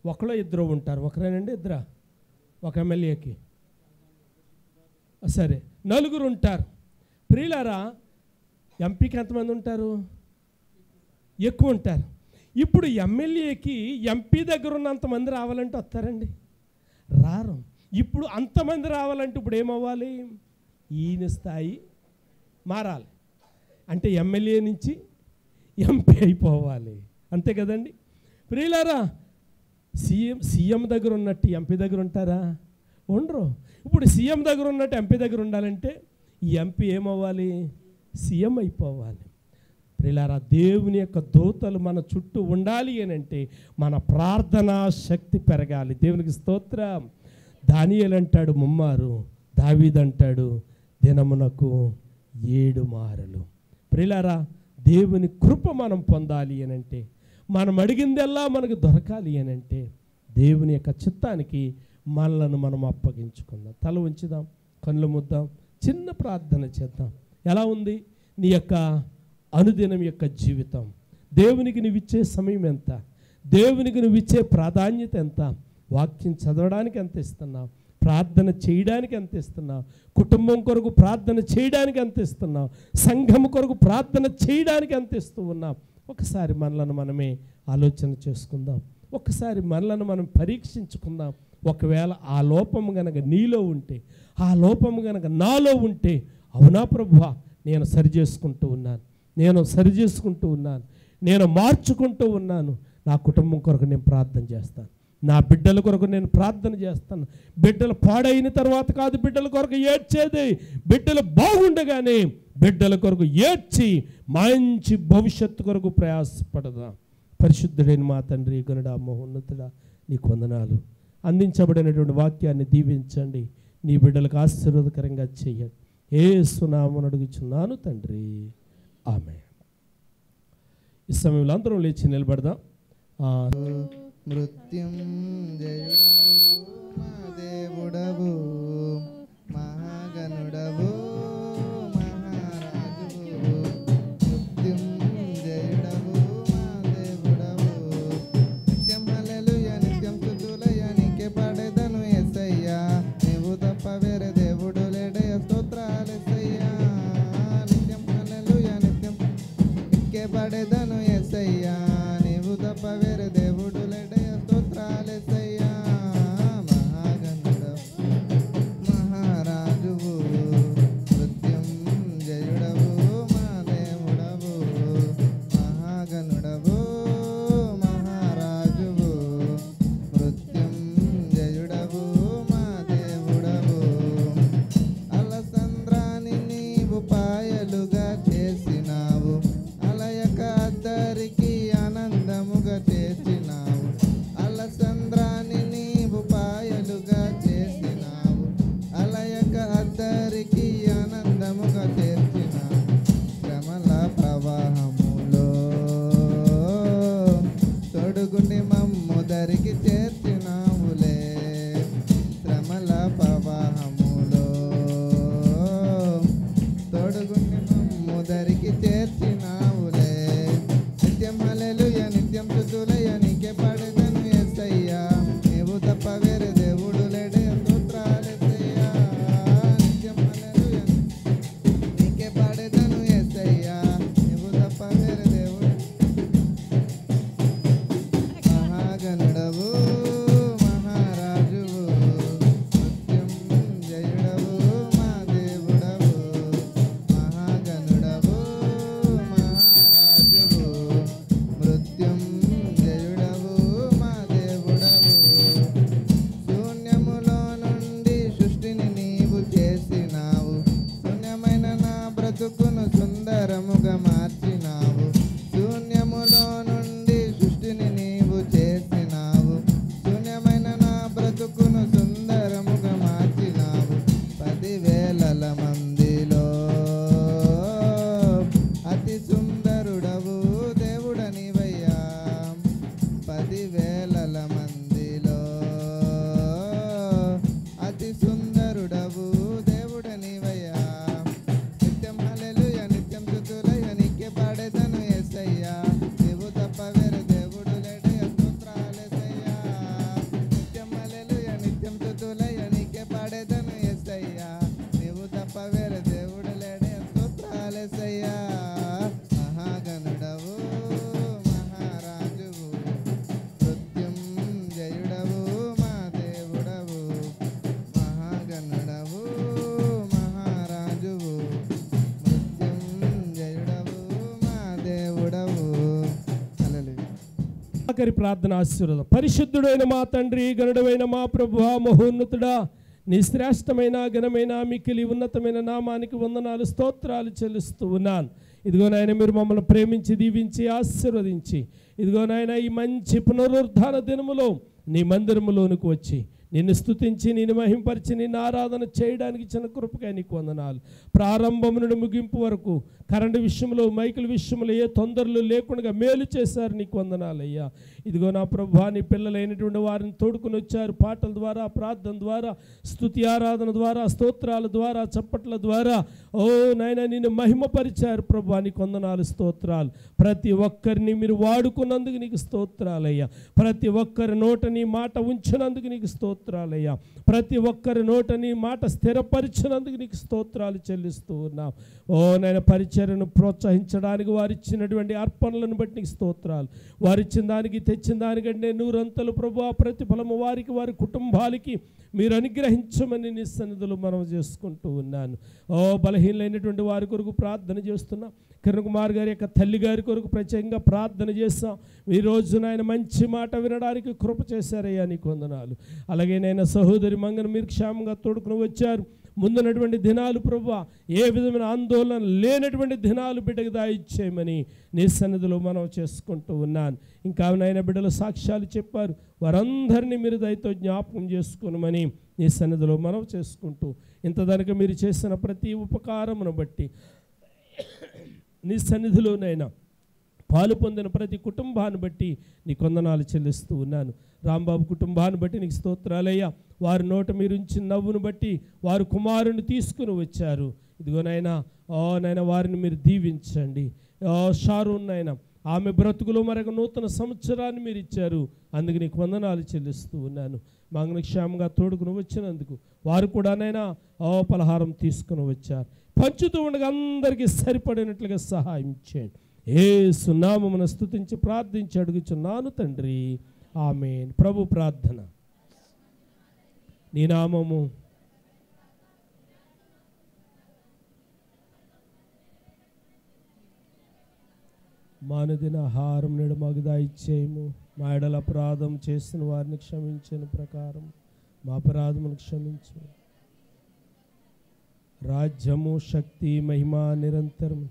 ఒకరో ఇద్దరు ఉంటారు. ఒకరేనండి, ఇద్దరా? ఒక ఎమ్మెల్యేకి సరే 4 ఉంటారు. ప్రియులారా, ఎంపీకి ఎంతమంది ఉంటారు? ఎక్కువ ఉంటారు. ఇప్పుడు ఎమ్మెల్యేకి ఎంపీ దగ్గర ఉన్నంతమంది రావాలంటే వస్తారండి? రారు. ఇప్పుడు అంతమంది రావాలంటే ఇప్పుడు ఏమవ్వాలి? ఈయన స్థాయి మారాలి. అంటే ఎమ్మెల్యే నుంచి ఎంపీ అయిపోవాలి, అంతే కదండి ప్రియులారా? సీఎం దగ్గర ఉన్నట్టు ఎంపీ దగ్గర ఉంటారా? ఉండరు. ఇప్పుడు సీఎం దగ్గర ఉన్నట్టు ఎంపీ దగ్గర ఉండాలంటే ఈ ఎంపీ ఏమవ్వాలి? సీఎం అయిపోవాలి. ప్రియులారా, దేవుని యొక్క దూతలు మన చుట్టూ ఉండాలి అని అంటే మన ప్రార్థనా శక్తి పెరగాలి. దేవునికి స్తోత్రం. దానియేలు అంటాడు 3 మారు, దావీదు అంటాడు దినమునకు 7 మారులు. ప్రియులారా, దేవుని కృప మనం పొందాలి అని అంటే, మనం అడిగిందల్లా మనకు దొరకాలి అని అంటే దేవుని యొక్క చిత్తానికి మనలను మనం అప్పగించుకుందాం. తల ఉంచుదాం, కళ్ళు ముద్దాం, చిన్న ప్రార్థన చేద్దాం. ఎలా ఉంది నీ యొక్క అనుదినం యొక్క జీవితం? దేవునికి నువ్వు ఇచ్చే సమయం ఎంత? దేవునికి నువ్వు ఇచ్చే ప్రాధాన్యత ఎంత? వాక్యం చదవడానికి ఎంత ఇస్తున్నావు? ప్రార్థన చేయడానికి ఎంత ఇస్తున్నావు? కుటుంబం కొరకు ప్రార్థన చేయడానికి ఎంత ఇస్తున్నావు? సంఘం కొరకు ప్రార్థన చేయడానికి ఎంత ఇస్తూ ఉన్నావు? ఒకసారి మనలను మనమే ఆలోచన చేసుకుందాం. ఒకసారి మనలను మనం పరీక్షించుకుందాం. ఒకవేళ ఆ లోపము గనక నీలో ఉంటే, ఆ లోపము గనక నాలో ఉంటే, అవునా ప్రభువా, నేను సరిచేసుకుంటూ ఉన్నాను, నేను మార్చుకుంటూ ఉన్నాను. నా కుటుంబం కొరకు నేను ప్రార్థన చేస్తాను, నా బిడ్డల కొరకు నేను ప్రార్థన చేస్తాను. బిడ్డలు పాడైన తర్వాత కాదు బిడ్డల కొరకు ఏడ్చేది, బిడ్డలు బాగుండగానే బిడ్డల కొరకు ఏడ్చి మంచి భవిష్యత్తు కొరకు ప్రయాసపడదాం. పరిశుద్ధుడైన మా తండ్రి, గనుడా, మహోన్నతుడా, నీకు వందనాలు. అందించబడినటువంటి వాక్యాన్ని దీవించండి, నీ బిడ్డలకు ఆశీర్వాదకరంగా చేయండి. యేసు నామమున అడుగుచున్నాను తండ్రి, ఆమేన్. ఈ సమయంలో అందరం లేచి నిలబడదాం. మృత్యుంజయుడవు మా దేవుడవు, మహాగణుడవు, మహారాజువు. మృత్యుంజయుడవు మా దేవుడవు, నిత్యం హల్లెలూయా, నిత్యం స్తుతులయ్యా, నీకే పాడేదను యేసయ్యా, నీవు తప్ప వేరే దేవుడు లేడయ్యా, స్తోత్రాలెసయ్యా. నిత్యం హల్లెలూయా, నిత్యం నీకే పాడేదను యేసయ్యా, నీవు తప్ప వేరే దేవుడు లేడయ్యా, స్తోత్రాలెసయ్యా. మహాగణుడవు, మహారాజువు, మృత్యుంజయుడవు మా దేవుడవు, మహాగణుడవు, మహారాజువు, మృత్యుంజయుడవు మా దేవుడవు. అలసంద్రాన్ని నీవు పాయలుగా చేసినావు, అలయక అద్దరికి ఆనందముగా చేసినావు. అలసంద్రాన్ని నీవు పాయలుగా చేసినావు, అలయక అద్దరికి ఆనందముగా చేసినావు. శ్రమల ప్రవాహములో తొడుగుండి మమ్ము దరికి చేర్చినావులే. శ్రమల ప్రవాహములో తొడుగుండి మమ్ము దరికి చేర్చినావులే. నిత్యం హల్లెలూయా, నిత్యం స్తుతులయ్యా, నీకే పాడేదను యేసయ్యా, నీవు తప్ప వేరే దేవుడు లేడే, స్తోత్రాలెసయ్యా. నిత్యం హల్లెలూయా, నీకే పాడేదను యేసయ్యా, నీవు తప్ప వేరే దేవుడు. మహాగణుడవు, మహారాజువు, మృత్యుంజయుడవు మా దేవుడవు, మహాగణుడవు, మహారాజువు, మృత్యుంజయుడవు మా దేవుడవు. శూన్యములో నుండి సృష్టిని నీవు చేసినావు, శూన్యమైన నా బ్రతుకును సుందరముగా మార్చినావు. శూన్యములో నుండి సృష్టిని నీవు చేసినావు, శూన్యమైన నా బ్రతుకును సుందరముగా మార్చినావు. 10,000 మందిలో అతి సుందరుడవు దేవుడనివయ్యా. 10,000 మందిలో అతి సుందరుడవు దేవుడనివయ్యా. నిత్యం హల్లెలూయా, నిత్యం స్తుతులయ్యా, నీకే పాడేదను యేసయ్యా, నీవు తప్ప వేరే దేవుడు లేడయ్యా, స్తోత్రాలెసయ్యా. నిత్యం హల్లెలూయా, నిత్యం స్తుతులయ్యా, నీకే పాడేదను యేసయ్యా, నీవు తప్ప వేరే దేవుడు లేడయ్యా, స్తోత్రాలెసయ్యా. మహాగణుడవు, మహారాజువు, మృత్యుంజయుడవు మా దేవుడవు, మహాగణుడవు, మహారాజువు, మృత్యుంజయుడవు మా దేవుడవు. హల్లెలూయా. ఆఖరి ప్రార్థన ఆశీర్వాదం. పరిశుద్ధుడైన మా తండ్రి, గనుడైన మా ప్రభువా, మహోన్నతుడా, నీ శ్రేష్టమైన ఘనమైన మిక్కిలి ఉన్నతమైన నామానికి వందనాలు, స్తోత్రాలు చెల్లిస్తూ ఉన్నాను. ఇదిగో నాయన, మీరు మమ్మల్ని ప్రేమించి దీవించి ఆశీర్వదించి, ఇదిగో నాయన, ఈ మంచి పునరుద్ధాన దినములో నీ మందిరములోనికి వచ్చి నిన్ను స్తుతించి, నిన్ను మహింపరిచి, నిన్ను ఆరాధన చేయడానికి ఇచ్చిన కృపకై నీకు వందనాలు. ప్రారంభం నుండి ముగింపు వరకు కరెంటు విషయంలో, మైకుల విషయంలో ఏ తొందరలు లేకుండా మేలు చేశారు, నీకు వందనాలయ్యా. ఇదిగో నా ప్రభువా, నీ పిల్లలైనటువంటి వారిని తోడుకుని వచ్చారు. పాటల ద్వారా, ప్రార్థన ద్వారా, స్తుతి ఆరాధన ద్వారా, స్తోత్రాల ద్వారా, చప్పట్ల ద్వారా, ఓ నాయన, నిన్ను మహిమపరిచారు ప్రభువా, నీకు వందనాలు, స్తోత్రాలు. ప్రతి ఒక్కరిని మీరు వాడుకున్నందుకు నీకు స్తోత్రాలయ్యా. ప్రతి ఒక్కరి నోట నీ మాట ఉంచినందుకు నీకు స్తోత్రాలయ్యా. ప్రతి ఒక్కరి నోట నీ మాట స్థిరపరిచినందుకు నీకు స్తోత్రాలు చెల్లిస్తూ ఉన్నాం. ఓ నాయన, పరిచర్యను ప్రోత్సహించడానికి వారిచ్చినటువంటి అర్పణలను బట్టి నీకు స్తోత్రాలు. వారిచ్చిన దానికి, తెచ్చిన దానికంటే నూరంతలు ప్రభువా ప్రతిఫలము వారికి, వారి కుటుంబాలకి మీరు అనుగ్రహించమని నీ సన్నిధిలో మనం చేసుకుంటూ ఉన్నాను. ఓ బలహీనైనటువంటి వారి కొరకు ప్రార్థన చేస్తున్నాం. కిరణ్ కుమార్ గారి యొక్క తల్లి గారి కొరకు ప్రత్యేకంగా ప్రార్థన చేస్తాం. ఈ రోజు నాయన మంచి మాట వినడానికి కృప చేశారయ్యా, నీకు వందనాలు. అలాగే నాయన సహోదరి మంగన మీరు క్షేమంగా తోడుకుని వచ్చారు. ముందున్నటువంటి దినాలు ప్రభువా ఏ విధమైన ఆందోళన లేనటువంటి దినాలు బిడ్డకు దాయిచ్చేయమని నీ సన్నిధిలో మనం చేసుకుంటూ ఉన్నాను. ఇంకా నాయన బిడ్డలు సాక్ష్యాలు చెప్పారు, వారందరినీ మీరు దయతో జ్ఞాపకం చేసుకోనమని నీ సన్నిధిలో మనం చేసుకుంటూ ఇంతదనక మీరు చేసిన ప్రతి ఉపకారమును బట్టి నీ సన్నిధిలోనైనా పాలు పొందిన ప్రతి కుటుంబాన్ని బట్టి నీ కొందనాలు చెల్లిస్తూ ఉన్నాను. రాంబాబు కుటుంబాన్ని బట్టి నీకు స్తోత్రాలయ్యా. వారి నోట మీరు ఉంచిన నవ్వును బట్టి వారు కుమారుని తీసుకుని వచ్చారు. ఇదిగోనైనా నైనా వారిని మీరు దీవించండి. షారూన్ నైనా ఆమె బ్రతుకులో మరొక నూతన సంవత్సరాన్ని మీరు ఇచ్చారు, అందుకు నీకు వందనాలు చెల్లిస్తూ ఉన్నాను. మంగళక్షేమంగా తోడుకుని వచ్చినందుకు వారు కూడానైనా పలహారం తీసుకుని వచ్చారు. పంచుతూ ఉండగా అందరికీ సరిపడినట్లుగా సహాయం చేయండి. యేసు నామమున స్తుతించి ప్రార్థించి అడుగుచున్నాను తండ్రి, ఆమేన్. ప్రభు ప్రార్థన. నీ నామము మానుదిన ఆహారం నేడు మాకు దయచేయము. మా ఎడల అపరాధం చేసిన వారిని క్షమించిన ప్రకారం మా అపరాధమును క్షమించు. రాజ్యము, శక్తి, మహిమ నిరంతరం.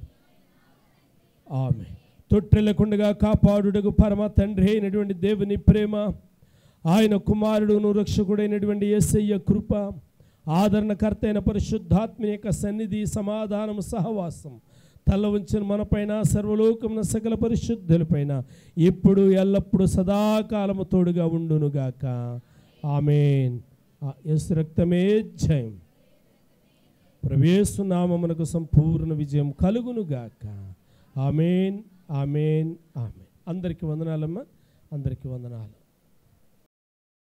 ఆమె తొట్టెలకుండగా కాపాడుటకు పరమ తండ్రి అయినటువంటి దేవుని ప్రేమ, ఆయన కుమారుడును రక్షకుడైనటువంటి యేసయ్య కృప, ఆదరణకర్త అయిన పరిశుద్ధాత్మ యొక్క సన్నిధి, సమాధానం, సహవాసం తల ఉంచిన మనపైన సర్వలోకమున సకల పరిశుద్ధులపైన ఇప్పుడు ఎల్లప్పుడు సదాకాలము తోడుగా ఉండునుగాక. ఆమేన్. యేసు రక్తమే జయం. ప్రభు యేసు నామమునకు సంపూర్ణ విజయం కలుగునుగాక. ఆమేన్, ఆమేన్, ఆమేన్. అందరికీ వందనాలమ్మా, అందరికీ వందనాలు.